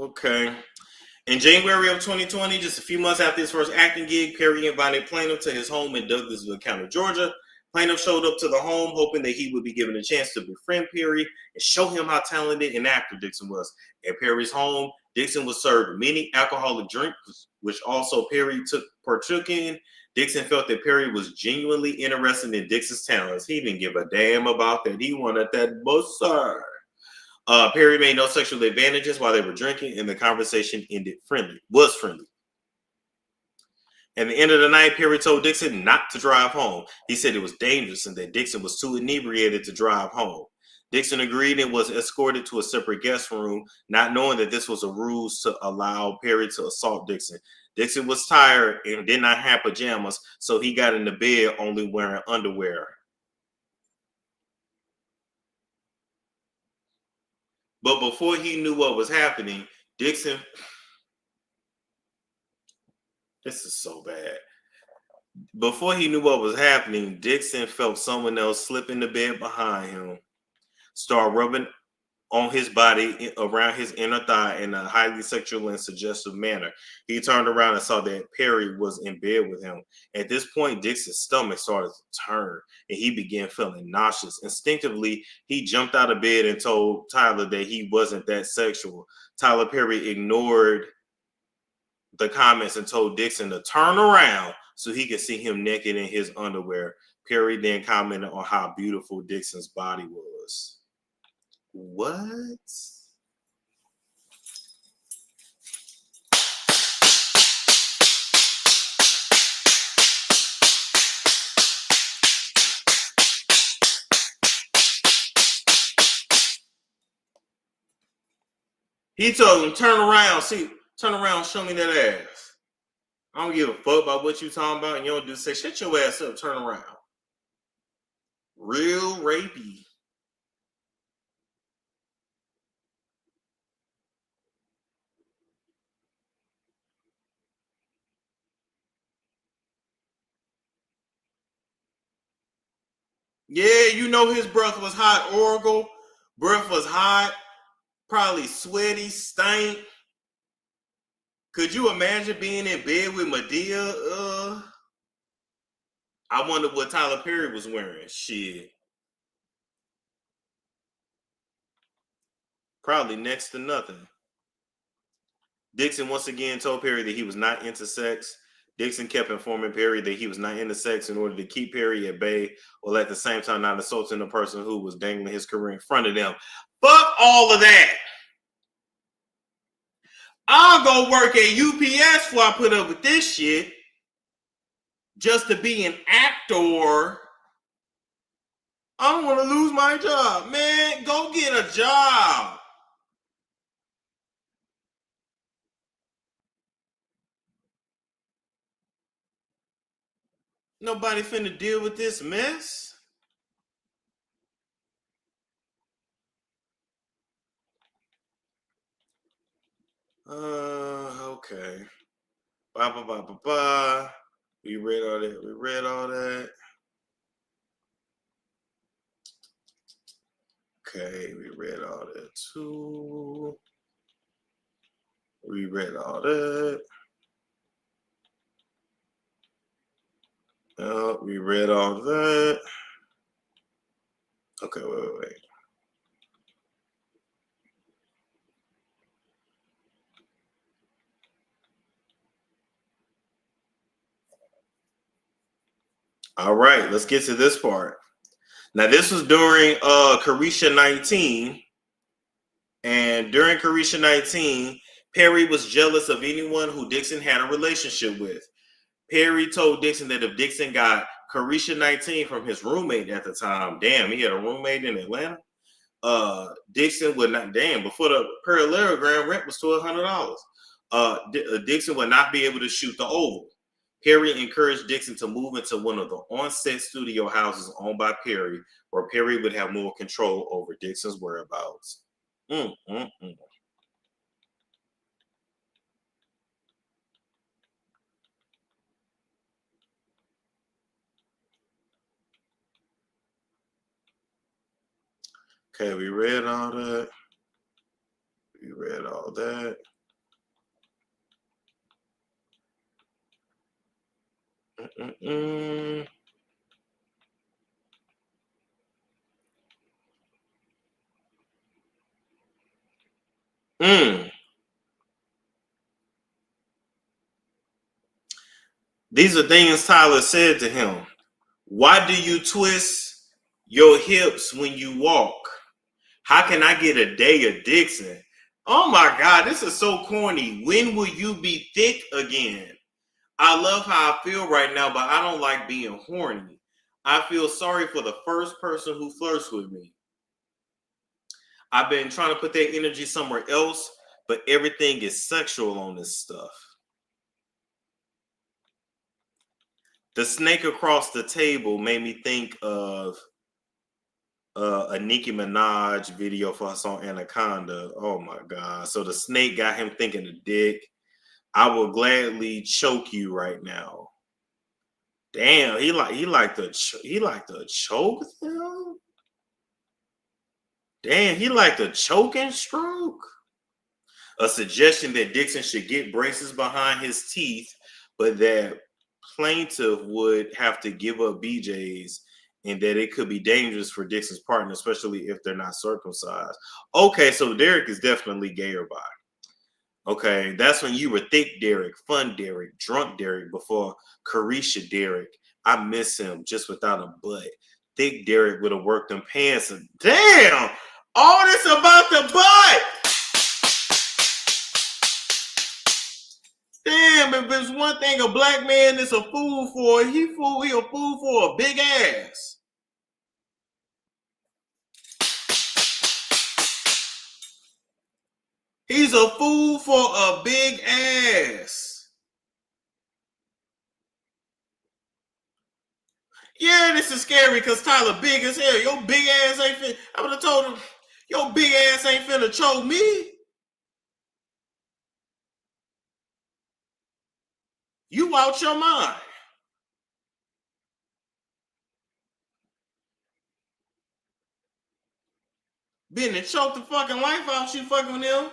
Okay. In January of 2020, just a few months after his first acting gig, Perry invited plaintiff to his home in Douglasville County, Georgia. Plaintiff showed up to the home hoping that he would be given a chance to befriend Perry and show him how talented an actor Dixon was. At Perry's home, Dixon was served many alcoholic drinks, which also Perry partook in. Dixon felt that Perry was genuinely interested in Dixon's talents. He didn't give a damn about that. He wanted that bussard. Perry made no sexual advantages while they were drinking, and the conversation was friendly. At the end of the night, Perry told Dixon not to drive home. He said it was dangerous and that Dixon was too inebriated to drive home. Dixon agreed and was escorted to a separate guest room, not knowing that this was a ruse to allow Perry to assault Dixon. Dixon was tired and did not have pajamas, so he got into bed only wearing underwear. But before he knew what was happening, Dixon... This is so bad. Before he knew what was happening, Dixon felt someone else slip in the bed behind him, start rubbing on his body around his inner thigh in a highly sexual and suggestive manner. He turned around and saw that Perry was in bed with him. At this point, Dixon's stomach started to turn and he began feeling nauseous. Instinctively, he jumped out of bed and told Tyler that he wasn't that sexual. Tyler Perry ignored the comments and told Dixon to turn around so he could see him naked in his underwear. Perry then commented on how beautiful Dixon's body was. What? He told him, turn around, show me that ass. I don't give a fuck about what you talking about, and you don't just say, shut your ass up, turn around. Real rapey. Yeah, you know his breath was hot, Oracle. Breath was hot, probably sweaty, stank. Could you imagine being in bed with Medea? I wonder what Tyler Perry was wearing. Shit. Probably next to nothing. Dixon once again told Perry that he was not into sex. Dixon kept informing Perry that he was not into sex in order to keep Perry at bay, while at the same time not assaulting the person who was dangling his career in front of them. Fuck all of that. I'll go work at UPS before I put up with this shit. Just to be an actor. I don't want to lose my job. Man, go get a job. Nobody finna deal with this mess. Okay. Bye. We read all that. Okay, we read all that too. We read all that. We read all that. Okay, wait. All right, let's get to this part. Now, this was during Carisha 19. And during Carisha 19, Perry was jealous of anyone who Dixon had a relationship with. Perry told Dixon that if Dixon got Carisha 19 from his roommate at the time, damn, he had a roommate in Atlanta. Dixon would not, before the parallelogram, rent was $1,200. Dixon would not be able to shoot the oval. Perry encouraged Dixon to move into one of the on-set studio houses owned by Perry, where Perry would have more control over Dixon's whereabouts. Okay, we read all that. These are things Tyler said to him. Why do you twist your hips when you walk? How can I get a day of Dixon? Oh my God, this is so corny. When will you be thick again? I love how I feel right now, but I don't like being horny. I feel sorry for the first person who flirts with me. I've been trying to put that energy somewhere else, but everything is sexual on this stuff. The snake across the table made me think of a Nicki Minaj video for her song Anaconda. Oh my God. So the snake got him thinking of dick. I will gladly choke you right now. Damn, he like to choke them. Damn, he like a choking stroke. A suggestion that Dixon should get braces behind his teeth, but that plaintiff would have to give up BJ's and that it could be dangerous for Dixon's partner, especially if they're not circumcised. Okay, so Derek is definitely gay or bi. Okay, that's when you were thick Derek, fun Derek, drunk Derek before Carisha Derek. I miss him just without a butt. Thick Derek would have worked them pants. Damn! All this about the butt! Damn, if there's one thing a black man is a fool for, he a fool for a big ass. He's a fool for a big ass. Yeah, this is scary because Tyler big as hell. Your big ass ain't finna. I would have told him, your big ass ain't finna choke me. You out your mind. Been to choke the fucking life out you fucking with him.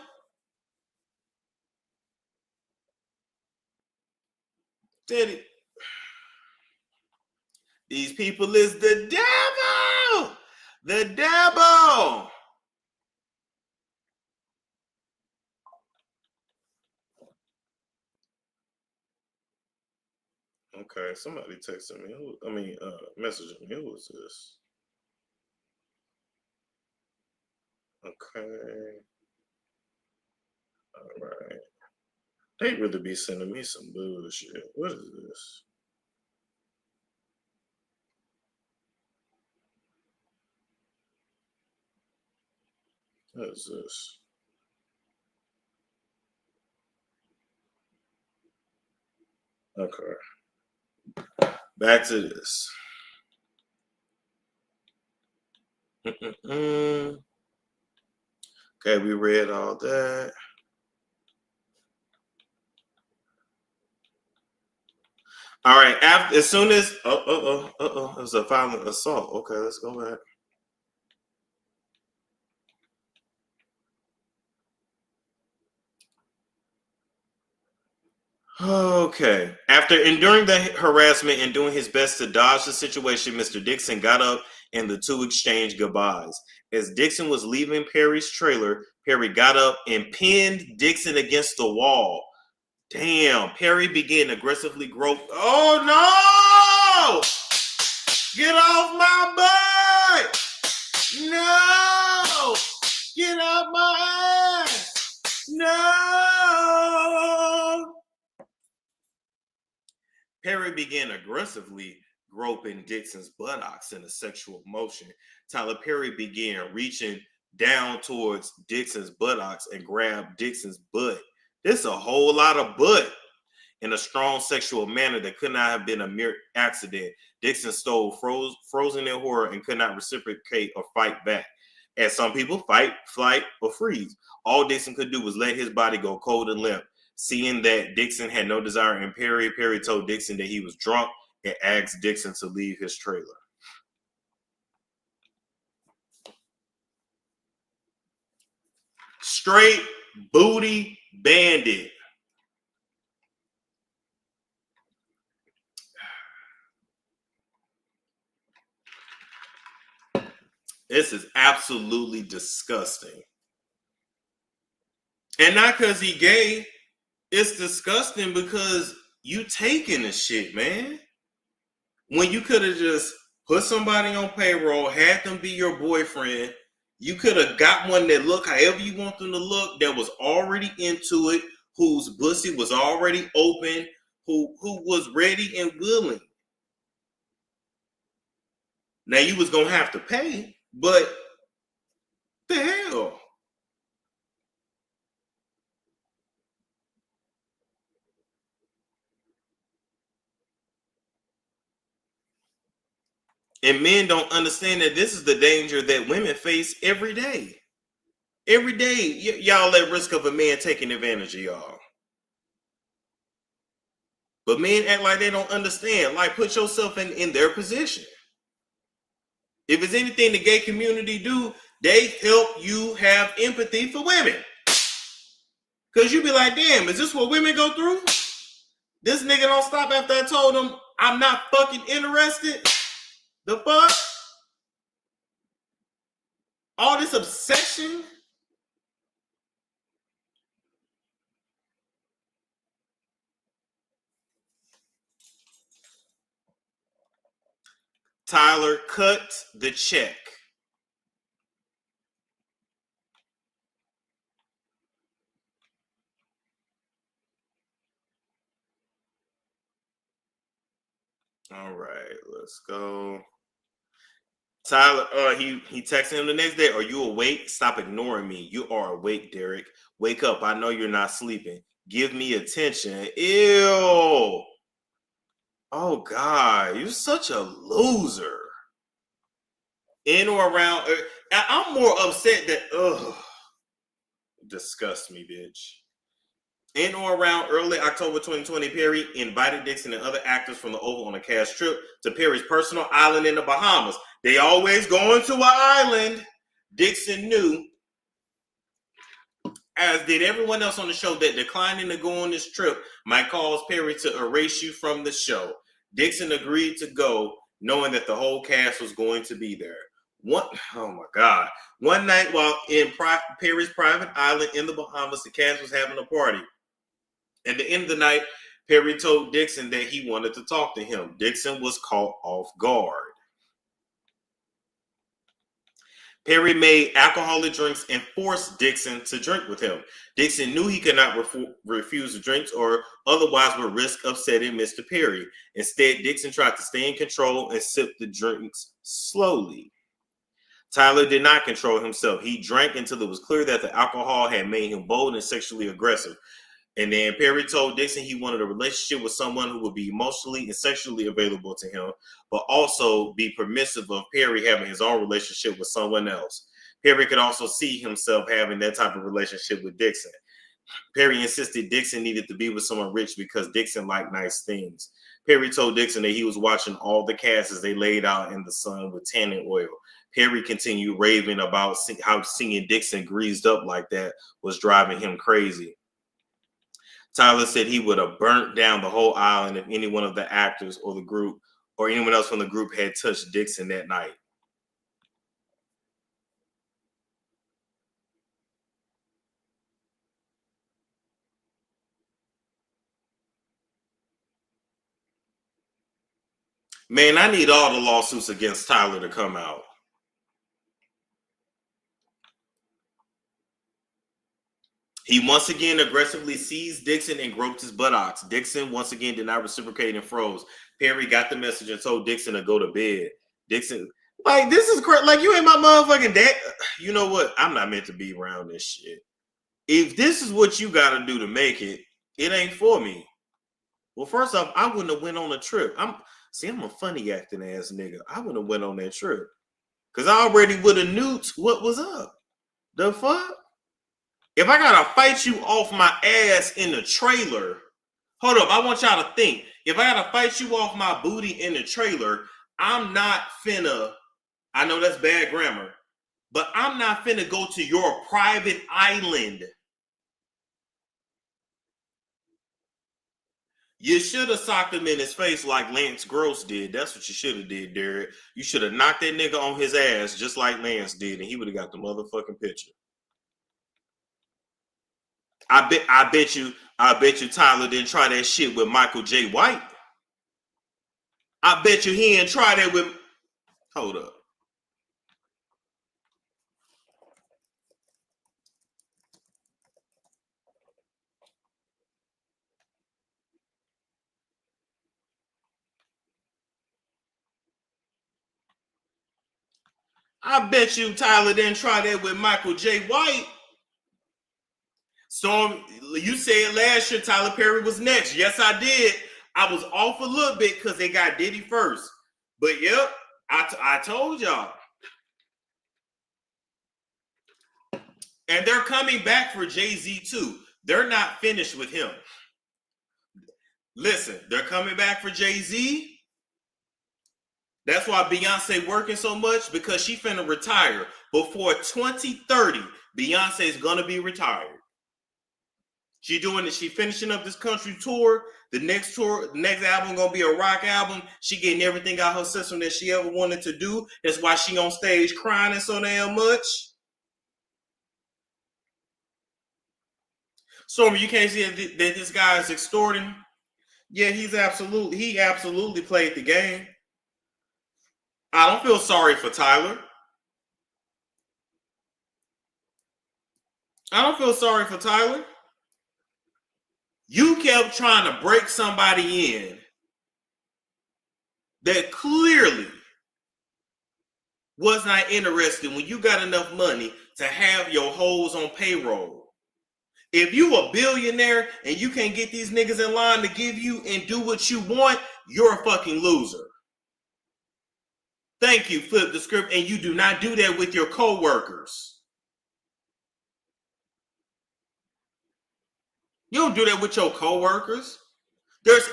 Teddy. These people is the devil. The devil. Okay, somebody texted me. Messaging me. Who was this? Okay. All right. They really be sending me some bullshit. What is this? What is this? Okay. Back to this. Okay, we read all that. All right. As soon as it was a violent assault. Okay, let's go back. Okay. After enduring the harassment and doing his best to dodge the situation, Mr. Dixon got up and the two exchanged goodbyes. As Dixon was leaving Perry's trailer, Perry got up and pinned Dixon against the wall. Damn, Perry began aggressively grope. Oh no! Get off my butt! No! Get off my ass! No! Perry began aggressively groping Dixon's buttocks in a sexual motion. Tyler Perry began reaching down towards Dixon's buttocks and grabbed Dixon's butt. This is a whole lot of butt in a strong sexual manner that could not have been a mere accident. Dixon stole frozen in horror and could not reciprocate or fight back. As some people fight, flight, or freeze. All Dixon could do was let his body go cold and limp. Seeing that Dixon had no desire in Perry, Perry told Dixon that he was drunk and asked Dixon to leave his trailer. Straight booty bandit. This is absolutely disgusting. And not because he gay. It's disgusting because you taking the shit, man. When you could have just put somebody on payroll, had them be your boyfriend, you could have got one that looked however you want them to look, that was already into it, whose pussy was already open, who was ready and willing. Now you was gonna have to pay, but the hell. And men don't understand that this is the danger that women face every day. Every day, y'all at risk of a man taking advantage of y'all. But men act like they don't understand. Like, put yourself in their position. If it's anything the gay community do, They help you have empathy for women. Because you be like, damn, is this what women go through? This nigga don't stop after I told him I'm not fucking interested. The fuck? All this obsession. Tyler, cut the check. All right, let's go. Tyler, he texted him the next day. Are you awake? Stop ignoring me. You are awake, Derek. Wake up. I know you're not sleeping. Give me attention. Ew. Oh God, you're such a loser. In or around, I'm more upset that disgust me, bitch. In or around early October 2020, Perry invited Dixon and other actors from the Oval on a cash trip to Perry's personal island in the Bahamas. They always going to an island. Dixon knew, as did everyone else on the show, that declining to go on this trip might cause Perry to erase you from the show. Dixon agreed to go, knowing that the whole cast was going to be there. Oh my God. One night while in Perry's private island in the Bahamas, the cast was having a party. At the end of the night, Perry told Dixon that he wanted to talk to him. Dixon was caught off guard. Perry made alcoholic drinks and forced Dixon to drink with him. Dixon knew he could not refuse the drinks or otherwise would risk upsetting Mr. Perry. Instead, Dixon tried to stay in control and sip the drinks slowly. Tyler did not control himself. He drank until it was clear that the alcohol had made him bold and sexually aggressive. And then Perry told Dixon he wanted a relationship with someone who would be emotionally and sexually available to him, but also be permissive of Perry having his own relationship with someone else. Perry could also see himself having that type of relationship with Dixon. Perry insisted Dixon needed to be with someone rich because Dixon liked nice things. Perry told Dixon that he was watching all the cast as they laid out in the sun with tanning oil. Perry continued raving about how seeing Dixon greased up like that was driving him crazy. Tyler said he would have burnt down the whole island if any one of the actors or the group or anyone else from the group had touched Dixon that night. Man, I need all the lawsuits against Tyler to come out. He once again aggressively seized Dixon and groped his buttocks. Dixon once again did not reciprocate and froze. Perry got the message and told Dixon to go to bed. Dixon, like, this is crazy. Like, you ain't my motherfucking dad. You know what? I'm not meant to be around this shit. If this is what you got to do to make it, it ain't for me. Well, first off, I wouldn't have went on a trip. I'm a funny acting ass nigga. I wouldn't have went on that trip because I already would have knew what was up. The fuck? If I gotta fight you off my ass in the trailer, hold up, I want y'all to think. If I gotta fight you off my booty in the trailer, I'm not finna, I know that's bad grammar, but I'm not finna go to your private island. You should have socked him in his face like Lance Gross did. That's what you should have did, Derek. You should have knocked that nigga on his ass just like Lance did, and he would have got the motherfucking picture. I bet you Tyler didn't try that shit with Michael J. White. I bet you he didn't try that with. Hold up. I bet you Tyler didn't try that with Michael J. White. Storm, you said last year Tyler Perry was next. Yes, I did. I was off a little bit because they got Diddy first. But yep, I told y'all. And they're coming back for Jay-Z too. They're not finished with him. Listen, they're coming back for Jay-Z. That's why Beyonce working so much, because she finna retire. Before 2030, Beyonce is gonna be retired. She doing it. She finishing up this country tour. The next album gonna be a rock album. She getting everything out her system that she ever wanted to do. That's why she on stage crying so damn much. Stormy, you can't see that this guy is extorting. Yeah, he absolutely played the game. I don't feel sorry for Tyler. I don't feel sorry for Tyler. You kept trying to break somebody in that clearly was not interested when you got enough money to have your hoes on payroll. If you a billionaire and you can't get these niggas in line to give you and do what you want, you're a fucking loser. Thank you, flip the script, and you do not do that with your co-workers. You don't do that with your co-workers. There's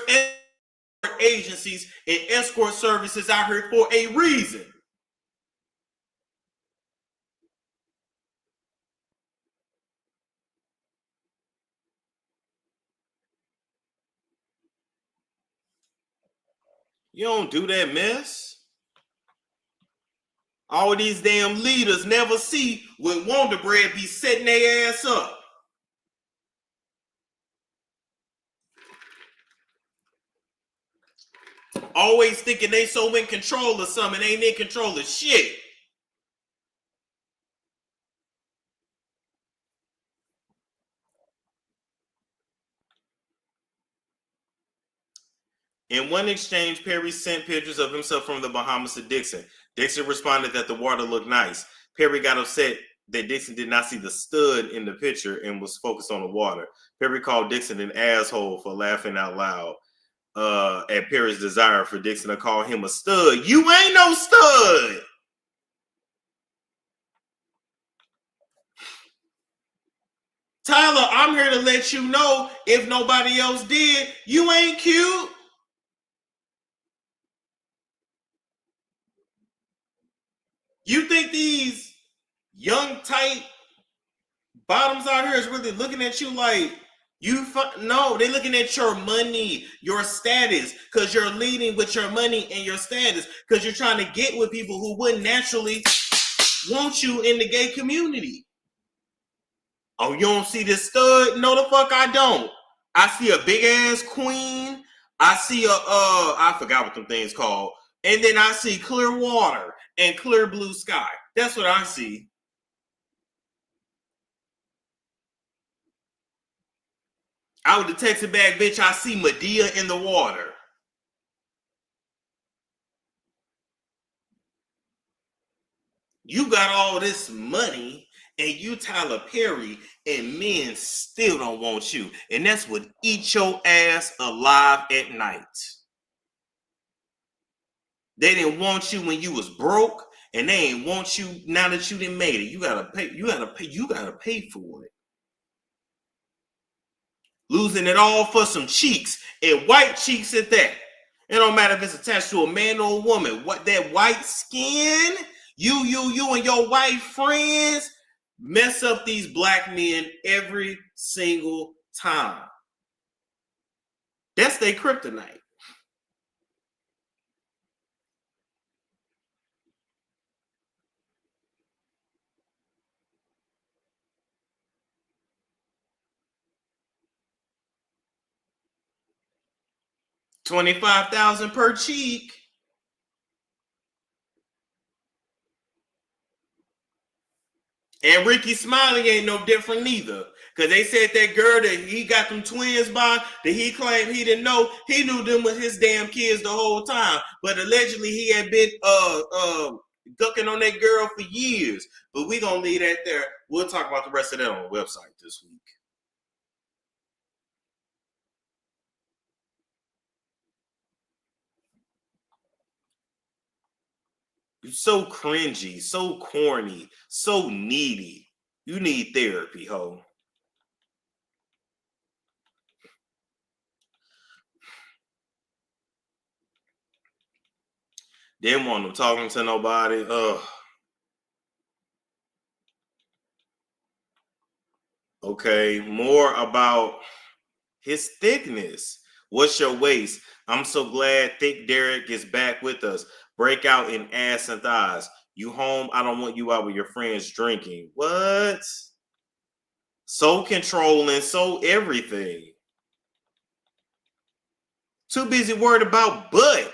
agencies and escort services out here for a reason. You don't do that mess. All of these damn leaders never see when Wonder Bread be setting their ass up. Always thinking they so in control of something, ain't in control of shit. In one exchange, Perry sent pictures of himself from the Bahamas to Dixon. Dixon responded that the water looked nice. Perry got upset that Dixon did not see the stud in the picture and was focused on the water. Perry called Dixon an asshole for laughing out loud at Perry's desire for Dixon to call him a stud. You ain't no stud. Tyler, I'm here to let you know, if nobody else did, you ain't cute. You think these young, tight bottoms out here is really looking at you like no, they're looking at your money, your status, because you're leading with your money and your status, because you're trying to get with people who wouldn't naturally want you in the gay community. Oh, you don't see this stud? No, the fuck I don't. I see a big ass queen. I see I forgot what them things called. And then I see clear water and clear blue sky. That's what I see. I would have texted back, bitch, I see Medea in the water. You got all this money and you Tyler Perry and men still don't want you. And that's what eat your ass alive at night. They didn't want you when you was broke, and they ain't want you now that you done made it. You gotta pay for it. Losing it all for some cheeks, and white cheeks at that. It don't matter if it's attached to a man or a woman. What that white skin, you and your white friends mess up these black men every single time. That's their kryptonite. $25,000 per cheek. And Ricky Smiley ain't no different neither. Because they said that girl that he got them twins by, that he claimed he didn't know, he knew them with his damn kids the whole time. But allegedly he had been ducking on that girl for years. But we gonna leave that there. We'll talk about the rest of that on the website this week. You're so cringy, so corny, so needy. You need therapy, ho. Didn't want him talking to nobody. Ugh. Okay, more about his thickness. What's your waist? I'm so glad Thick Derek is back with us. Breakout in ass and thighs. You home? I don't want you out with your friends drinking. What? So controlling, so everything. Too busy worried about butt.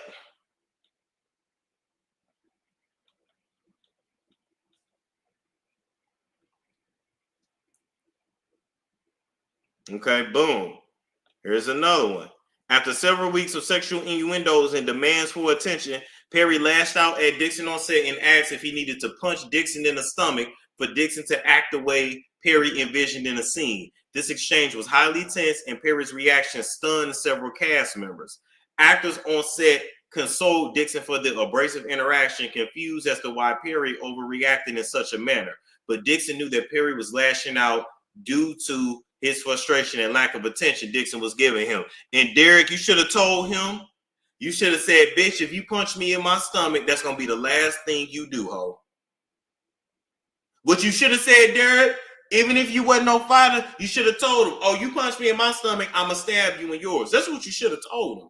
Okay, boom. Here's another one. After several weeks of sexual innuendos and demands for attention, Perry lashed out at Dixon on set and asked if he needed to punch Dixon in the stomach for Dixon to act the way Perry envisioned in the scene. This exchange was highly tense, and Perry's reaction stunned several cast members. Actors on set consoled Dixon for the abrasive interaction, confused as to why Perry overreacted in such a manner. But Dixon knew that Perry was lashing out due to his frustration and lack of attention Dixon was giving him. And Derek, you should have told him, you should have said, bitch, if you punch me in my stomach, that's going to be the last thing you do, ho. What you should have said, Derek, even if you wasn't no fighter, you should have told him, oh, you punch me in my stomach, I'm going to stab you in yours. That's what you should have told him.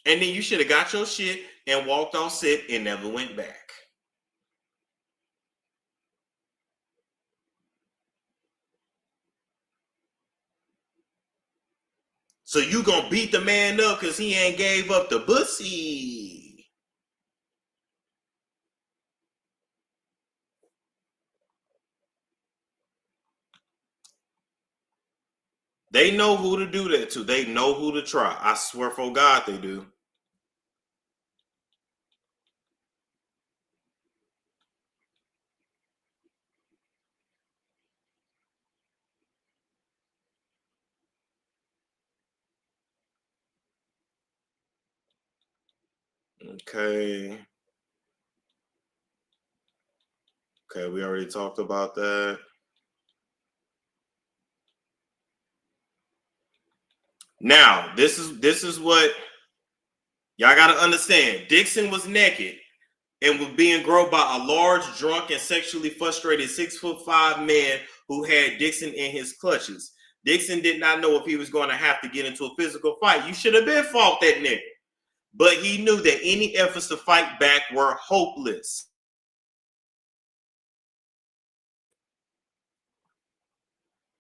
And then you should have got your shit and walked off set and never went back. So you gonna beat the man up because he ain't gave up the pussy. They know who to do that to. They know who to try. I swear for God they do. Okay. Okay, we already talked about that. Now, this is what y'all gotta understand. Dixon was naked and was being groped by a large, drunk, and sexually frustrated 6'5" man who had Dixon in his clutches. Dixon did not know if he was going to have to get into a physical fight. You should have been fought that nigga. But he knew that any efforts to fight back were hopeless.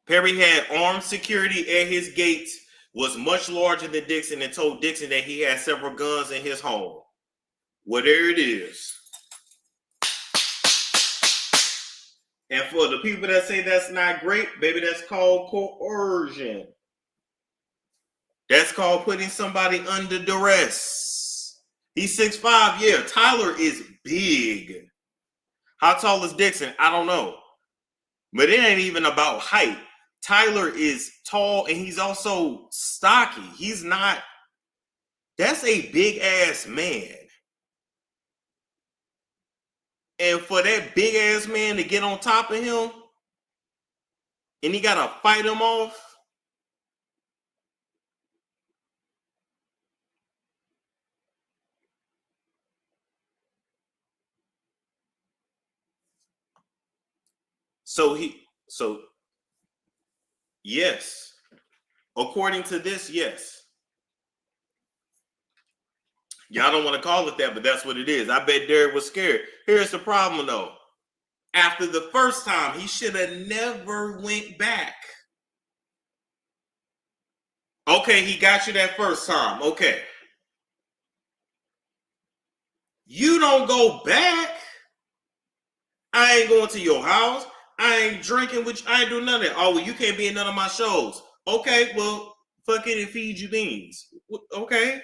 Perry had armed security at his gates, was much larger than Dixon, and told Dixon that he had several guns in his home. Well, there it is. And for the people that say that's not great, baby, that's called coercion. That's called putting somebody under duress. He's 6'5". Yeah, Tyler is big. How tall is Dixon? I don't know. But it ain't even about height. Tyler is tall and he's also stocky. He's not, that's a big ass man. And for that big ass man to get on top of him and he got to fight him off. So yes. According to this, yes. Y'all don't want to call it that, but that's what it is. I bet Derek was scared. Here's the problem though. After the first time, he should have never went back. Okay, he got you that first time. Okay. You don't go back. I ain't going to your house. I ain't drinking with you. I ain't doing none of that. Oh, well, you can't be in none of my shows. Okay, well, fuck it and feed you beans. Okay.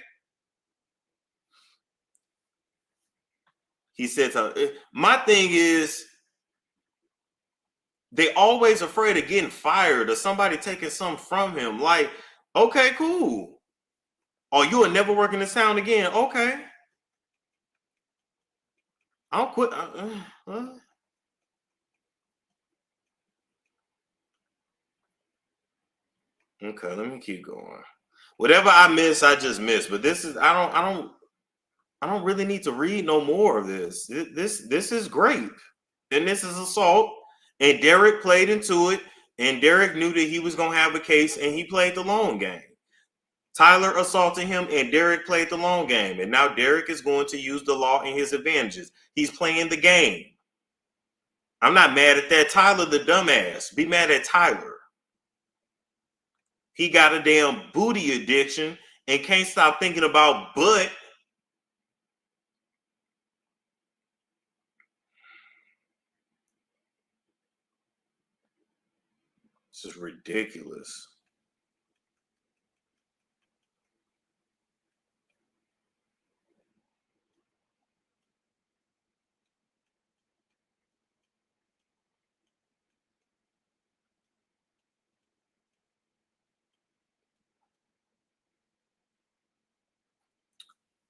He said something. My thing is, they always afraid of getting fired or somebody taking something from him. Like, okay, cool. Oh, you will never work in this town again. Okay. I'll quit. Okay, let me keep going. Whatever I miss, I just miss. But this is I don't really need to read no more of this. This is great. And this is assault. And Derek played into it. And Derek knew that he was gonna have a case, and he played the long game. Tyler assaulted him, and Derek played the long game. And now Derek is going to use the law in his advantages. He's playing the game. I'm not mad at that. Tyler, the dumbass. Be mad at Tyler. He got a damn booty addiction and can't stop thinking about butt. This is ridiculous.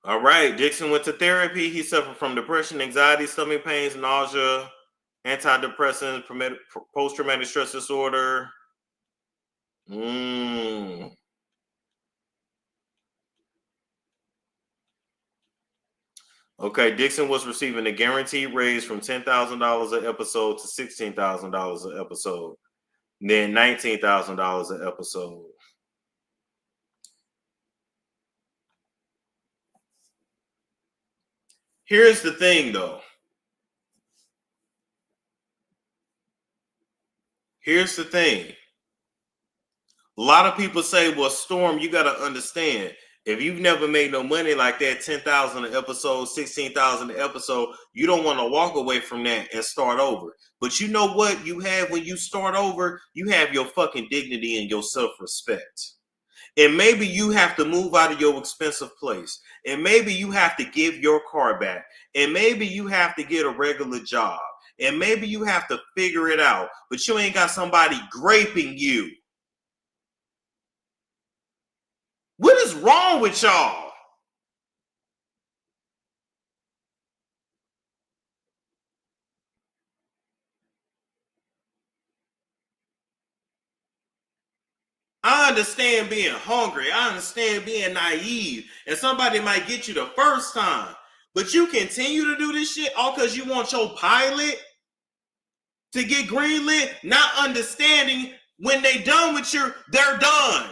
All right, Dixon went to therapy. He suffered from depression, anxiety, stomach pains, nausea, antidepressants, post-traumatic stress disorder. Okay, Dixon was receiving a guaranteed raise from $10,000 an episode to $16,000 an episode, then $19,000 an episode. Here's the thing, though. Here's the thing. A lot of people say, well, Storm, you got to understand, if you've never made no money like that, 10,000 an episode, 16,000 an episode, you don't want to walk away from that and start over. But you know what you have when you start over? You have your fucking dignity and your self-respect. And maybe you have to move out of your expensive place. And maybe you have to give your car back. And maybe you have to get a regular job. And maybe you have to figure it out. But you ain't got somebody graping you. What is wrong with y'all? I understand being hungry. I understand being naive. And somebody might get you the first time. But you continue to do this shit all because you want your pilot to get greenlit, not understanding when they done with you, they're done.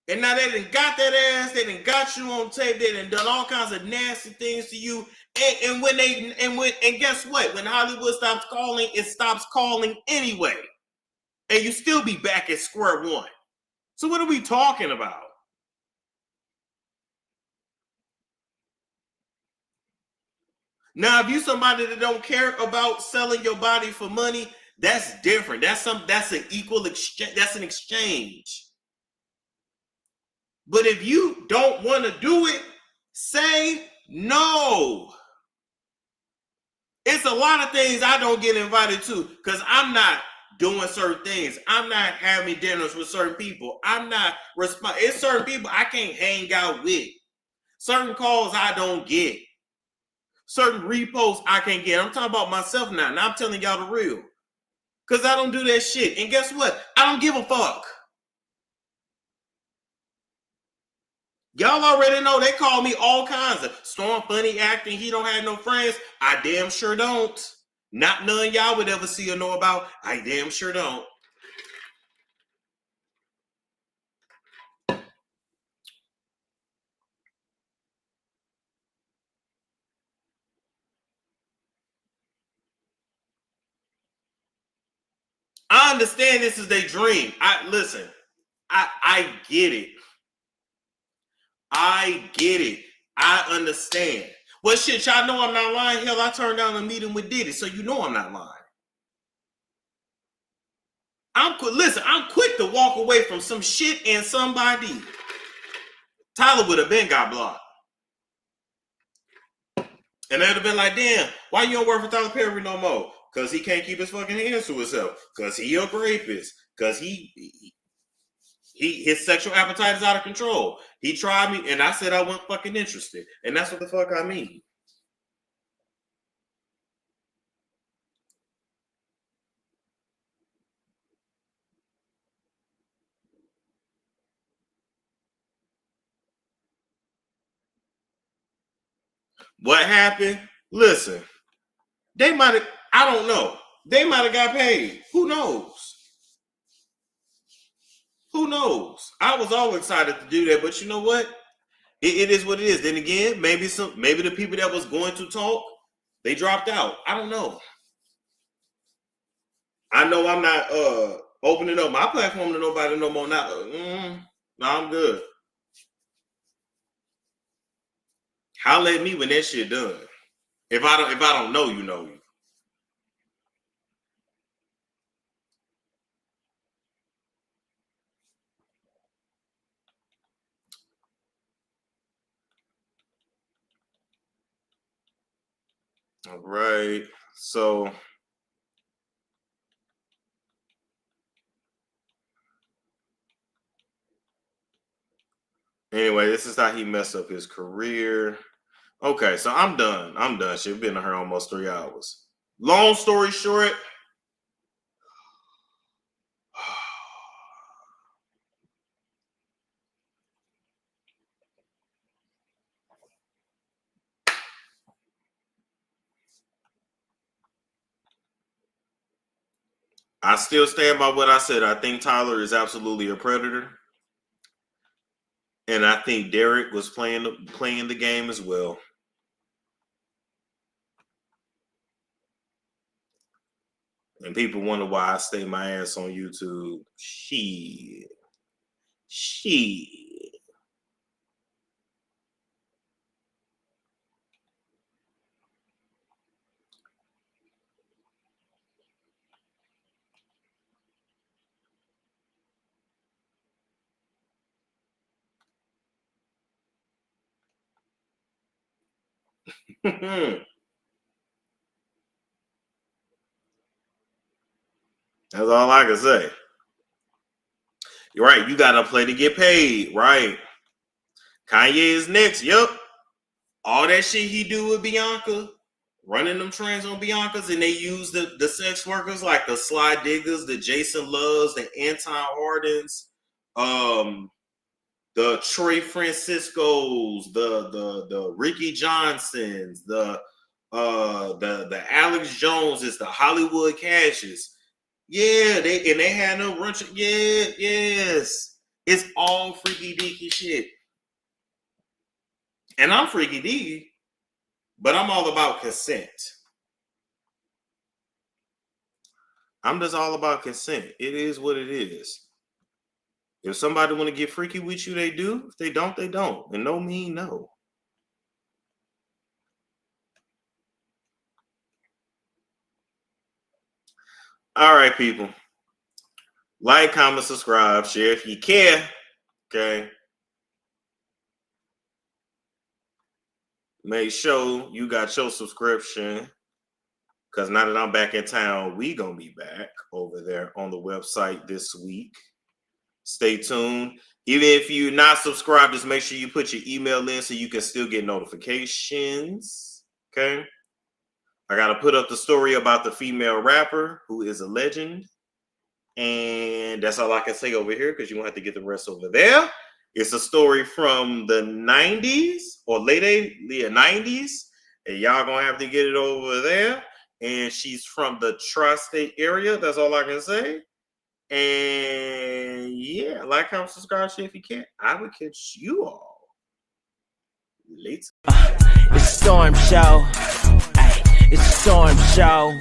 And now they done got that ass, they done got you on tape, they done done all kinds of nasty things to you. And guess what? When Hollywood stops calling, it stops calling anyway. And you still be back at square one. So what are we talking about? Now, if you somebody that don't care about selling your body for money, that's different. That's an equal exchange. That's an exchange. But if you don't want to do it, say no. It's a lot of things I don't get invited to because I'm not doing certain things. I'm not having dinners with certain people. I'm not it's certain people I can't hang out with. Certain calls I don't get. Certain reposts I can't get. I'm talking about myself now. Now I'm telling y'all the real. Because I don't do that shit. And guess what? I don't give a fuck. Y'all already know they call me all kinds of Storm funny acting. He don't have no friends. I damn sure don't. Not none y'all would ever see or know about. I damn sure don't. I understand this is their dream. I get it. I get it. I understand. Well, shit, y'all know I'm not lying. Hell, I turned down a meeting with Diddy, so you know I'm not lying. Listen, I'm quick to walk away from some shit and somebody. Tyler would have been got blocked. And they'd have been like, damn, why you don't work for Tyler Perry no more? Because he can't keep his fucking hands to himself. Because he a rapist. Because his sexual appetite is out of control. He tried me, and I said I wasn't fucking interested. And that's what the fuck I mean. What happened? Listen, they might have, I don't know. They might have got paid. Who knows? Who knows? I was all excited to do that, but you know what? It is what it is. Then again, maybe the people that was going to talk, they dropped out. I don't know. I know I'm not opening up my platform to nobody no more. Now, no, I'm good. Holla at me when that shit done. If I don't know, you know. All right. So anyway, this is how he messed up his career. Okay, so I'm done. She's been to her almost 3 hours. Long story short, I still stand by what I said. I think Tyler is absolutely a predator. And I think Derek was playing the game as well. And people wonder why I stay my ass on YouTube. Shit. That's all I can say. You're right. You got to play to get paid, right? Kanye is next. Yep. All that shit he do with Bianca, running them trains on Bianca's, and they use the sex workers like the Sly Diggers, the Jason Loves, the Anton Hardens, the Troy Franciscos, the Ricky Johnsons, the Alex Joneses, the Hollywood Cashes. Yeah, they had no bunch of, yes. It's all freaky deaky shit. And I'm freaky deaky, but I'm all about consent. I'm just all about consent. It is what it is. If somebody want to get freaky with you, they do. If they don't, they don't. And no mean no. All right, people. Like, comment, subscribe, share if you care. Okay. Make sure you got your subscription. Because now that I'm back in town, we going to be back over there on the website this week. Stay tuned. Even if you're not subscribed, just make sure you put your email in so you can still get notifications. Okay. I got to put up the story about the female rapper who is a legend. And that's all I can say over here because you won't have to get the rest over there. It's a story from the 90s or late 90s. And y'all going to have to get it over there. And she's from the tri-state area. That's all I can say. And yeah, like, comment, subscribe, share if you can. I will catch you all later. It's a storm show. It's a storm show.